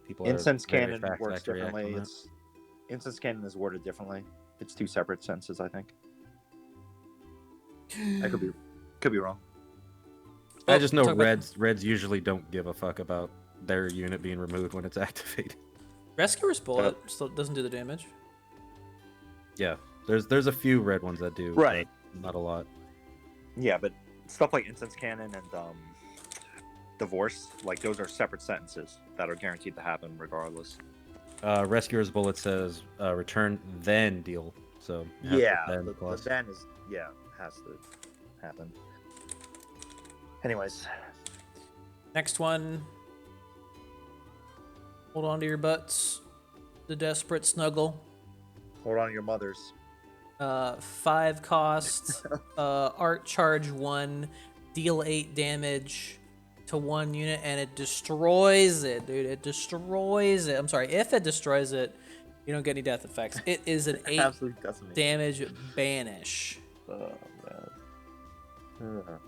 People Incense are very cannon fast works to react on differently. that. It's incense cannon is worded differently. It's 2 separate senses, I think. I could be wrong. I just know talk about- Reds usually don't give a fuck about their unit being removed when it's activated. Rescuer's bullet still doesn't do the damage. Yeah, there's a few red ones that do, Right. but not a lot. Yeah, but stuff like incense cannon and divorce, like those are separate sentences that are guaranteed to happen regardless. Rescuer's bullet says return then deal. So you have Yeah, then the clause. then is has to happen. Anyways, Next one. Hold on to your butts. The desperate snuggle. hold on to your mothers. 5 cost. Art charge 1. Deal 8 damage to 1 unit, and it destroys it, dude. It destroys it. I'm sorry. If it destroys it, you don't get any death effects. It is an 8 Absolutely decimated. damage banish. Oh man.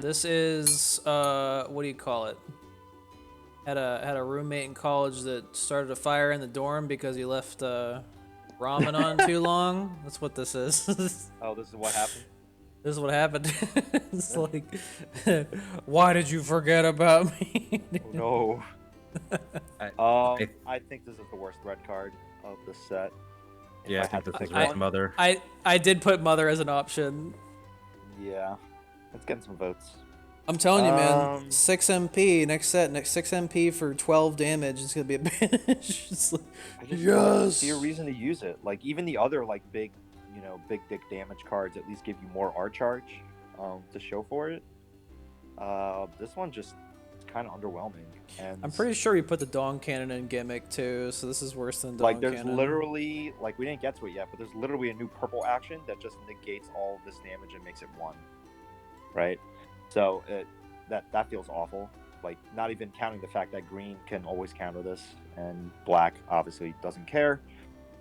This is what do you call it? Had a roommate in college that started a fire in the dorm because he left ramen on too long. That's what this is. Oh, this is what happened. This is what happened. It's like, why did you forget about me? No. I- I think this is the worst red card of the set. If Yeah, I had think to this is pick Red's one, mother. I did put mother as an option. Yeah, let's get some votes. I'm telling you, man. Um, 6 MP next set. Next 6 MP for 12 damage. It's gonna be a banish. It's like, I just don't yes. see a reason to use it. Like even the other like big dick damage cards at least give you more R charge to show for it. This one just kind of underwhelming. And I'm pretty sure we put the Dawn Cannon in gimmick too, so this is worse than Dawn like there's Cannon. literally like we didn't get to it yet, but there's literally a new purple action that just negates all of this damage and makes it 1. Right? So that feels awful. Like not even counting the fact that green can always counter this, and black obviously doesn't care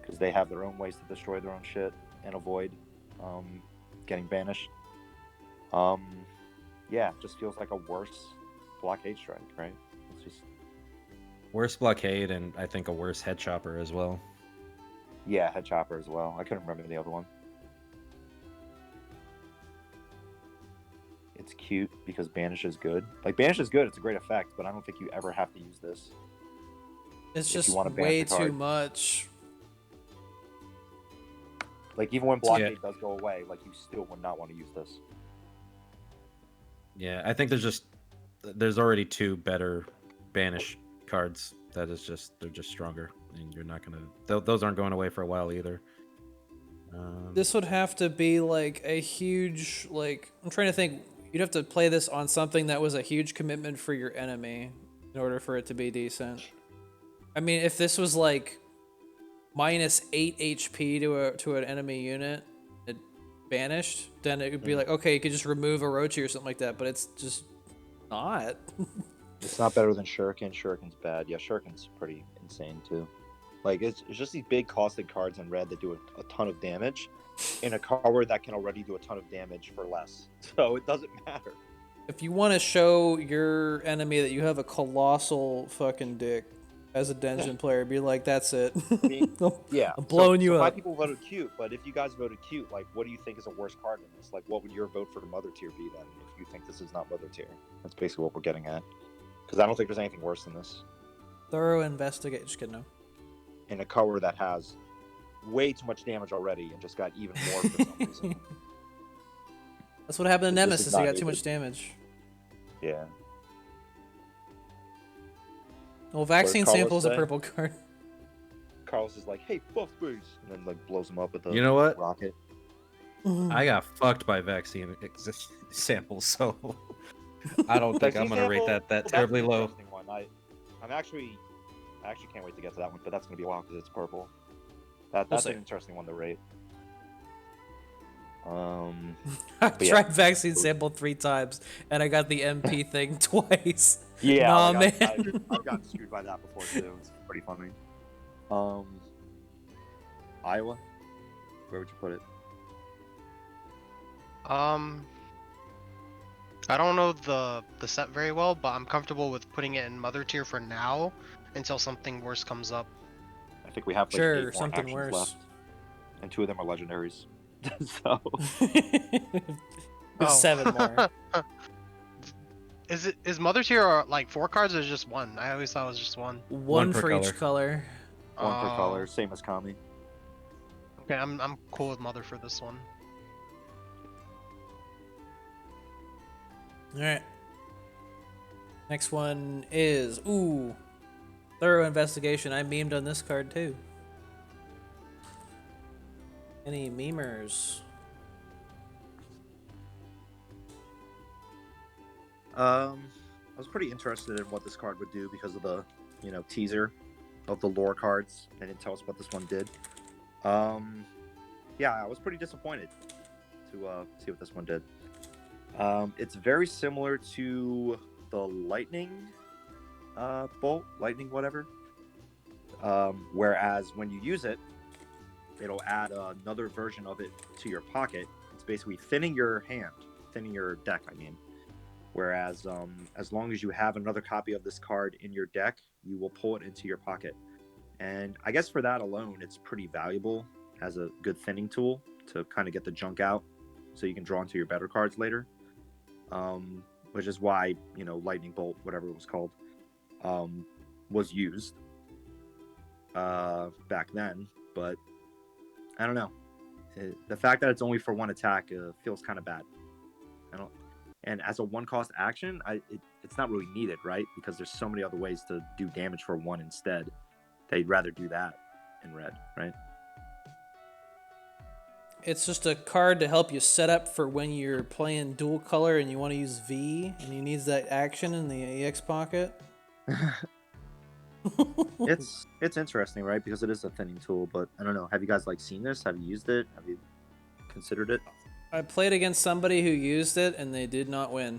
because they have their own ways to destroy their own shit and avoid getting banished. Yeah, it just feels like a worse blockade strike, right? It's just Worse blockade and I think a worse head chopper as well. yeah, head chopper as well. I couldn't remember the other one. It's cute because Banish is good. Like, Banish is good, it's a great effect, but I don't think you ever have to use this. It's if just you want to banish way a card. too much. Like, even when blockade does go away, like, you still would not want to use this. Yeah, I think there's already 2 better banish cards that is just they're just stronger, and you're not gonna those aren't going away for a while either. This would have to be like a huge, like, I'm trying to think, you'd have to play this on something that was a huge commitment for your enemy in order for it to be decent. I mean, if this was like minus 8 HP to an enemy unit, it banished, then it would be like, okay, you could just remove Orochi or something like that, but it's just not. It's not better than Shuriken. Shuriken's bad. Yeah, Shuriken's pretty insane too. Like, it's just these big costed cards in red that do a ton of damage in a card that can already do a ton of damage for less. So it doesn't matter. If you want to show your enemy that you have a colossal fucking dick as a dungeon player, be like, that's it. I mean, yeah. I'm blowing you up. 5 up. people voted cute, but if you guys voted cute, like, what do you think is a worse card than this? Like, what would your vote for the Mother Tier be then, if you think this is not Mother Tier? That's basically what we're getting at. Because I don't think there's anything worse than this. Thorough investigate. Just kidding, no. In a color that has way too much damage already and just got even more for some reason. That's what happened to This is Nemesis. He not got too needed. much damage. Yeah. Well, vaccine Carlos sample is a say? purple card. Carlos is like, hey, buff boost, and then like blows him up with a You know what? rocket. I got fucked by vaccine samples, so I don't think I'm gonna rate that terribly low. One. I actually can't wait to get to that one, but that's gonna be a while because it's purple. That's an interesting one to rate. I tried vaccine sample 3 times, and I got the MP thing twice. Yeah, nah, like, man. I've gotten screwed by that before too. It's pretty funny. Iowa, where would you put it? I don't know the set very well, but I'm comfortable with putting it in Mother Tier for now until something worse comes up. I think we have like Sure, 8 more something actions worse. left, and 2 of them are legendaries. So There's 7 more. Is Mother Tier like 4 cards or just 1? I always thought it was just 1. One per for each color. one per color, same as Kami. Okay, I'm cool with Mother for this one. Alright. Next one is, Thorough Investigation. I memed on this card too. Any memers? I was pretty interested in what this card would do because of the, teaser of the lore cards. They didn't tell us what this one did. Yeah, I was pretty disappointed to see what this one did. It's very similar to the lightning bolt, lightning whatever. Whereas when you use it, it'll add another version of it to your pocket. It's basically thinning your deck, I mean. Whereas as long as you have another copy of this card in your deck, you will pull it into your pocket. And I guess for that alone, it's pretty valuable as a good thinning tool to kind of get the junk out so you can draw into your better cards later. Which is why, Lightning Bolt, whatever it was called, was used back then. But I don't know. The fact that it's only for 1 attack feels kind of bad. And as a 1-cost action, it's not really needed, right? Because there's so many other ways to do damage for 1 instead. They'd rather do that in red, right? It's just a card to help you set up for when you're playing dual color and you want to use V and you need that action in the EX pocket. It's interesting, right? Because it is a thinning tool, but I don't know. Have you guys seen this? Have you used it? Have you considered it? I played against somebody who used it and they did not win.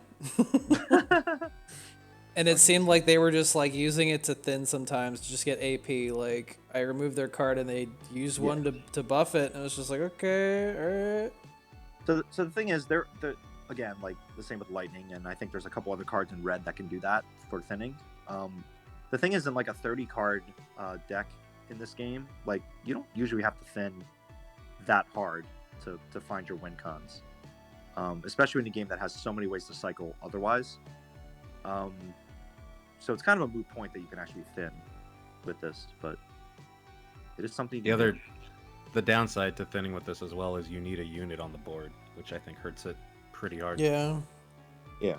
And it seemed like they were just using it to thin sometimes to just get AP. Like, I removed their card and they used one to buff it, and it was just like, okay, alright. So the thing is, they're again, the same with lightning, and I think there's a couple other cards in red that can do that for thinning. The thing is, in a 30 card deck in this game, you don't usually have to thin that hard to find your win cons. especially in a game that has so many ways to cycle otherwise. So it's kind of a moot point that you can actually thin with this, but it is something. The downside to thinning with this as well is you need a unit on the board, which I think hurts it pretty hard. Yeah. Yeah.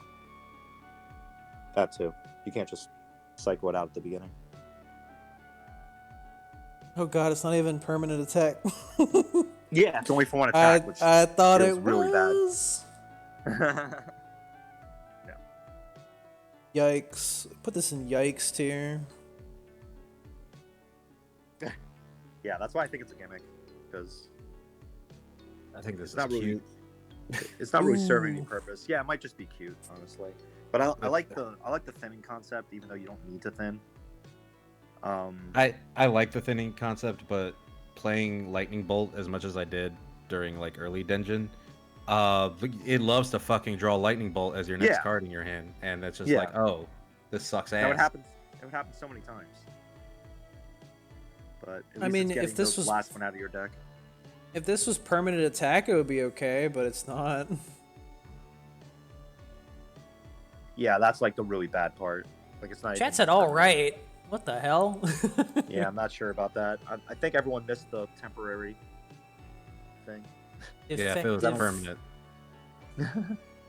That too. You can't just cycle it out at the beginning. Oh god, it's not even permanent attack. Yeah, it's only for one attack. I thought it feels really was. Bad. Yikes. Put this in yikes tier. Yeah, that's why I think it's a gimmick, because I think this it's is not cute. really it's not really serving any purpose. Yeah, it might just be cute, honestly. But I like the thinning concept, even though you don't need to thin. I like the thinning concept, but playing Lightning Bolt as much as I did during like early Dungeon, it loves to fucking draw Lightning Bolt as your next card in your hand, and it's just like, oh, this sucks ass. It would happen so many times. But at least it's if this was last one out of your deck. If this was permanent attack, it would be okay, but it's not. Yeah, that's like the really bad part. Like it's not. Chat said all right. What the hell? Yeah, I'm not sure about that. I think everyone missed the temporary thing. Yeah, if it was permanent.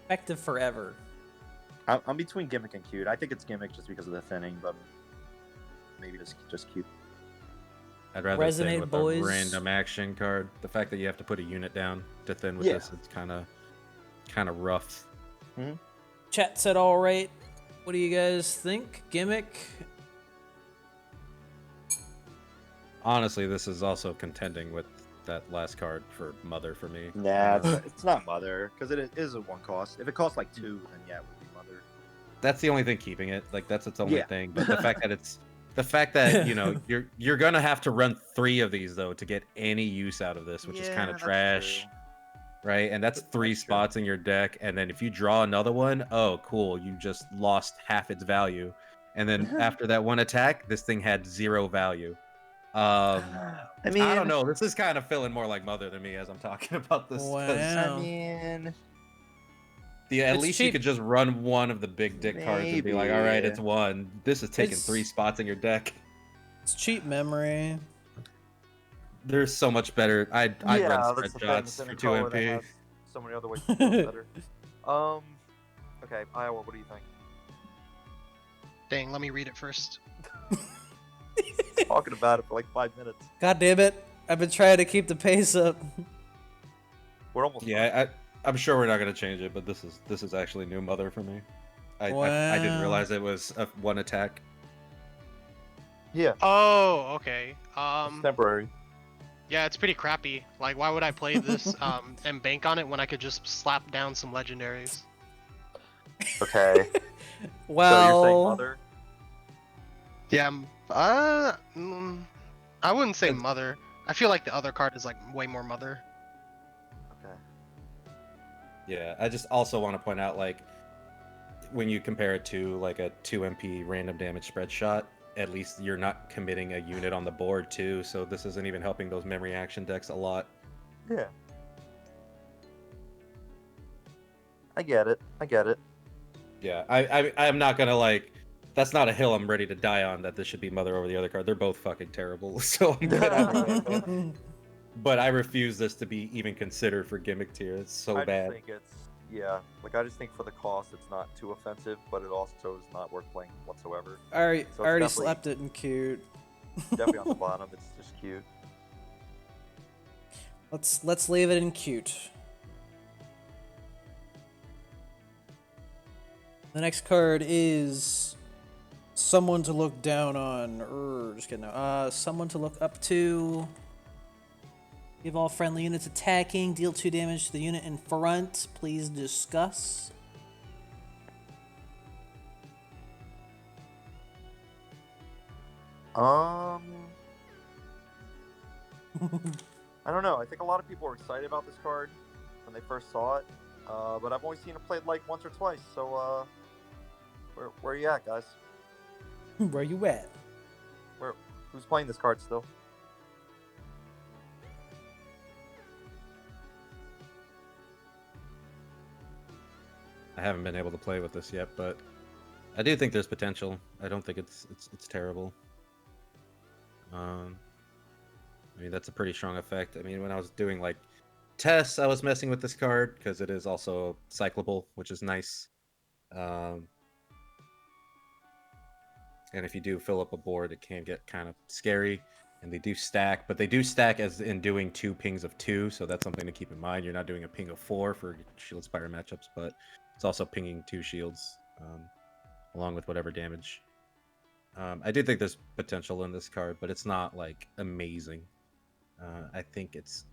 Effective forever. I'm between gimmick and cute. I think it's gimmick just because of the thinning, but maybe just cute. I'd rather thin with a random action card. The fact that you have to put a unit down to thin with this, it's kind of rough. Mm-hmm. Chat said all right. What do you guys think? Gimmick? Honestly, this is also contending with that last card for Mother for me. Nah, it's not Mother, because it is a one cost. If it costs like 2, then yeah, it would be Mother. That's the only thing keeping it. Like that's its only thing. But the fact that you know you're gonna have to run 3 of these though to get any use out of this, which is kind of trash. True. Right, and that's 3 spots in your deck, and then if you draw another one, oh cool, you just lost half its value. And then after that one attack, this thing had 0 value. I mean, I don't know. This is kind of feeling more like Mother than me as I'm talking about this. Wow. I mean, at least you could just run one of the big dick cards and be like, all right, it's 1. This is taking 3 spots in your deck. It's cheap memory. There's so much better. I'd run spread shots for 2 MP. So many other ways to do it better. Okay, Iowa, what do you think? Dang, let me read it first. Talking about it for like 5 minutes. God damn it. I've been trying to keep the pace up. We're almost I'm sure we're not going to change it, but this is actually new Mother for me. I didn't realize it was a 1 attack. Yeah. Oh, okay. It's temporary. Yeah, it's pretty crappy. Like, why would I play this and bank on it when I could just slap down some legendaries? Okay. Well, so you're saying Mother? Yeah, I wouldn't say Mother. I feel like the other card is like way more Mother. Okay. Yeah, I just also want to point out, like, when you compare it to like a 2 MP random damage spread shot, at least you're not committing a unit on the board too, so this isn't even helping those memory action decks a lot. Yeah. I get it. Yeah, I'm not gonna like. That's not a hill I'm ready to die on. That this should be Mother over the other card. They're both fucking terrible. So I'm good. But I refuse this to be even considered for gimmick tier. It's so bad. I just think for the cost, it's not too offensive, but it also is not worth playing whatsoever. I So already slapped it in cute. Definitely on the bottom. It's just cute. Let's leave it in cute. The next card is someone to look down on. Just kidding. Someone to look up to. Give all friendly units attacking. Deal 2 damage to the unit in front. Please discuss. I don't know. I think a lot of people were excited about this card when they first saw it, but I've only seen it played like once or twice. So, where are you at, guys? Where you at? Who's playing this card still? I haven't been able to play with this yet, but I do think there's potential. I don't think it's terrible. I mean, that's a pretty strong effect. I mean, when I was doing like tests, I was messing with this card because it is also cyclable, which is nice. And if you do fill up a board, it can get kind of scary. And they do stack, but they do stack as in doing 2 pings of 2, so that's something to keep in mind. You're not doing a ping of 4 for Shield Spire matchups, but it's also pinging 2 shields, along with whatever damage. I do think there's potential in this card, but it's not like amazing. I think it's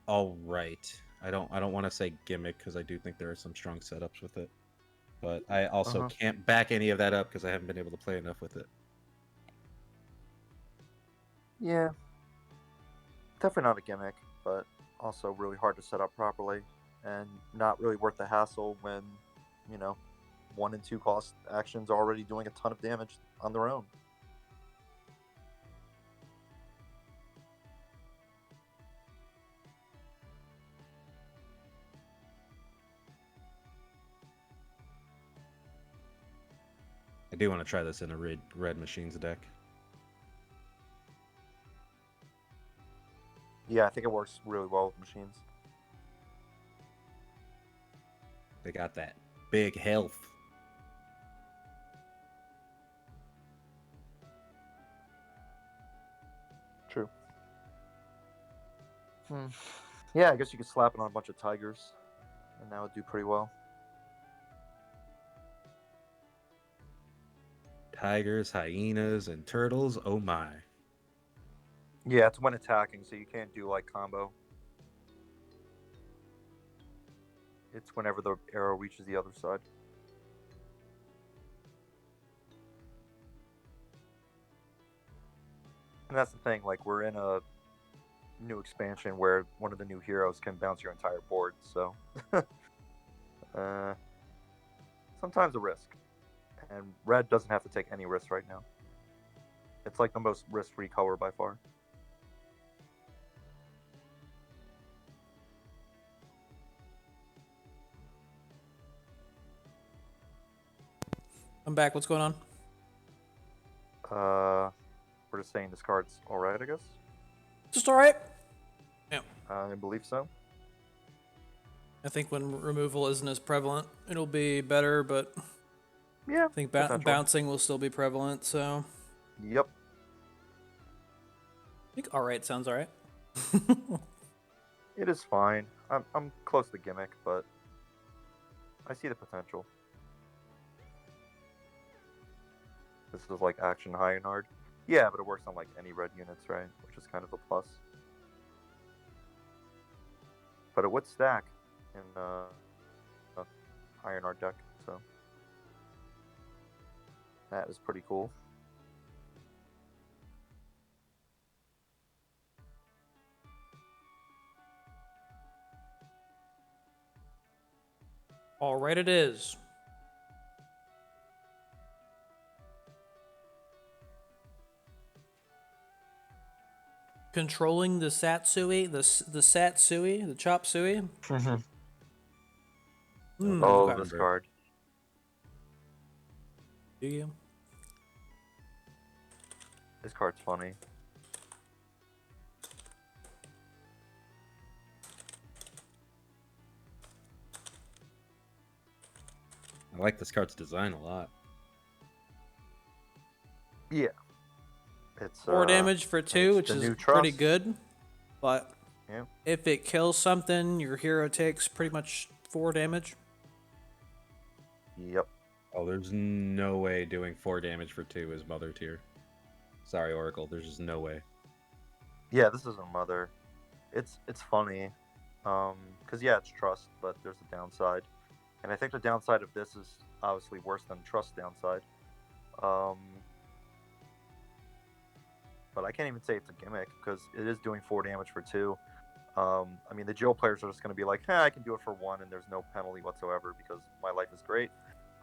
all right. I don't want to say gimmick because I do think there are some strong setups with it, but I also can't back any of that up because I haven't been able to play enough with it. Yeah, definitely not a gimmick, but also really hard to set up properly and not really worth the hassle when, 1 and 2 cost actions are already doing a ton of damage on their own. I do want to try this in a red machines deck. Yeah, I think it works really well with machines. They got that big health. True. Yeah, I guess you could slap it on a bunch of tigers, and that would do pretty well. Tigers, hyenas, and turtles. Oh my. Yeah, it's when attacking, so you can't do like combo. It's whenever the arrow reaches the other side. And that's the thing, like we're in a new expansion where one of the new heroes can bounce your entire board, so sometimes a risk. And red doesn't have to take any risk right now. It's like the most risk-free color by far. I'm back. What's going on? We're just saying this card's alright, I guess. Just all right. Yeah. I believe so. I think when removal isn't as prevalent, it'll be better, but Yeah, I think potential. bouncing will still be prevalent, so Yep. I think all right sounds all right. It is fine. I'm close to gimmick, but I see the potential. This is like action high and hard. Yeah, but it works on like any red units, right? Which is kind of a plus. But it would stack in Ironheart deck, so that is pretty cool. All right, it is. Controlling the Satsui, the chop suey. Oh, okay. this card. Do you? This card's funny. I like this card's design a lot. Yeah. It's 4 damage for 2, which is pretty good. But yeah, if it kills something, your hero takes pretty much 4 damage. Yep. Oh, there's no way doing 4 damage for 2 is Mother tier. Sorry, Oracle. There's just no way. Yeah, this isn't Mother. It's funny. Because yeah, it's Trust, but there's a downside. And I think the downside of this is obviously worse than Trust downside. But I can't even say it's a gimmick because it is doing 4 damage for 2. I mean, the Jill players are just going to be like, I can do it for 1 and there's no penalty whatsoever because my life is great.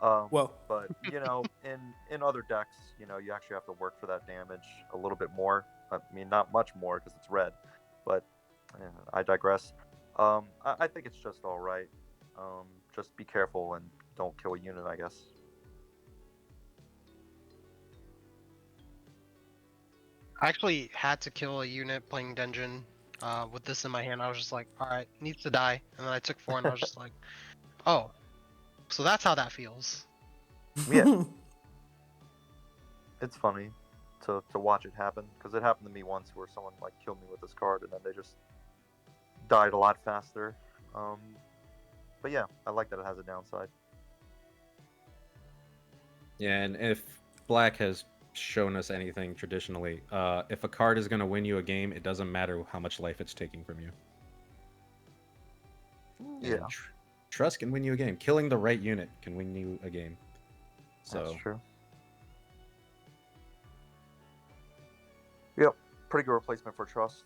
Well, but in other decks, you actually have to work for that damage a little bit more. I mean, not much more because it's red, but I digress. I think it's just all right just be careful and don't kill a unit, I guess. I actually had to kill a unit playing Dungeon with this in my hand. I was just like, alright, needs to die. And then I took 4 and I was just like, oh, so that's how that feels. Yeah. It's funny to watch it happen, because it happened to me once where someone like killed me with this card and then they just died a lot faster. But yeah, I like that it has a downside. Yeah, and if black has shown us anything traditionally, if a card is going to win you a game, it doesn't matter how much life it's taking from you. Yeah, And trust can win you a game. Killing the right unit can win you a game. So that's true. Yep, pretty good replacement for trust.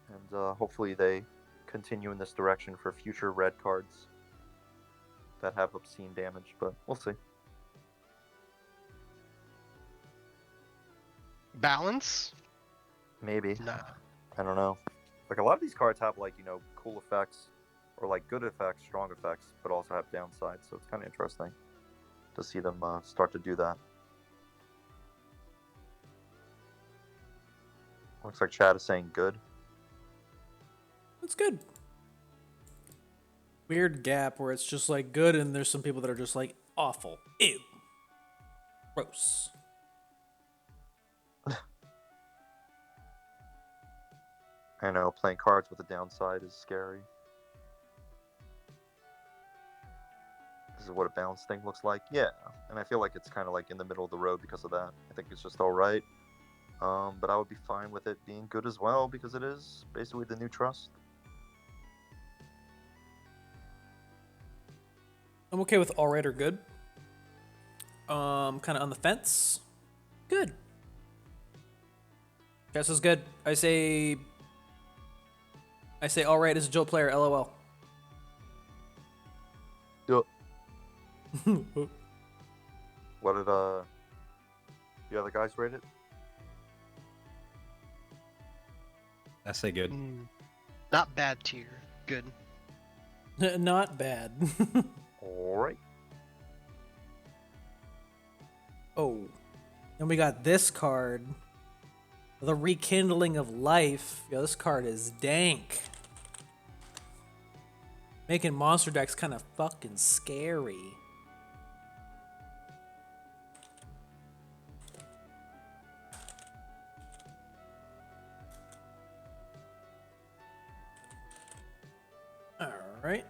And hopefully they continue in this direction for future red cards that have obscene damage, but we'll see. Balance? Maybe. Nah. I don't know. Like, a lot of these cards have, like, cool effects, or like good effects, strong effects, but also have downsides, so it's kind of interesting to see them start to do that. Looks like Chad is saying good. That's good. Weird gap where it's just like good, and there's some people that are just like awful. Ew. Gross. I know, playing cards with a downside is scary. This is what a balanced thing looks like. Yeah, and I feel like it's kind of like in the middle of the road because of that. I think it's just alright. But I would be fine with it being good as well, because it is basically the new trust. I'm okay with alright or good. Kind of on the fence. Good. Guess is good. I say alright as a Joe player, LOL. Yep. What did the other guys rate it? I say good. Not bad tier. Good. Not bad. Alright. Oh. Then we got this card. The Rekindling of Life. Yo, this card is dank. Making monster decks kind of fucking scary. Alright.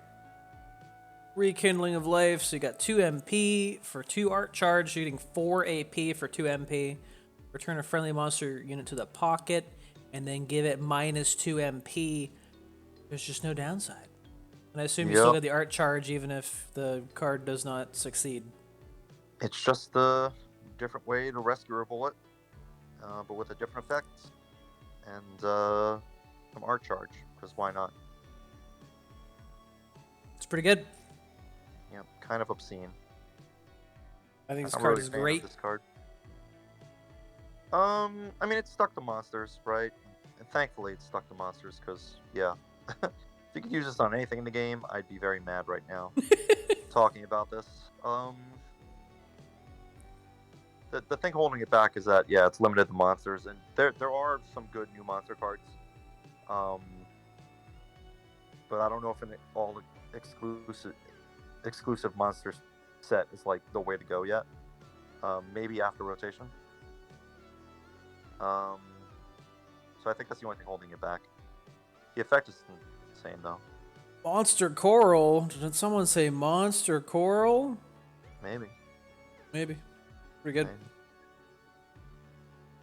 Rekindling of Life. So you got 2 MP for 2 art charge. You're getting 4 AP for 2 MP. Return a friendly monster unit to the pocket. And then give it -2 MP. There's just no downside. And I assume you still get the art charge even if the card does not succeed. It's just a different way to rescue a bullet, but with a different effect. And some art charge, because why not? It's pretty good. Yeah, kind of obscene. I think this I'm card really is a fan of great. this card. I mean, it's stuck to monsters, right? And thankfully it's stuck to monsters, because, yeah. If you could use this on anything in the game, I'd be very mad right now talking about this. The thing holding it back is that, yeah, it's limited to monsters, and there are some good new monster cards. But I don't know if an all exclusive monsters set is like the way to go yet. Maybe after rotation. So I think that's the only thing holding it back. The effect is insane, though. Monster Coral? Did someone say Monster Coral? Maybe. Maybe. Pretty good. Maybe.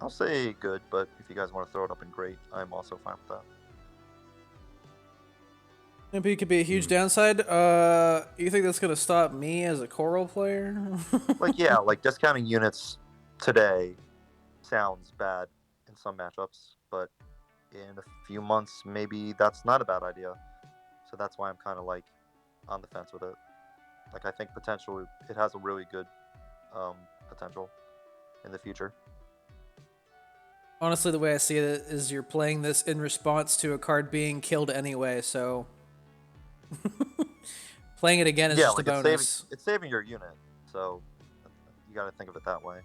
I'll say good, but if you guys want to throw it up in great, I'm also fine with that. MP could be a huge downside. You think that's gonna stop me as a Coral player? Like, yeah, like discounting units today sounds bad in some matchups, but in a few months, maybe that's not a bad idea. So that's why I'm kind of like on the fence with it. Like, I think potentially it has a really good potential in the future. Honestly, the way I see it is you're playing this in response to a card being killed anyway, so Playing it again is just a bonus. It's saving your unit, so you got to think of it that way.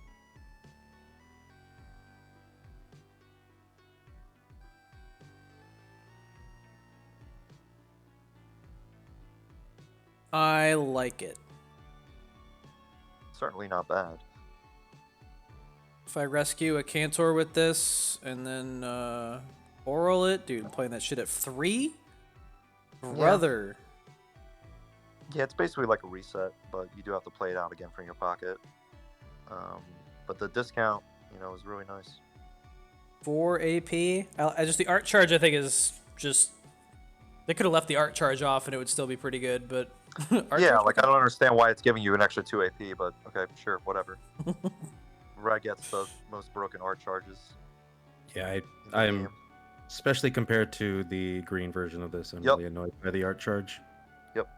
I like it. Certainly not bad. If I rescue a Cantor with this and then oral it, dude, I'm playing that shit at 3? Brother. Yeah, it's basically like a reset, but you do have to play it out again from your pocket. But the discount, is really nice. 4 AP. The art charge, I think, is just... They could have left the art charge off and it would still be pretty good, but... Yeah, like, I don't understand why it's giving you an extra 2 AP, but okay, sure, whatever. Red gets the most broken art charges. Yeah, I'm... Especially compared to the green version of this, I'm really annoyed by the art charge. Yep.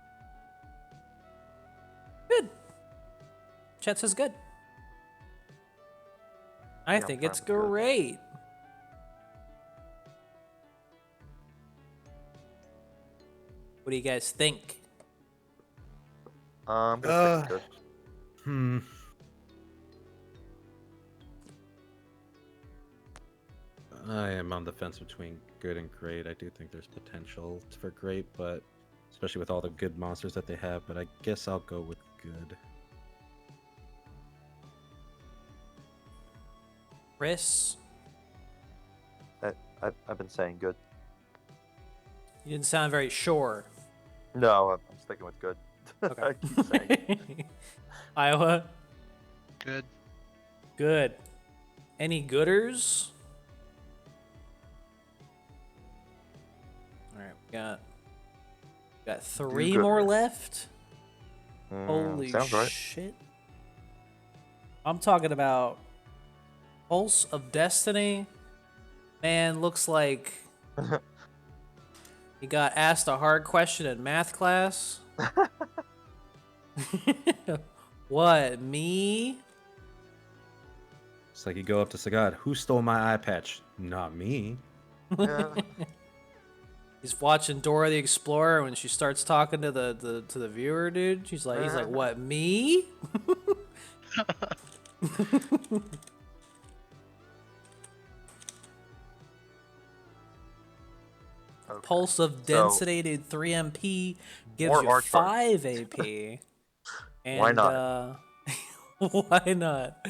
Good. Chat says good. I think it's great. What do you guys think? I'm gonna stick with good. I am on the fence between good and great. I do think there's potential for great, but especially with all the good monsters that they have, but I guess I'll go with good. Chris? I've been saying good. You didn't sound very sure. No, I'm sticking with good. Okay. I keep saying. Iowa? Good. Good. Any gooders? Alright, we got 3 more left. Holy shit. I'm talking about Pulse of Destiny. Man, looks like he got asked a hard question in math class. What, me? It's like you go up to Sagad, who stole my eye patch? Not me. Yeah. He's watching Dora the Explorer when she starts talking to the viewer, dude. He's like, what, me? Okay. Pulse of Density, dude, 3 MP gives you 5 AP. And, why not? Why not?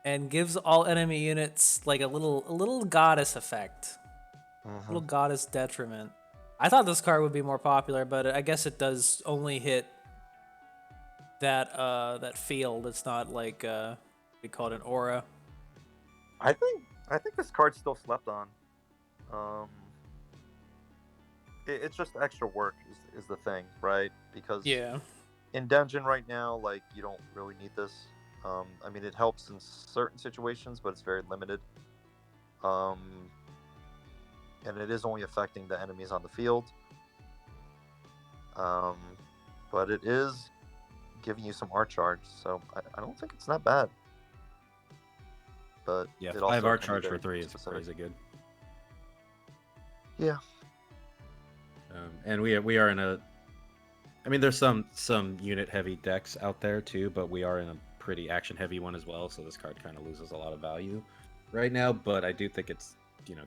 And gives all enemy units like a little goddess effect. A little goddess detriment. I thought this card would be more popular, but I guess it does only hit that field. It's not like we call it an aura. I think this card's still slept on. It's just extra work is the thing, right? Because in dungeon right now, like, you don't really need this. I mean, it helps in certain situations, but it's very limited. And it is only affecting the enemies on the field. But it is giving you some art charge, so I don't think it's not bad. But yeah, it 5 art charge for 3 is crazy good. Yeah. And we are in a... I mean, there's some unit heavy decks out there too, but we are in a pretty action heavy one as well, so this card kind of loses a lot of value right now, but I do think it's,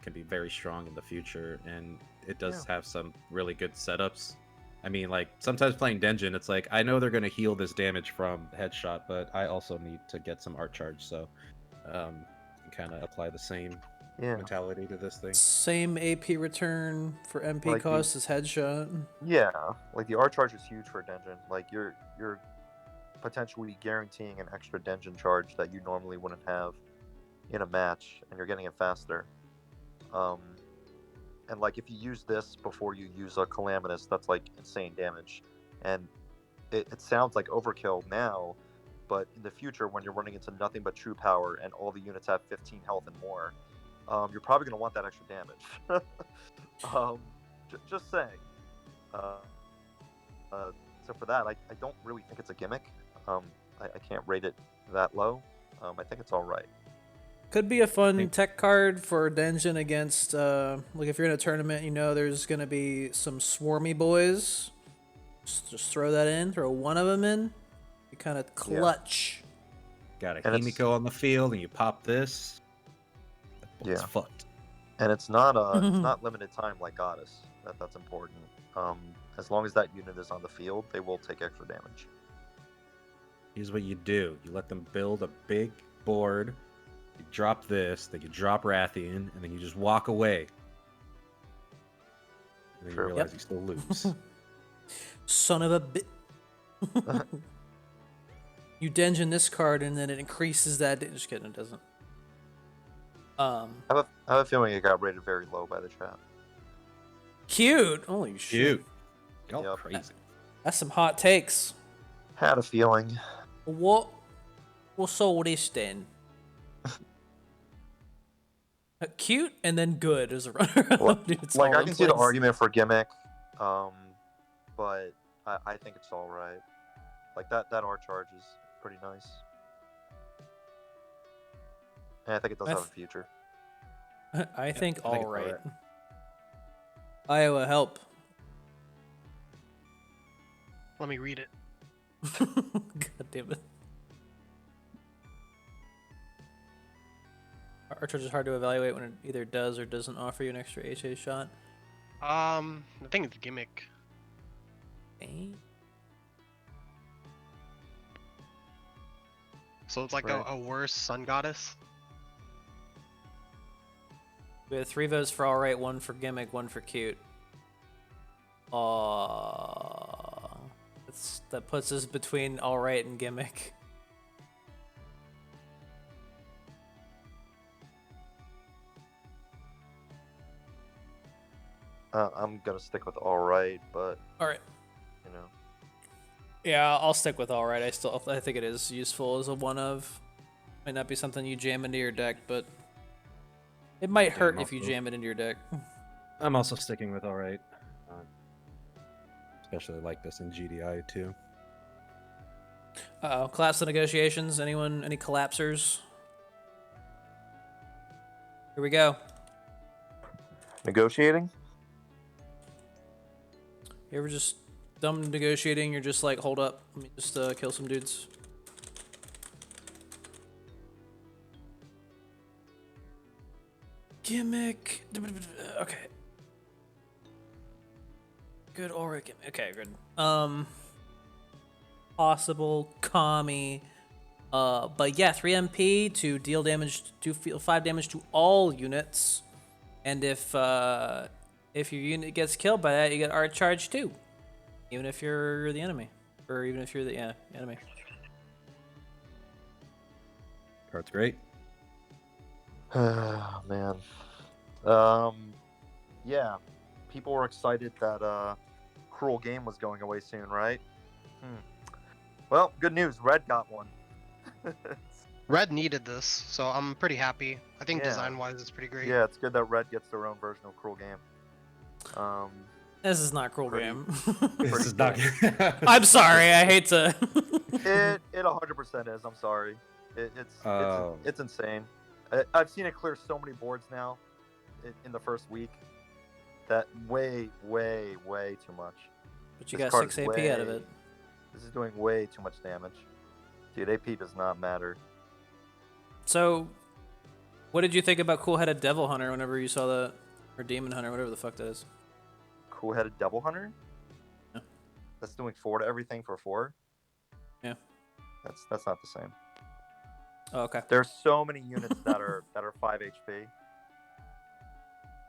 can be very strong in the future, and it does have some really good setups. I mean, like, sometimes playing Denjin, it's like, I know they're going to heal this damage from headshot, but I also need to get some art charge, so you can kind of apply the same mentality to this thing. Same AP return for MP like cost as headshot. Yeah, like the art charge is huge for Denjin. Like, you're potentially guaranteeing an extra Denjin charge that you normally wouldn't have in a match, and you're getting it faster. And like, if you use this before you use a Calamitous, that's like insane damage. And it sounds like overkill now, but in the future, when you're running into nothing but true power and all the units have 15 health and more, you're probably going to want that extra damage. Just saying. So for that, I don't really think it's a gimmick. I can't rate it that low. I think it's all right. Could be a fun tech card for Denjin against, like, if you're in a tournament, there's going to be some swarmy boys. Just throw that in. Throw one of them in. You kind of clutch. Got a And it's- Himiko on the field, and you pop this. It's Yeah. fucked. And it's not it's not limited time like Goddess. That's important. As long as that unit is on the field, they will take extra damage. Here's what you do: you let them build a big board. You drop this, then you drop Rathian, and then you just walk away. And then True. you realize you still lose. Son of a bit. You dungeon this card and then it increases that. Just kidding, it doesn't. I have a feeling it got rated very low by the chat. Cute. Holy shit. Cute. Y'all Yep. crazy. That's some hot takes. Had a feeling. What? We'll solve this then. Cute and then good as a runner. Well, Dude, it's like all I in can see the place. argument for gimmick, but I think it's all right. Like that art charge is pretty nice, and I think it does have a future. I think I think all it's right. alright. Iowa, help. Let me read it. God damn it. Art charge is hard to evaluate when it either does or doesn't offer you an extra HA shot. I think it's gimmick. Eh? So it's like Right. a worse sun goddess. We have 3 votes for all right, 1 for gimmick, 1 for cute. That puts us between all right and gimmick. I'm gonna stick with all right, but All right. you know, Yeah, I'll stick with all right. I think it is useful as a one of. Might not be something you jam into your deck, but it might hurt I'm if you also- jam it into your deck. I'm also sticking with alright. Especially like this in GDI too. Uh-oh. Collapse the negotiations. Anyone? Any collapsers? Here we go. negotiating. You ever just dumb negotiating? You're just like, hold up, let me just kill some dudes. Gimmick. Okay. Good, alright, gimmick. Okay, good. Possible, Kami. But yeah, 3 MP to deal damage, to feel 5 damage to all units. And if your unit gets killed by that, you get art charge too. Even if you're the enemy. Or even if you're the enemy. Card's great. Oh, man. Yeah. People were excited that Cruel Game was going away soon, right? Well, good news. Red got one. Red needed this, so I'm pretty happy. I think Yeah. design-wise, it's pretty great. Yeah, it's good that Red gets their own version of Cruel Game. This is not Cruel Pretty- Game. This is not. I'm sorry, I hate to. It 100% is. I'm sorry. It's insane. I've seen it clear so many boards now in the first week. That way too much. But you This got card 6 is AP out of it. This is doing way too much damage. Dude, AP does not matter. So, what did you think about Cool-Headed Devil Hunter whenever you saw that? Or Demon Hunter, whatever the fuck that is. Cool-Headed Devil Hunter? Yeah. That's doing 4 to everything for 4? Yeah. That's not the same. Oh, okay. There's so many units that are 5 HP.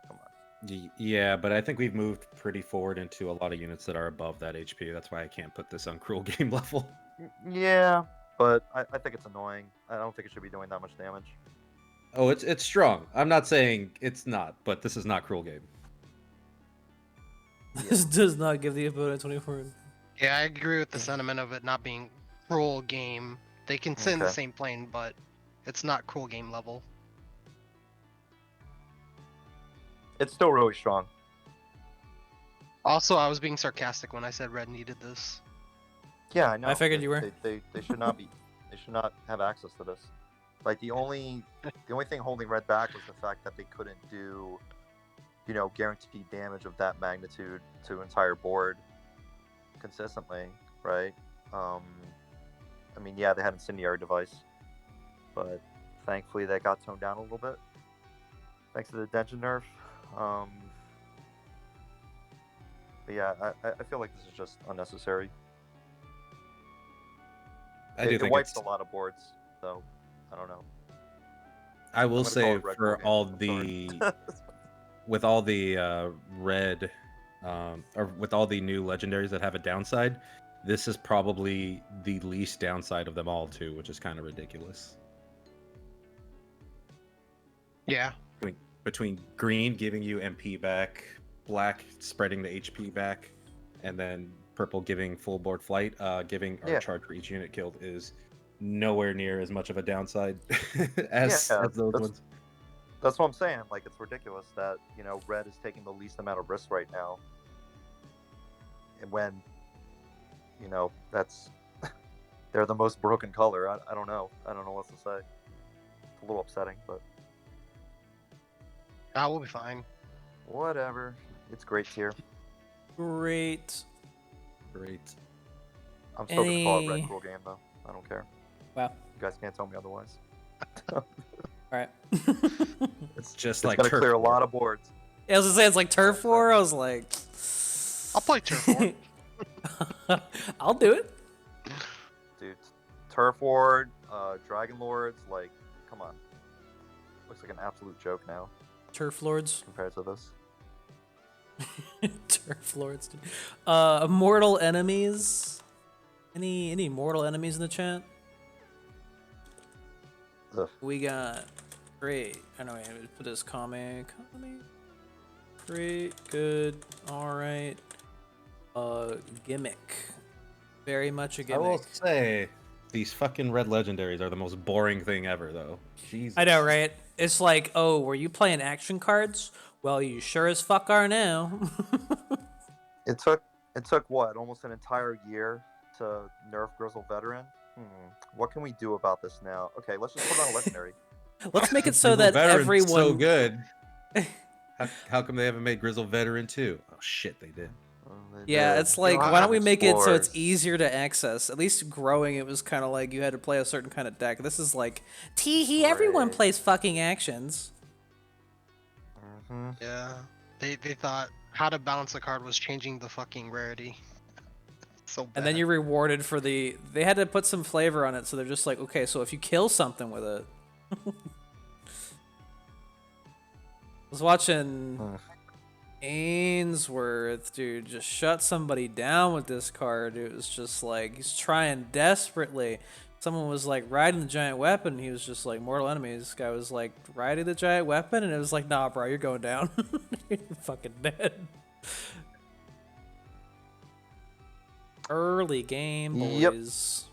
Come on. Yeah, but I think we've moved pretty forward into a lot of units that are above that HP. That's why I can't put this on Cruel Game level. Yeah, but I think it's annoying. I don't think it should be doing that much damage. Oh, it's strong. I'm not saying it's not, but this is not Cruel Game. This does not give the opponent 24. Yeah, I agree with the sentiment of it not being Cruel Game. They can sit in the Okay. same plane, but it's not Cruel Game level. It's still really strong. Also, I was being sarcastic when I said Red needed this. Yeah, I know. I figured you were. They should not be. They should not have access to this. Like the only thing holding Red back was the fact that they couldn't do, guaranteed damage of that magnitude to entire board. consistently, right? I mean, yeah, they had incendiary device, but thankfully that got toned down a little bit thanks to the Dension nerf. But yeah, I feel like this is just unnecessary. It wipes a lot of boards, so I don't know. I will say for all the with all the red or with all the new legendaries that have a downside, this is probably the least downside of them all too, which is kind of ridiculous. Yeah. Between green giving you MP back, black spreading the HP back, and then purple giving full board flight, giving our charge for each unit killed is nowhere near as much of a downside as those ones. That's what I'm saying. Like, it's ridiculous that, you know, red is taking the least amount of risk right now. And when, you know, that's they're the most broken color. I don't know. I don't know what to say. It's a little upsetting, but we'll be fine. Whatever. It's great tier. Great. I'm still gonna call it Red Cool game though. I don't care. Wow. You guys can't tell me otherwise. All right. It's just it's gonna clear a lot of boards. Yeah, I was gonna say it's like Turf War. I was like, I'll play Turf War. I'll do it. Dude, Turf War, Dragon Lords, like, come on. Looks like an absolute joke now. Turf Lords compared to this. Turf Lords. Dude. Mortal enemies. Any mortal enemies in the chat? Ugh. We got great. I know I put this comic. Great, good, all right. Gimmick. Very much a gimmick. I will say these fucking red legendaries are the most boring thing ever, though. Jesus. I know, right? It's like, oh, were you playing action cards? Well, you sure as fuck are now. It took what, almost an entire year to nerf Grizzle Veteran? What can we do about this now? Okay, let's just put on a legendary. Let's make it so that everyone. So good. How come they haven't made Grizzle Veteran 2? Oh shit, they did. Yeah, it's like, why don't we make it so it's easier to access? At least growing, it was kind of like you had to play a certain kind of deck. This is like, tee-hee, everyone plays fucking actions. Yeah, they thought how to balance a card was changing the fucking rarity. So bad. And then you're rewarded for they had to put some flavor on it, so they're just like, okay, so if you kill something with it. I was watching Ainsworth, dude, just shut somebody down with this card. It was just like, he's trying desperately. Someone was like riding the giant weapon, and he was just like, mortal enemies. This guy was like riding the giant weapon, and it was like, nah, bro, you're going down. You're fucking dead. Early game, boys.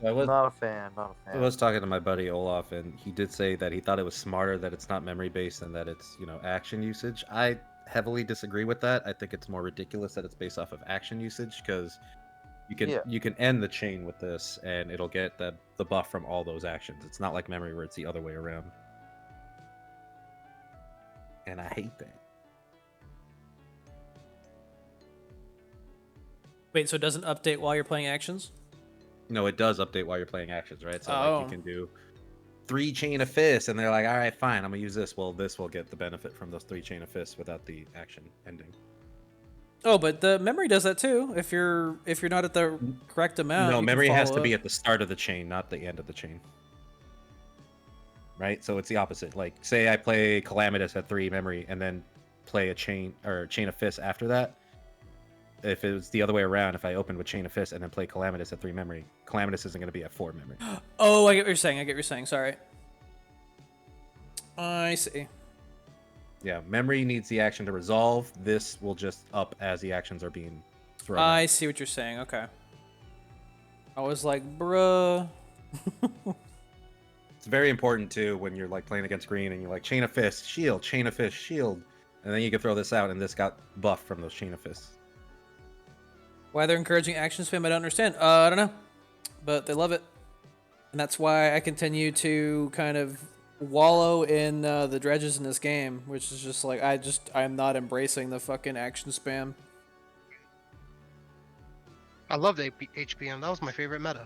Yep. I was not a fan. I was talking to my buddy Olaf, and he did say that he thought it was smarter that it's not memory based and that it's, you know, action usage. I heavily disagree with that. I think it's more ridiculous that it's based off of action usage, because you can end the chain with this and it'll get the buff from all those actions. It's not like memory where it's the other way around. And I hate that. Wait, so it doesn't update while you're playing actions? No, it does update while you're playing actions, right? So like you can do 3 Chain of Fists, and they're like, all right, fine, I'm gonna use this. Well, this will get the benefit from those 3 Chain of Fists without the action ending. Oh, but the memory does that too. If you're not at the correct amount. No, memory has to be at the start of the chain, not the end of the chain. Right? So it's the opposite. Like, say I play Calamitous at 3 memory and then play a chain or Chain of Fists after that. If it was the other way around, if I opened with Chain of Fists and then play Calamitous at 3 memory, Calamitous isn't going to be at 4 memory. Oh, I get what you're saying. Sorry. I see. Yeah, memory needs the action to resolve. This will just up as the actions are being thrown. I see what you're saying. Okay. I was like, bruh. It's very important too when you're like playing against green and you're like Chain of Fists, shield, Chain of Fists, shield, and then you can throw this out and this got buffed from those Chain of Fists. Why they're encouraging action spam, I don't understand. I don't know, but they love it, and that's why I continue to kind of wallow in the dredges in this game, which is just like I'm not embracing the fucking action spam. I loved HBM. That was my favorite meta.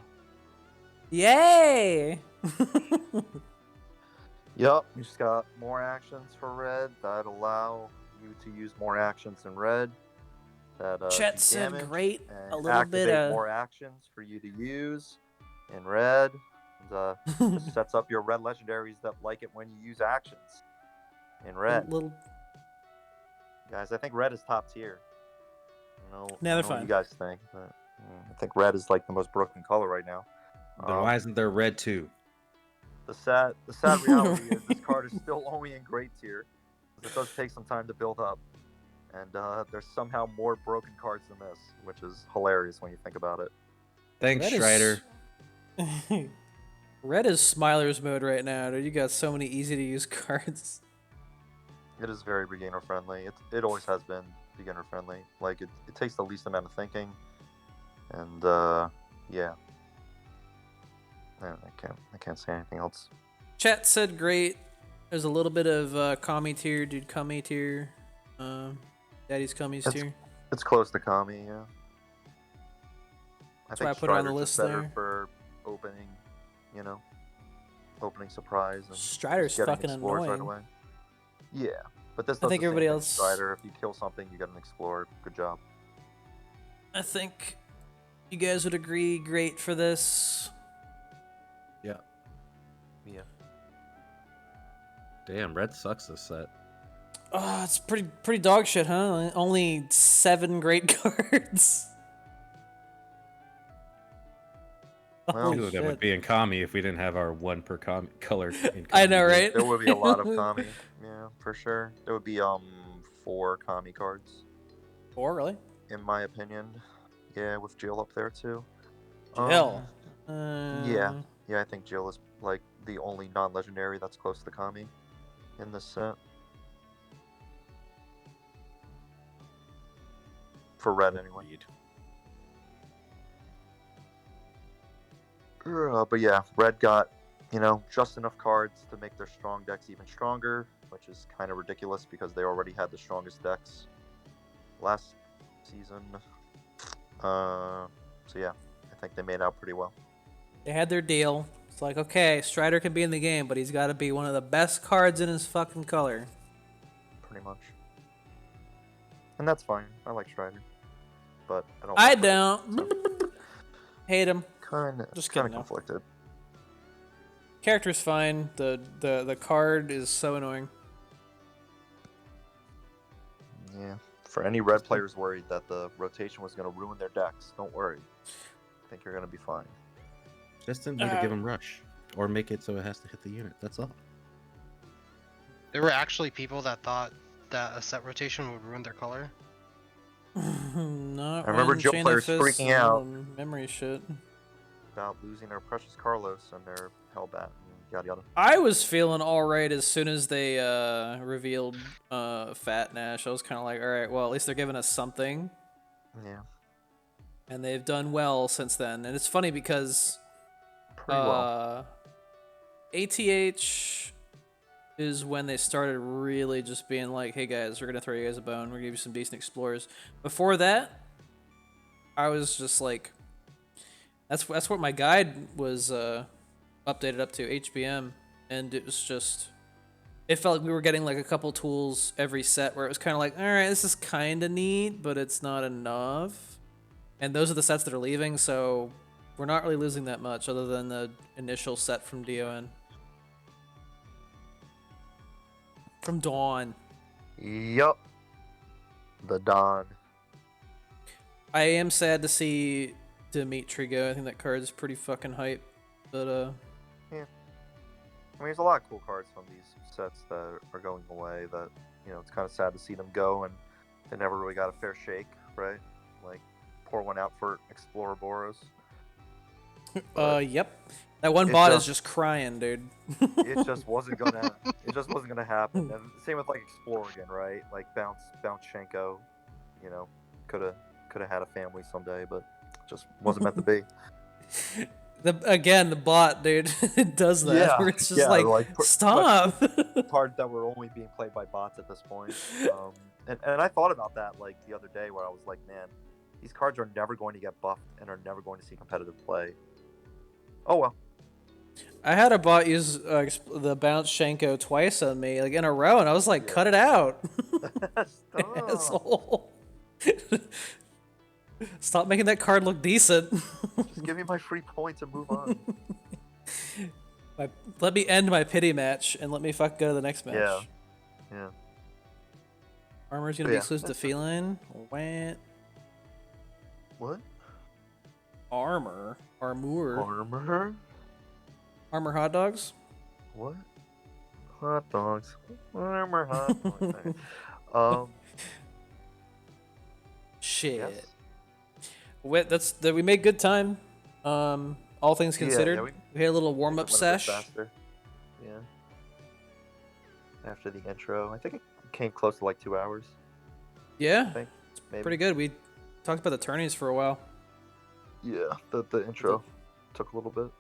Yay! Yep, you just got more actions for red that allow you to use more actions in red. That Chet do said damage great. and A little bit activate more actions for you to use in red. And, just sets up your red legendaries that like it when you use actions in red. little. Guys, I think red is top tier. I don't they're know fine. what you guys think, but I think red is like the most broken color right now. Then why isn't there red too? The sad reality is this card is still only in great tier. It does take some time to build up. And there's somehow more broken cards than this, which is hilarious when you think about it. Thanks, Strider. Red is Smiler's mode right now, dude. You got so many easy to use cards. It is very beginner friendly. It always has been beginner friendly. Like it takes the least amount of thinking. And yeah. I can't say anything else. Chat said great. There's a little bit of Kami tier, dude. Kami tier. Daddy's Kami's tier. It's close to Kami, yeah. That's why I put it on the Strider's list just better there. for opening, opening surprise. And Strider's getting fucking explorers annoying. Right away. Yeah, but this I does think the same everybody thing. else- Strider, if you kill something, you get an explorer. Good job. I think you guys would agree great for this. Yeah. Yeah. Damn, red sucks this set. Oh, it's pretty dog shit, huh? Only 7 great cards. Well, Two of them would be in Kami if we didn't have our one per color. In Kami. I know, right? There would be a lot of Kami. Yeah, for sure. There would be 4 Kami cards, 4, really? in my opinion. Yeah, with Jill up there too. Jill. Yeah, I think Jill is like the only non-legendary that's close to Kami in this set. For red, anyway. But yeah, red got, just enough cards to make their strong decks even stronger, which is kind of ridiculous because they already had the strongest decks last season. So yeah, I think they made out pretty well. They had their deal. It's like, okay, Strider can be in the game, but he's got to be one of the best cards in his fucking color. Pretty much. And that's fine. I like Strider. But I don't. I like Red, don't. so Hate him. just kidding, kind of no. conflicted. Character's fine. The card is so annoying. Yeah. For any red players worried that the rotation was going to ruin their decks, don't worry. I think you're going to be fine. Just didn't need to give him rush or make it so it has to hit the unit. That's all. There were actually people that thought that a set rotation would ruin their color. Not I remember when Jill Chain of players Fists freaking out. and memory shit. About losing their precious Carlos and their Hellbat and yada yada. I was feeling alright as soon as they revealed Fat Nash. I was kind of like, alright, well, at least they're giving us something. Yeah. And they've done well since then. And it's funny because Pretty well. ATH is when they started really just being like, hey guys, we're going to throw you guys a bone. We're going to give you some decent explorers. Before that, I was just like, that's what my guide was updated up to, HBM. And it was just, it felt like we were getting like a couple tools every set where it was kind of like, all right, this is kind of neat, but it's not enough. And those are the sets that are leaving, so we're not really losing that much other than the initial set from DON. From Dawn. Yup. The Dawn. I am sad to see Dimitri go. I think that card is pretty fucking hype. But Yeah. I mean, there's a lot of cool cards from these sets that are going away that, it's kind of sad to see them go, and they never really got a fair shake, right? Like, pour one out for Explorer Boros. yep. That one bot is just crying, dude. It just wasn't gonna happen. And same with like Explorer again, right? Like Bounce Shenko, could have had a family someday, but just wasn't meant to be. The bot, dude, it does that. Yeah, Where it's just yeah, like stop. Cards that were only being played by bots at this point. And I thought about that like the other day, where I was like, man, These cards are never going to get buffed and are never going to see competitive play. Oh well. I had a bot use the bounce Shenko twice on me, like in a row, and I was like, "Cut it out, Stop. asshole! Stop making that card look decent." Just give me my free points and move on. Let me end my pity match and let me fuck go to the next match. Yeah. Armor's gonna be exclusive to Feline. What? Armor hot dogs. What? Hot dogs. Armor hot dogs. Shit. Yes. We made good time. All things considered, we had a little warm up sesh. Yeah. After the intro, I think it came close to like 2 hours. Yeah, I think, maybe. Pretty good. We talked about the tourneys for a while. Yeah, the intro took a little bit.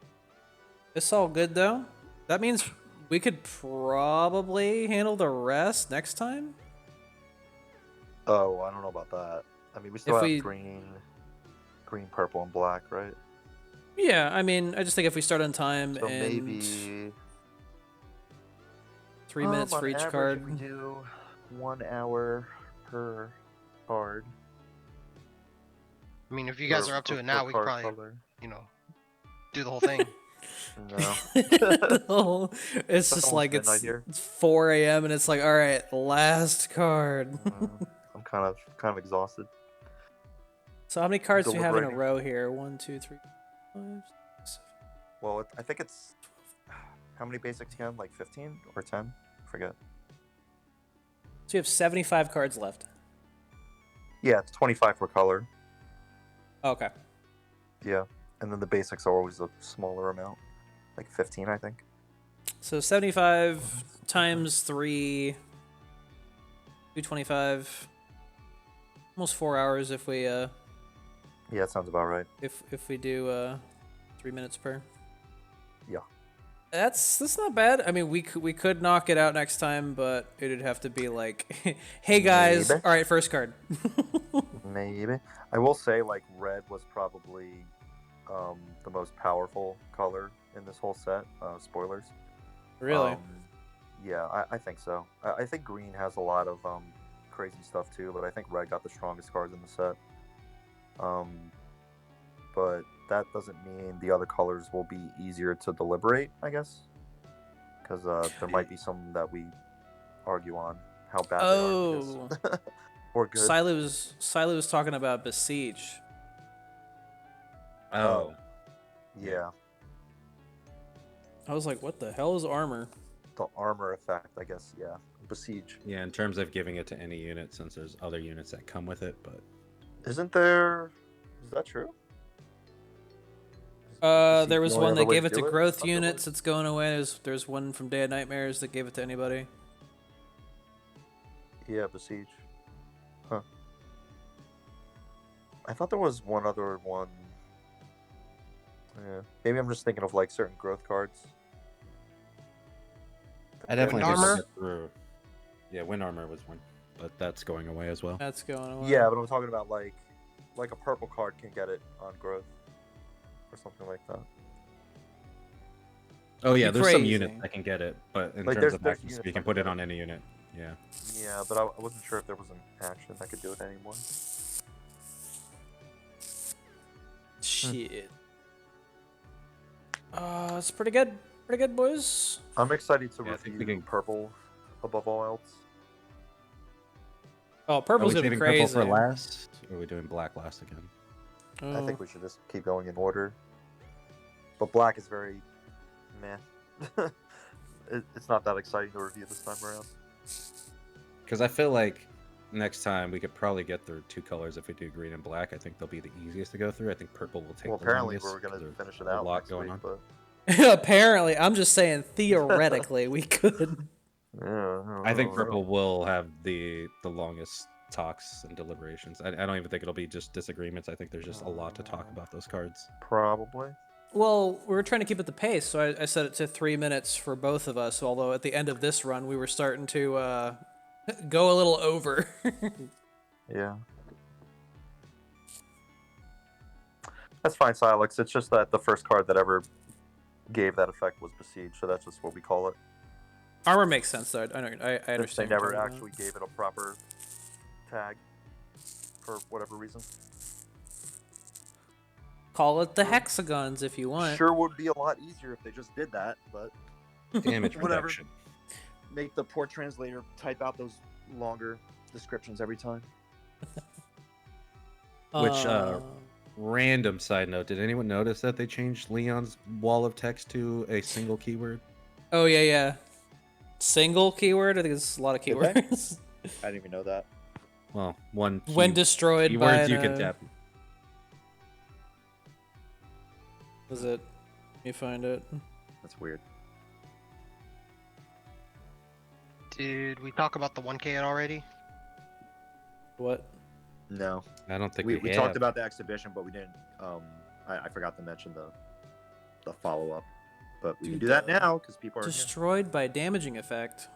It's all good though. That means we could probably handle the rest next time. Oh, I don't know about that. I mean, we still have green, purple, and black, right? Yeah, I mean, I just think if we start on time so and maybe 3 minutes for each card. If we do 1 hour per card. I mean, if you guys are up to it now, we could probably, do the whole thing. No. It's just like it's 4 a.m. and it's like, all right, last card. I'm kind of exhausted. So how many cards do you have in a row here? 1, 2, 3, 5, 6. Well, I think it's how many basics again? Like 15 or 10? I forget. So you have 75 cards left. Yeah, it's 25 per color. Okay. Yeah, and then the basics are always a smaller amount, like 15, I think. So 75 times 3, 225. Almost 4 hours if we Yeah, that sounds about right. If we do 3 minutes per. Yeah. That's not bad. I mean, we could knock it out next time, but it'd have to be like, hey guys, Maybe. all right, first card. Maybe. I will say, like, red was probably the most powerful color in this whole set. Spoilers. Really? Yeah, I think so. I think green has a lot of crazy stuff too, but I think red got the strongest cards in the set. But that doesn't mean the other colors will be easier to deliberate, I guess, because there might be some that we argue on how bad they are. Or good. Siley was talking about Besiege. Oh. Yeah. I was like, what the hell is armor? The armor effect, I guess, yeah. Besiege. Yeah, in terms of giving it to any unit, since there's other units that come with it, but... Isn't there... Is that true? There was one that gave it to growth units that's going away. There's one from Day of Nightmares that gave it to anybody. Yeah, Besiege. Huh. I thought there was one other one. Yeah. Maybe I'm just thinking of like certain growth cards. I definitely Wind armor? get through. Yeah, wind armor was one, but that's going away as well. That's going away. Yeah, but I'm talking about like a purple card can get it on growth or something like that. Oh yeah, there's some Crazy. units that can get it, but in Like, terms of there's actions, units you can that put can it get on any unit. Yeah. Yeah, but I wasn't sure if there was an action that could do it anymore. Shit. It's pretty good. Pretty good, boys. I'm excited to Yeah, I think review purple above all else. Oh, Are purple's we gonna be saving crazy. purple for last? Or are we doing black last again? I think we should just keep going in order. But black is very meh. It's not that exciting to review this time around. Because I feel like next time we could probably get through two colors if we do green and black. I think they'll be the easiest to go through. I think purple will take Well, the apparently longest. we're going to 'cause finish it there's out a lot next going week, on. but Apparently, I'm just saying theoretically we could. yeah, I think purple will have the longest talks and deliberations. I don't even think it'll be just disagreements. I think there's just a lot to talk about those cards. probably. Well, we were trying to keep it the pace, so I set it to 3 minutes for both of us. Although at the end of this run, we were starting to go a little over. Yeah. That's fine, Silex. It's just that the first card that ever gave that effect was Besiege, so that's just what we call it. Armor makes sense, though. I They understand. never what you're talking actually gave it a proper tag for whatever reason. Call it the hexagons if you want. Sure would be a lot easier if they just did that, but Damage Whatever. reduction. make the poor translator type out those longer descriptions every time. Which, random side note, did anyone notice that they changed Leon's wall of text to a single keyword? Oh, yeah. Single keyword? I think it's a lot of Did they? keywords. I didn't even know that. Well, one key, When destroyed by keywords you can tap. Was it? Let me find it. That's weird. Did we talk about the 1K already? What? No, I don't think we have. talked about the exhibition, but we didn't. I forgot to mention the follow up, but we can do that now because people are here. Destroyed by damaging effect.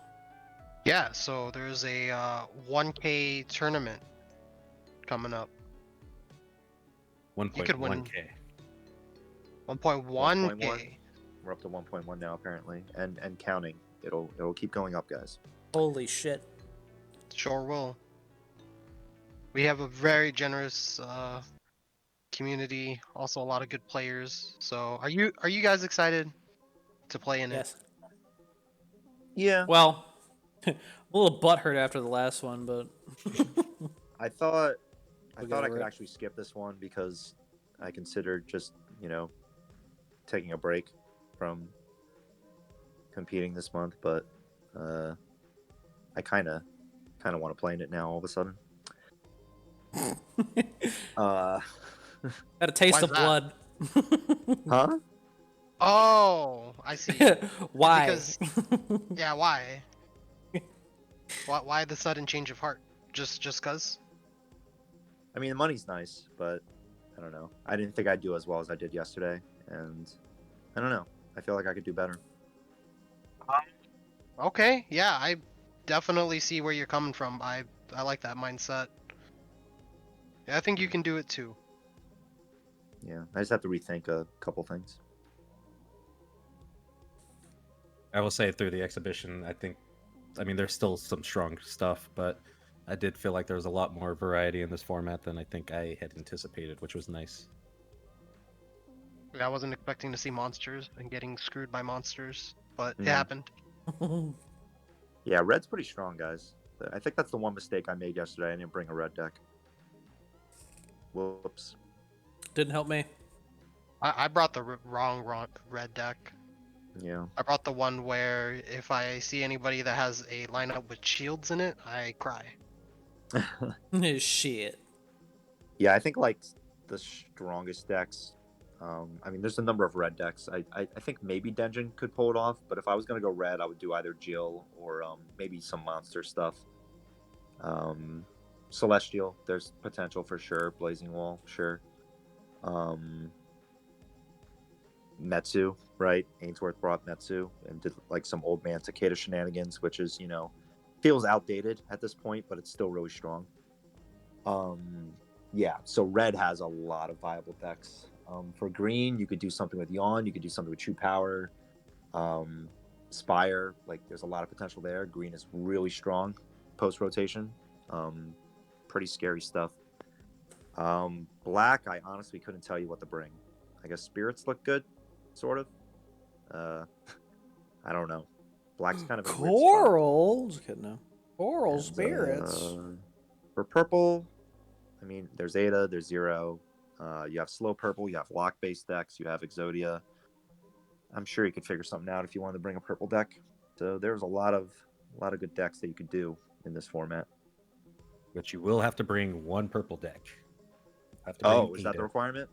Yeah, so there's a 1K tournament coming up. 1.1K. 1.1K. We're up to 1.1 now apparently, and counting. It'll keep going up, guys. Holy shit. Sure will. We have a very generous community, also a lot of good players. So are you guys excited to play in it? Yes. Yeah. Well, a little butthurt after the last one, but I thought I We'll thought get I over could it. actually skip this one because I considered just taking a break from competing this month, but I kind of want to play in it now all of a sudden. got a taste Why of is blood. Huh? Oh, I see. Why? Because yeah, why? Why the sudden change of heart? Just cause? I mean, the money's nice, but I don't know. I didn't think I'd do as well as I did yesterday, and I don't know. I feel like I could do better. Okay, yeah, I definitely see where you're coming from. I like that mindset. Yeah, I think you can do it too. Yeah, I just have to rethink a couple things. I will say through the exhibition, I mean, there's still some strong stuff, but I did feel like there was a lot more variety in this format than I think I had anticipated, which was nice. I wasn't expecting to see monsters and getting screwed by monsters, but it Yeah. happened. Yeah, red's pretty strong, guys. I think that's the one mistake I made yesterday. I didn't bring a red deck. Whoops. Didn't help me. I brought the wrong red deck. Yeah. I brought the one where if I see anybody that has a lineup with shields in it, I cry. Shit. Yeah, I think like the strongest decks. I mean, there's a number of red decks. I think maybe Denjin could pull it off, but if I was gonna go red, I would do either Jill or maybe some monster stuff. Celestial, there's potential for sure. Blazing Wall, sure. Metsu, right? Ainsworth brought Metsu and did like some old man Takeda shenanigans, which is feels outdated at this point, but it's still really strong. Yeah, so red has a lot of viable decks. For green, you could do something with Yawn, you could do something with True Power, Spire. Like, there's a lot of potential there. Green is really strong post rotation. Pretty scary stuff. Black, I honestly couldn't tell you what to bring. I guess spirits look good, sort of. I don't know. Black's kind of a weird spot. Coral. Just kidding. No. Coral And, spirits. For purple, I mean, there's Ada, there's Zero. You have slow purple, you have lock-based decks, you have Exodia. I'm sure you could figure something out if you wanted to bring a purple deck. So there's a lot of good decks that you could do in this format. But you will have to bring one purple deck. Is that the requirement?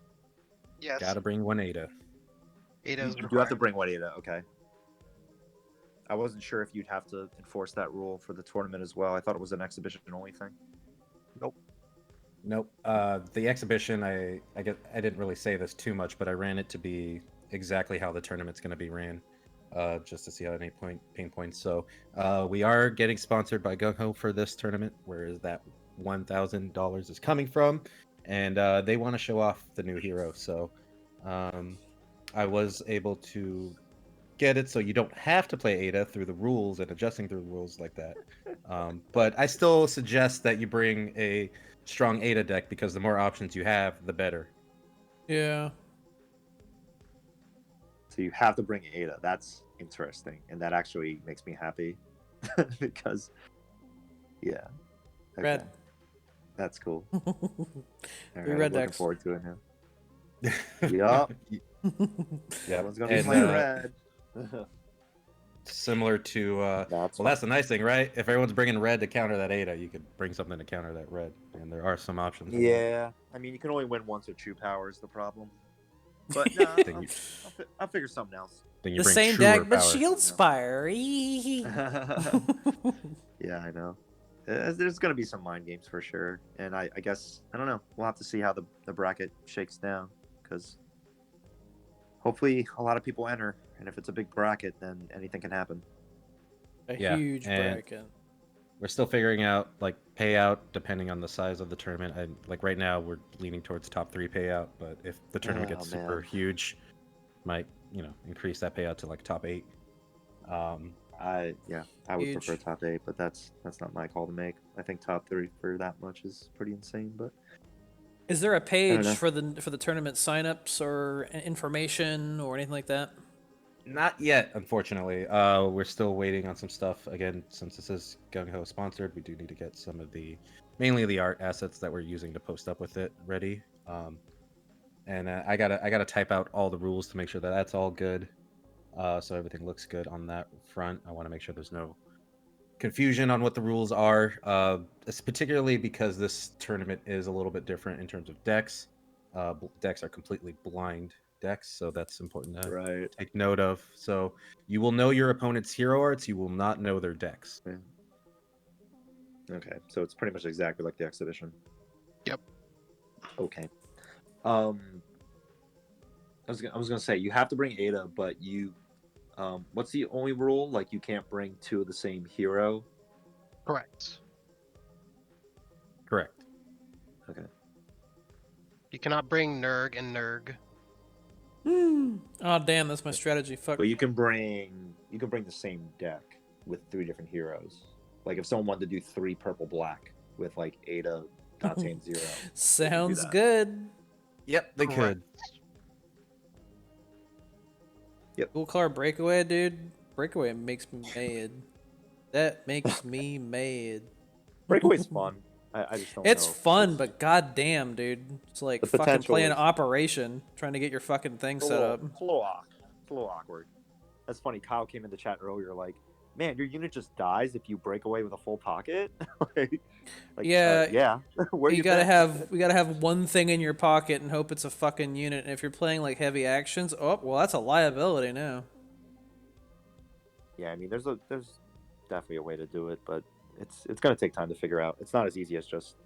Yes. Gotta bring one Ada. Ada's You do have to bring one Ada, okay. I wasn't sure if you'd have to enforce that rule for the tournament as well. I thought it was an exhibition only thing. Nope. The exhibition, I didn't really say this too much, but I ran it to be exactly how the tournament's going to be ran, just to see how any pain points. So we are getting sponsored by Gung Ho for this tournament, where that $1,000 is coming from, and they want to show off the new hero. So I was able to get it so you don't have to play Ada through the rules and adjusting through the rules like that. But I still suggest that you bring a strong Ada deck because the more options you have, the better. Yeah. So you have to bring Ada. That's interesting, and that actually makes me happy because, yeah, okay. Red. That's cool. All Three right, red I'm looking decks. forward to it now. Yup. Yeah, One's gonna be playing red. Similar to that's the nice thing, right? If everyone's bringing red to counter that Ada, you could bring something to counter that red, and there are some options. Yeah, I mean, you can only win once with True Power is the problem. But no, I'll figure something else. The same deck, but power. Shield Spire. Yeah, I know. There's going to be some mind games for sure. And I guess, I don't know. We'll have to see how the bracket shakes down. Because hopefully a lot of people enter. And if it's a big bracket, then anything can happen. A huge bracket. We're still figuring out like payout depending on the size of the tournament. Like right now we're leaning towards top 3 payout, but if the tournament gets super huge, might increase that payout to like top 8. I would prefer top 8, but that's not my call to make. I think top 3 for that much is pretty insane. But is there a page for the tournament signups or information or anything like that? Not yet, unfortunately. We're still waiting on some stuff. Again, since this is Gung Ho sponsored, we do need to get some of mainly the art assets that we're using to post up with it ready. And I gotta type out all the rules to make sure that that's all good. So everything looks good on that front. I want to make sure there's no confusion on what the rules are. It's particularly because this tournament is a little bit different in terms of decks. Decks are completely blind decks, so that's important to take note of. So you will know your opponent's hero arts, you will not know their decks. Yeah. Okay, so it's pretty much exactly like the exhibition. Yep. Okay. I was gonna say you have to bring Ada, but you, what's the only rule? Like you can't bring 2 of the same hero. Correct. Okay. You cannot bring Nurg and Nurg. Oh damn, that's my strategy. Fuck. But you can bring the same deck with 3 different heroes. Like if someone wanted to do 3 purple black with like Ada, Dante, and Zero. Sounds good. Yep, they could. Yep. Cool car breakaway, dude. Breakaway makes me mad. That makes me mad. Breakaway's fun. I just don't It's know. fun, but goddamn, dude. It's like The fucking potential playing is- Operation, trying to get your fucking thing set up. It's a little awkward. That's funny. Kyle came in the chat earlier like, man, your unit just dies if you break away with a full pocket. Yeah. Where You gotta have one thing in your pocket and hope it's a fucking unit. And if you're playing like heavy actions, oh well, that's a liability now. Yeah, I mean, there's definitely a way to do it, but it's gonna take time to figure out. It's not as easy as just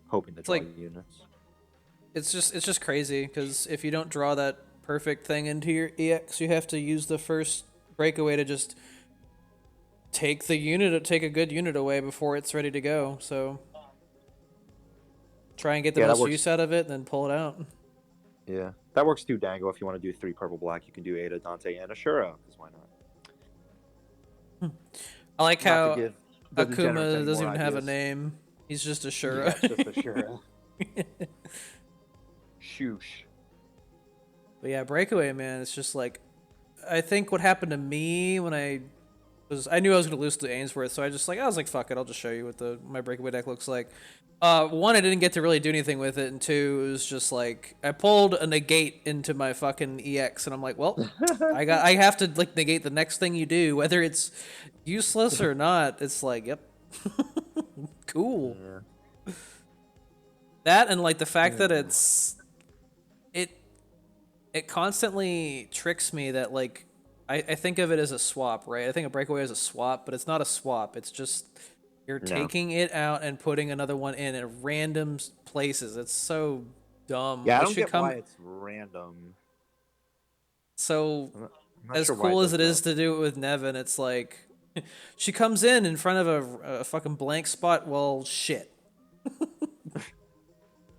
hoping to draw units. It's just crazy because if you don't draw that perfect thing into your EX, you have to use the first breakaway to just take a good unit away before it's ready to go. So try and get the most use out of it, and then pull it out. Yeah, that works too, Dango. If you want to do 3 purple black, you can do Ada, Dante, and Ashura. Because why not? I like how the Akuma doesn't even have a ideas. name. He's just Ashura. Yeah, just Ashura. Shoosh. But yeah, breakaway, man. It's just like, I think what happened to me when I knew I was gonna lose to Ainsworth, so I was like, fuck it, I'll just show you what my breakaway deck looks like. One, I didn't get to really do anything with it, and 2, it was just like I pulled a negate into my fucking EX, and I'm like, well, I have to like negate the next thing you do, whether it's useless or not. It's like, yep, cool. Yeah. That and like the fact that it constantly tricks me that like I think of it as a swap, right? I think a breakaway is a swap, but it's not a swap. It's just you're taking it out and putting another one in at random places. It's so dumb. Yeah, I don't get why it's random. So I'm not as sure why cool as does it is that. to do it with Nevin, it's like she comes in front of a fucking blank spot. Well, shit.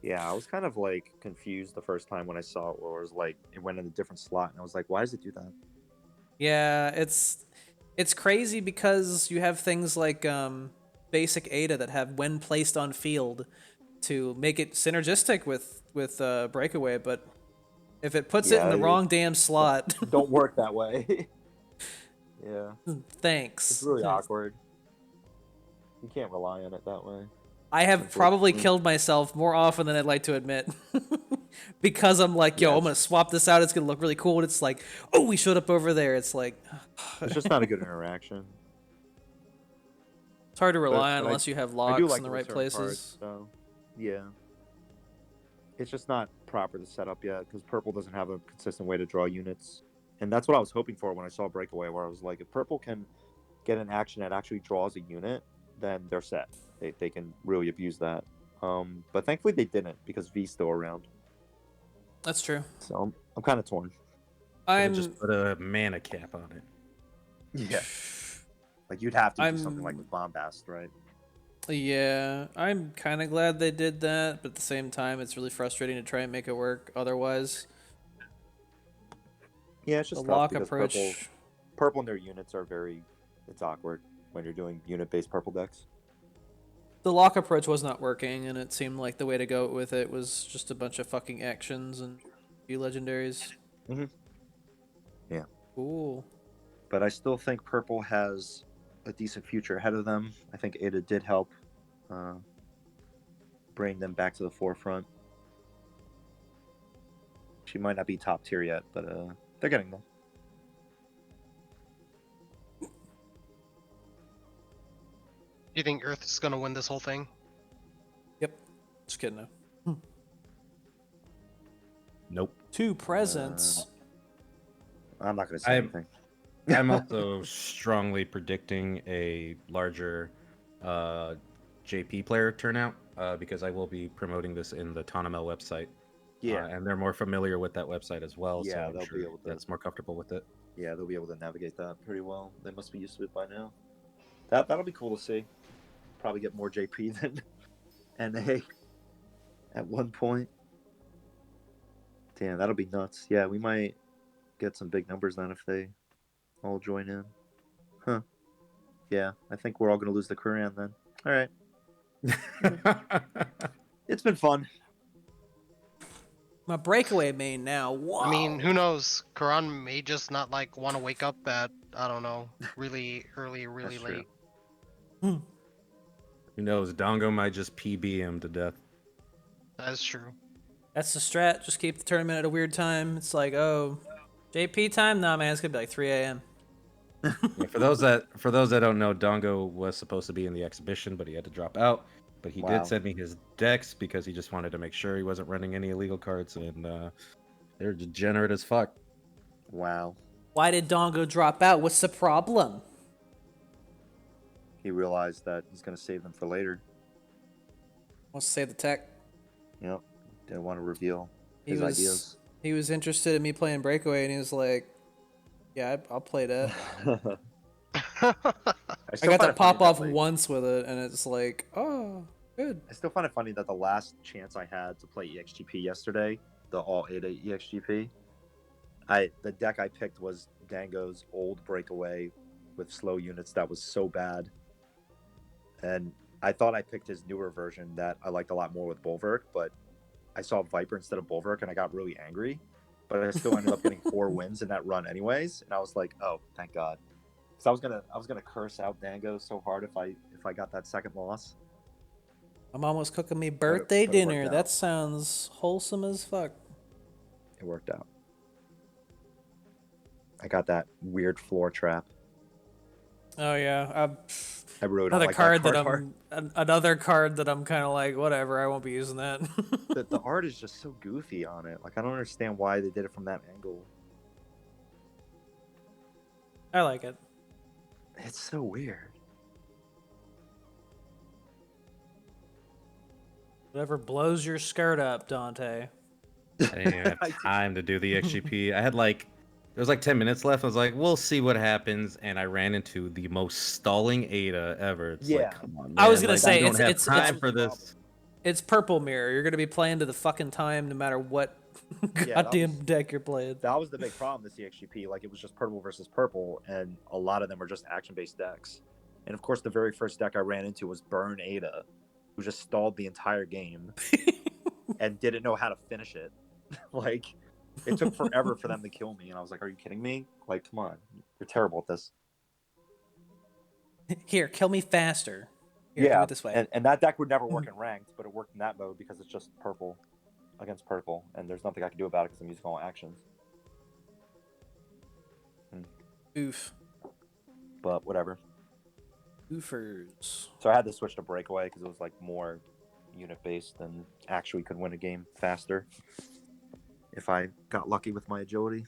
Yeah, I was kind of like confused the first time when I saw it, where it was like it went in a different slot, and I was like, why does it do that? Yeah, it's crazy because you have things like basic Ada that have when placed on field to make it synergistic with breakaway, but if it puts it in Yeah, the wrong damn slot, don't work that way. Yeah, thanks. it's really awkward. You can't rely on it that way. I have probably killed myself more often than I'd like to admit. Because I'm like, yo, I'm gonna swap this out, it's gonna look really cool, and it's like, oh, we showed up over there. It's like it's just not a good interaction. It's hard to rely on unless you have locks in the right places. Parts, so yeah. It's just not proper to set up yet, because purple doesn't have a consistent way to draw units. And that's what I was hoping for when I saw breakaway, where I was like, if purple can get an action that actually draws a unit, then they're set. They can really abuse that. But thankfully they didn't, because V's still around. That's true. So I'm kind of torn. I'm just put a mana cap on it. Yeah. Like you'd have to do something like with Bombast, right? Yeah, I'm kind of glad they did that, but at the same time, it's really frustrating to try and make it work otherwise. Yeah, it's just the lock approach. Purple and their units are it's awkward when you're doing unit-based purple decks. The lock approach was not working, and it seemed like the way to go with it was just a bunch of fucking actions and a few legendaries. Mm-hmm. Yeah. Cool. But I still think purple has a decent future ahead of them. I think Ada did help bring them back to the forefront. She might not be top tier yet, but they're getting there. Do you think Earth is gonna win this whole thing? Yep. Just kidding now. Nope. 2 presents. I'm not gonna say anything. I'm also strongly predicting a larger JP player turnout because I will be promoting this in the Tonamel website. Yeah, and they're more familiar with that website as well. Yeah, so they'll be able to. That's more comfortable with it. Yeah, they'll be able to navigate that pretty well. They must be used to it by now. That'll be cool to see. Probably get more JP than NA at one point. Damn, that'll be nuts. Yeah, we might get some big numbers then if they all join in. Huh. Yeah, I think we're all going to lose the Korean then. All right. It's been fun. My breakaway main now. Whoa. I mean, who knows? Karan may just not like want to wake up at, I don't know, really early, really late. Who knows? Dongo might just PB him to death. That is true. That's the strat. Just keep the tournament at a weird time. It's like, oh, JP time? Nah, man, it's gonna be like 3 a.m. Yeah, for those that don't know, Dongo was supposed to be in the exhibition, but he had to drop out. But he did send me his decks because he just wanted to make sure he wasn't running any illegal cards, and they're degenerate as fuck. Wow. Why did Dongo drop out? What's the problem? He realized that he's going to save them for later. Wants to save the tech. Yep. Didn't want to reveal his ideas. He was interested in me playing Breakaway, and he was like, yeah, I'll play that. I got to pop off once with it, and it's like, oh, good. I still find it funny that the last chance I had to play EXGP yesterday, the all Ada EXGP, the deck I picked was Dango's old Breakaway with slow units that was so bad. And I thought I picked his newer version that I liked a lot more with Bulwark, but I saw Viper instead of Bulwark, and I got really angry. But I still ended up getting 4 wins in that run anyways, and I was like, oh, thank God. So I was gonna curse out Dango so hard if I got that second loss. I'm almost cooking me birthday dinner. That sounds wholesome as fuck. It worked out. I got that weird floor trap. Oh yeah, I wrote another like card another card that I'm kind of like, whatever. I won't be using that. the art is just so goofy on it. Like I don't understand why they did it from that angle. I like it. It's so weird. Whatever blows your skirt up, Dante. I didn't even have time to do the XGP. I had there was 10 minutes left. I was like, we'll see what happens, and I ran into the most stalling Ada ever. It's like, come on, man. I was gonna say I don't have time for this. It's purple mirror. You're gonna be playing to the fucking time no matter what goddamn deck you're playing. That was the big problem with CXGP. Like, it was just purple versus purple, and a lot of them were just action-based decks. And of course, the very first deck I ran into was Burn Ada, who just stalled the entire game and didn't know how to finish it. Like, it took forever for them to kill me, and I was like, "Are you kidding me? Like, come on, you're terrible at this." Here, kill me faster. Here, do it this way. And that deck would never work in ranked, but it worked in that mode because it's just purple against purple, and there's nothing I can do about it because I'm using all actions. Oof. But whatever. Oofers. So I had to switch to breakaway because it was like more unit based and actually could win a game faster if I got lucky with my agility.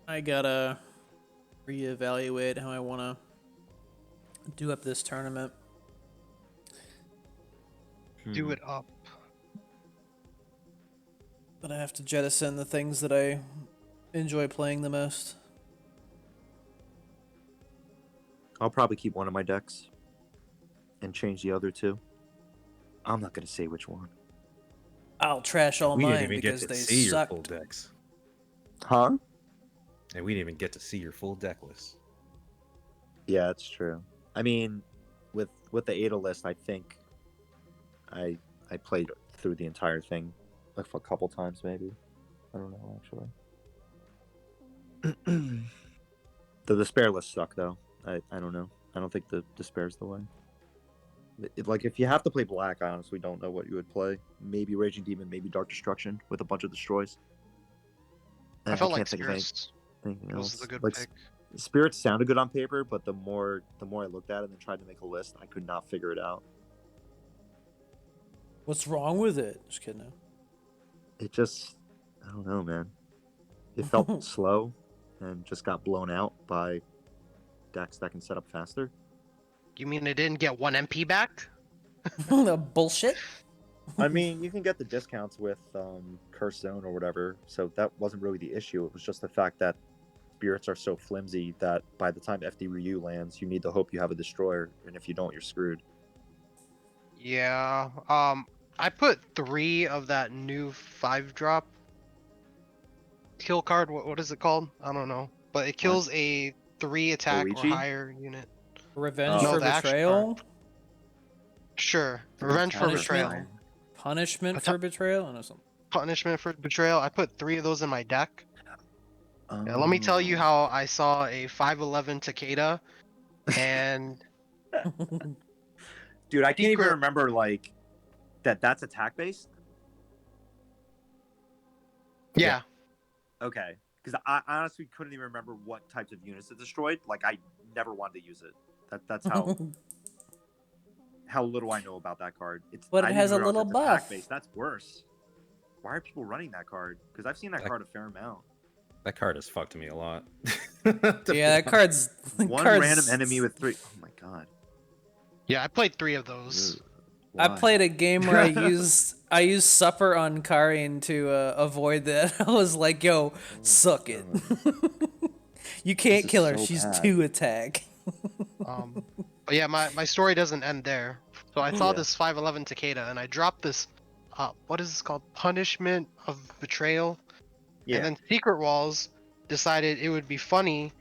I gotta reevaluate how I want to do up this tournament. Do it up. But I have to jettison the things that I enjoy playing the most. I'll probably keep one of my decks and change the other two. I'm not going to say which one. I'll trash all we mine didn't even because get to they see sucked. your full decks. Huh? And we didn't even get to see your full deck list. Yeah, it's true. I mean, with the Ada list, I think I played through the entire thing like a couple times, maybe. I don't know, actually. The despair list suck, though. I don't know. I don't think the despair's the way. Like, if you have to play black, I honestly don't know what you would play. Maybe Raging Demon, maybe Dark Destruction with a bunch of destroys. I felt like can't think of Spirits anything was else. a good Like, pick. Spirits sounded good on paper, but the more I looked at it and tried to make a list, I could not figure it out. What's wrong with it? Just kidding. No. It just, I don't know, man. It felt slow and just got blown out by decks that can set up faster. You mean it didn't get 1 MP back? Bullshit. I mean, you can get the discounts with Curse Zone or whatever, so that wasn't really the issue. It was just the fact that spirits are so flimsy that by the time FD Ryu lands, you need to hope you have a destroyer, and if you don't, you're screwed. Yeah. I put 3 of that new 5-drop kill card. What is it called? I don't know. But it kills a 3 attack Luigi? or higher unit. Revenge No, for the action betrayal? Sure. Revenge for Punishment? betrayal. Punishment for betrayal? I know something. Punishment for betrayal. I put 3 of those in my deck. Yeah, let me tell you how I saw a 5'11 Takeda and Dude, I can't even Secret- remember, like, that's attack based. yeah. Okay, because I honestly couldn't even remember what types of units it destroyed. Like, I never wanted to use it. That's how little I know about that card. But it I didn't has a even realize little it's buff. attack-based. That's worse. Why are people running that card? Because I've seen that card a fair amount. That card has fucked me a lot. Yeah, that card's One card's... random enemy with 3. Oh my god. Yeah, I played 3 of those. Ugh. I Why? played a game where I used Supper on Karin to avoid that. I was like, yo, suck it. You can't is kill her. so She's bad. 2 attack. But yeah, my story doesn't end there. So I saw this 5'11 Takeda and I dropped this, what is this called? Punishment of Betrayal. Yeah. And then Secret Walls decided it would be funny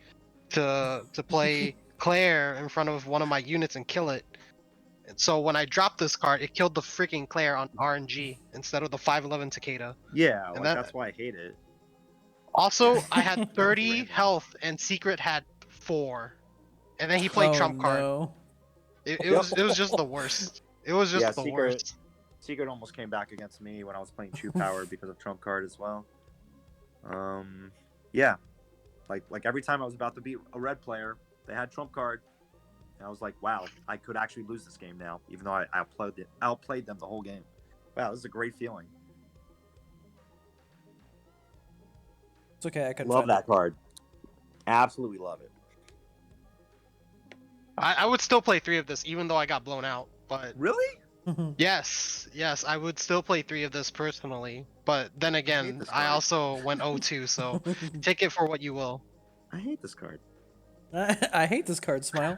to play Claire in front of one of my units and kill it. And so when I dropped this card, it killed the freaking Claire on RNG instead of the 5'11 Takeda. Yeah, And like, that's why I hate it. Also, I had 30 health and Secret had 4. And then he played Trump card. No. It was just the worst. It was just the worst. Secret almost came back against me when I was playing True Power because of Trump card as well. Yeah, like every time I was about to beat a red player, they had Trump card, and I was like, wow, I could actually lose this game now, even though I outplayed them the whole game. Wow, this is a great feeling. It's okay, I could Love that card. Absolutely love it. I would still play 3 of this, even though I got blown out. But Really? yes, I would still play 3 of this personally. But then again, this I card. also went 0-2, so take it for what you will. I hate this card. I hate this card, Smile.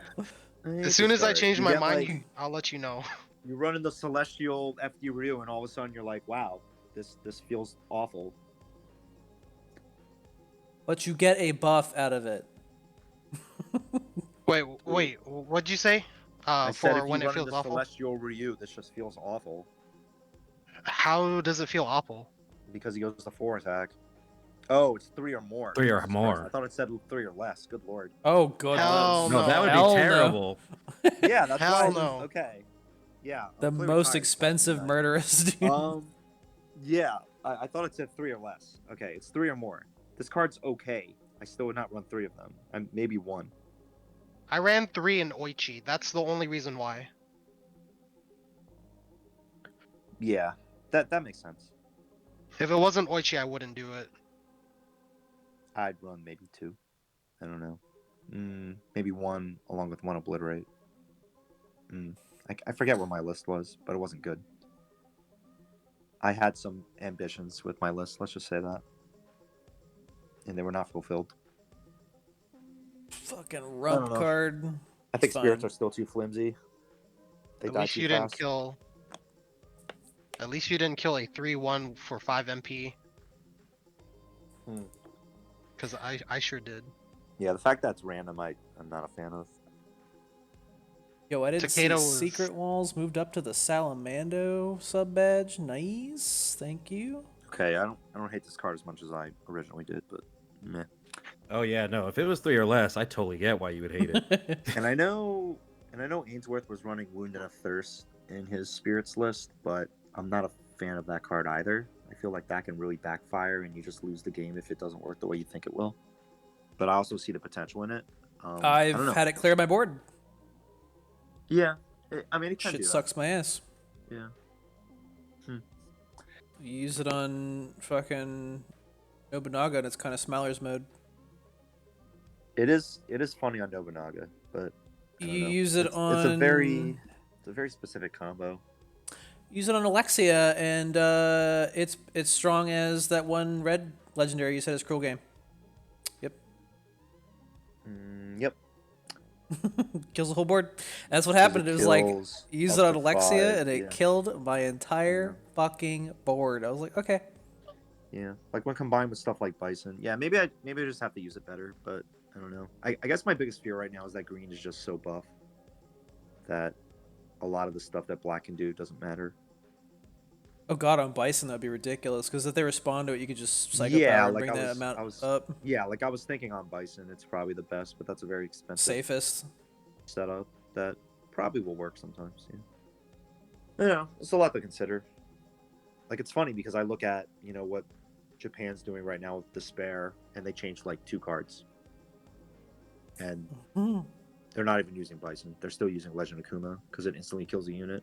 As soon as I change my mind, I'll let you know. You run in the Celestial FD Ryu, and all of a sudden you're like, wow, this feels awful. But you get a buff out of it. Wait, what'd you say? I said if For when you it run in feels the awful. Celestial Ryu, this just feels awful. How does it feel awful? Because he goes to 4 attack. Oh, it's 3 or more. 3 or Jesus more. Christ. I thought it said 3 or less. Good lord. Oh, good. Hell No, that would Hell be no. terrible. Yeah, that's why. Hell no. Okay. Yeah. The I'm clearly most tired. expensive murderous dude. Yeah. I thought it said 3 or less. Okay, it's 3 or more. This card's okay. I still would not run 3 of them. Maybe 1. I ran 3 in Oichi. That's the only reason why. Yeah. That makes sense. If it wasn't Oichi, I wouldn't do it. I'd run maybe 2. I don't know. Maybe 1 along with 1 obliterate. I forget what my list was, but it wasn't good. I had some ambitions with my list, let's just say that. And they were not fulfilled. Fucking rump card. I think Fine. spirits are still too flimsy. They At die least too you fast. didn't kill. At least you didn't kill a 3/1 for 5 MP. Because I sure did. Yeah, the fact that it's random, I'm not a fan of. Yo, I didn't see Takeda was- Secret Walls moved up to the Salamando sub badge. Nice, thank you. Okay, I don't hate this card as much as I originally did, but meh. Oh yeah, no. If it was 3 or less, I totally get why you would hate it. And I know Ainsworth was running Wound and a Thirst in his spirits list, but I'm not a fan of that card either. I feel like that can really backfire, and you just lose the game if it doesn't work the way you think it will. But I also see the potential in it. I don't know. I've had it clear my board. Yeah, I mean it can Shit do that. sucks my ass. Yeah. You use it on fucking Nobunaga, and it's kind of Smiler's mode. It is funny on Nobunaga, but I don't You know. use it on. It's a very specific combo. Use it on Alexia, and it's strong as that one red legendary you said is Cruel Game. Yep. Yep. Kills the whole board. That's what happened. It was like use it on Alexia, 5, and it killed my entire fucking board. I was like, okay. Yeah, like when combined with stuff like Bison. Yeah, maybe I just have to use it better, but I don't know. I guess my biggest fear right now is that green is just so buff that a lot of the stuff that black can do doesn't matter. Oh god, on Bison that'd be ridiculous because if they respond to it, you could just psycho power and bring that amount up. Yeah, like I was thinking on Bison, it's probably the best, but that's a very expensive safest setup that probably will work sometimes. Yeah, you know, it's a lot to consider. Like it's funny because I look at what Japan's doing right now with Despair, and they changed like 2 cards, and they're not even using Bison. They're still using Legend of Kuma because it instantly kills a unit.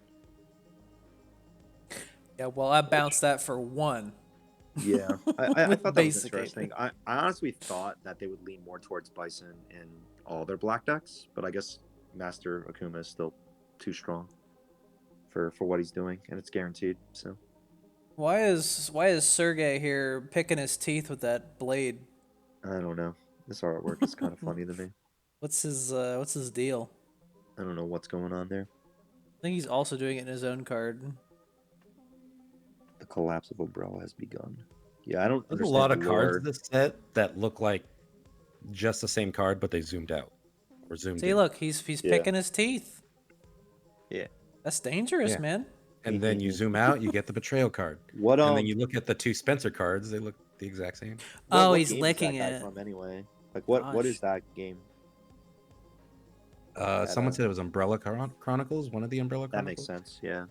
Yeah, well, I bounced that for 1. Yeah, I thought that was Basic interesting. I honestly thought that they would lean more towards Bison in all their black decks, but I guess Master Akuma is still too strong for what he's doing, and it's guaranteed. So Why is Sergey here picking his teeth with that blade? I don't know. This artwork is kind of funny to me. What's his deal? I don't know what's going on there. I think he's also doing it in his own card. The collapse of Umbrella has begun. Yeah, I don't. There's a lot of cards in this set that look like just the same card, but they zoomed out or zoomed See, in. look, he's picking his teeth. Yeah, that's dangerous, man. And then you zoom out, you get the betrayal card. And then you look at the 2 Spencer cards; they look the exact same. What he's licking it. From anyway, like what is that game? Someone said it was Umbrella Chronicles. One of the Umbrella Chronicles. That makes sense. Yeah,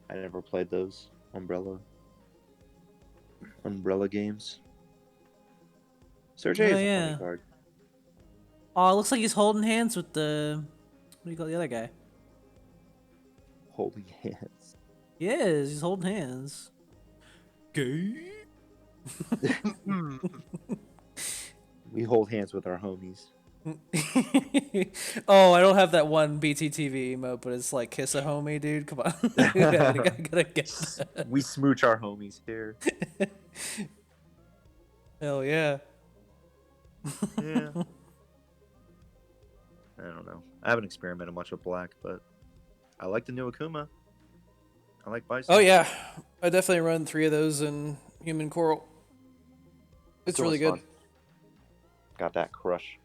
I never played those Umbrella games. Sergey is a funny card. Oh, it looks like he's holding hands with the what do you call the other guy? Holding hands. Yes, he's holding hands. Gay. We hold hands with our homies. Oh, I don't have that one BTTV emote, but it's like kiss a homie, dude. Come on, gotta get that. We smooch our homies here. Hell yeah. Yeah. I don't know. I haven't experimented much with black, but I like the new Akuma. I like Bison. Oh yeah, I definitely run 3 of those in Human Coral. It's really good. Fun. Got that crush.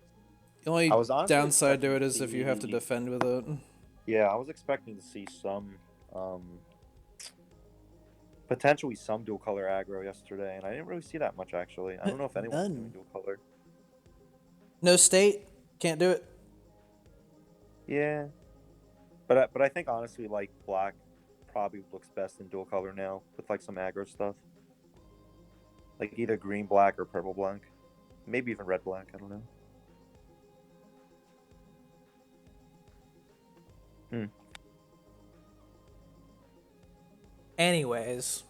The only I was honestly downside to it expecting is to if you have to see- defend with it. Yeah, I was expecting to see some, potentially some dual color aggro yesterday, and I didn't really see that much actually. I don't know if anyone's doing dual color. No state, can't do it. Yeah, but I think honestly, like black probably looks best in dual color now with like some aggro stuff, like either green black or purple black, maybe even red black. I don't know. Anyways,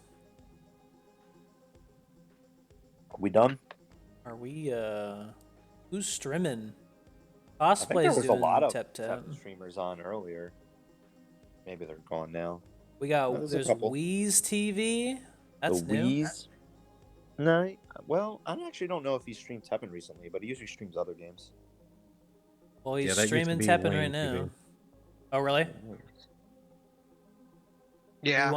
Are we done? are we who's streaming? I think there Cosplay's was a doing lot of TEPPEN. streamers on earlier. Maybe they're gone now. We got There's a there's couple. Wheeze TV. That's the new. Wheeze? No, well, I actually don't know if he streamed TEPPEN recently, but he usually streams other games. Well, he's Yeah, that used to streaming be TEPPEN Wayne right now. TV. Oh, really? Yeah. You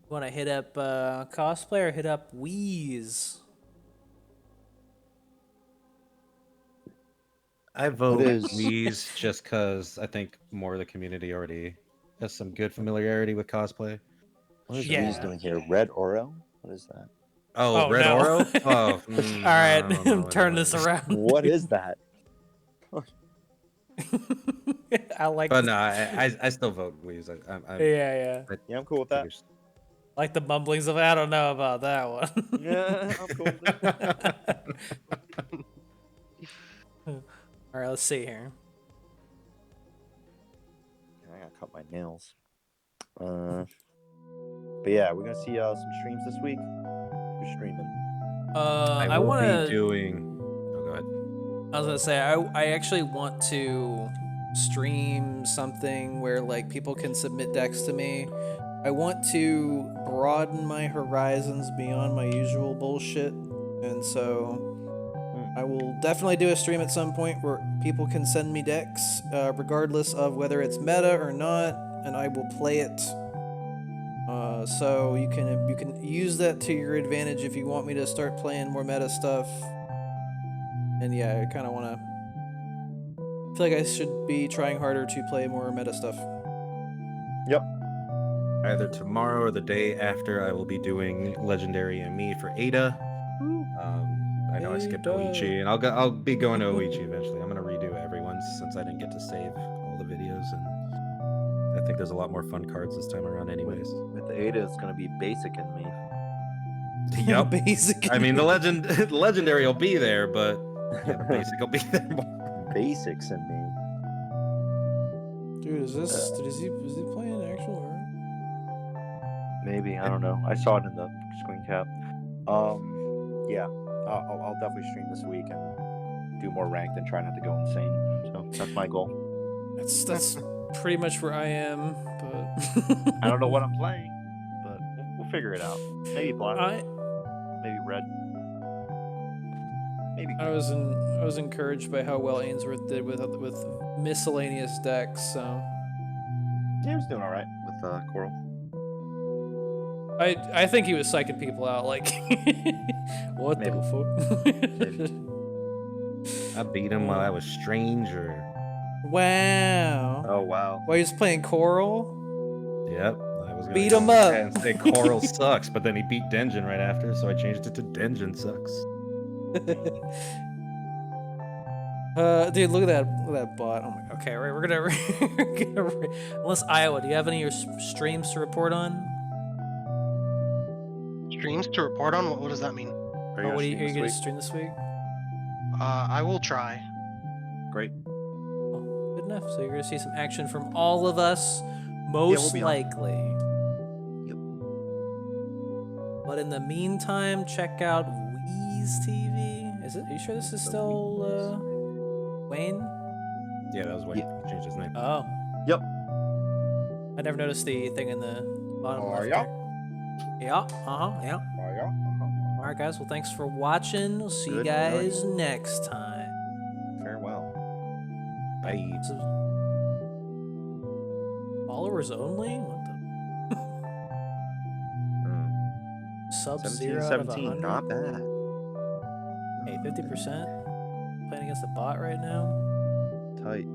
wanna hit up cosplay or hit up Wheeze? I vote is- Wheeze just because I think more of the community already has some good familiarity with cosplay. What is Yeah. Wheeze doing here? Red Oro? What is that? Oh, Oh, Red no. Oro? Oh, All right, turn this around. What is that? I like. But no, I still vote Wheeze. Yeah. Yeah, I'm cool with that. Like the mumblings of I don't know about that one. Yeah, I'm cool with that. All right, let's see here. I gotta cut my nails. But yeah, we're gonna see some streams this week. Who's streaming? I will want be to. doing. Oh, go ahead. I was gonna say I actually want to stream something where like people can submit decks to me. I want to broaden my horizons beyond my usual bullshit, and so I will definitely do a stream at some point where people can send me decks, regardless of whether it's meta or not, and I will play it. So you can use that to your advantage if you want me to start playing more meta stuff. And yeah, I kind of want to. I feel like I should be trying harder to play more meta stuff. Yep. Either tomorrow or the day after, I will be doing Legendary and Me for Ada. I know I skipped Ada. Oichi, and I'll be going to Oichi eventually. I'm gonna redo everyone's since I didn't get to save all the videos, and I think there's a lot more fun cards this time around, anyways. With the Ada, it's gonna be basic in me. Yep. Basic. I mean, the legendary will be there, but yeah, the basic will be there more. Basics in me. Dude, is he playing actual or? Maybe, I don't know. I saw it in the screen cap. Yeah, I'll definitely stream this week and do more ranked and try not to go insane. So that's my goal. That's pretty much where I am, but I don't know what I'm playing, but we'll figure it out. Maybe black, maybe red, maybe. I was encouraged by how well Ainsworth did with miscellaneous decks. So Yeah, he was doing all right with Coral. I think he was psyching people out. Like, what Maybe. the fuck? I beat him while I was stranger. Wow. Oh wow. While he was playing Coral. Yep. I was gonna Beat go him in the up. chat and say Coral sucks, but then he beat Denjin right after, so I changed it to Denjin sucks. Dude, look at that bot. Oh my god. Okay, right, we're gonna unless Iowa, do you have any of your streams to report on? Streams to report on? What does that mean? Are What are you stream gonna this stream this week? I will try. week? Great. Oh, good enough. So you're gonna see some action from all of us, most be on. likely. Yep. But in the meantime, check out Wheeze TV. Is it? Are you sure this is still Wayne? Yeah, that was when he changed his name. Oh. Yep. I never noticed the thing in the bottom Oh, left yeah. there. Yeah. Yeah. Oh yeah. All right, guys. Well, thanks for watching. We'll see you Good guys next time. Farewell. Bye. Followers only? What the? Sub-0 out of 100? Not bad. Hey, 50%? Playing against the bot right now? Tight.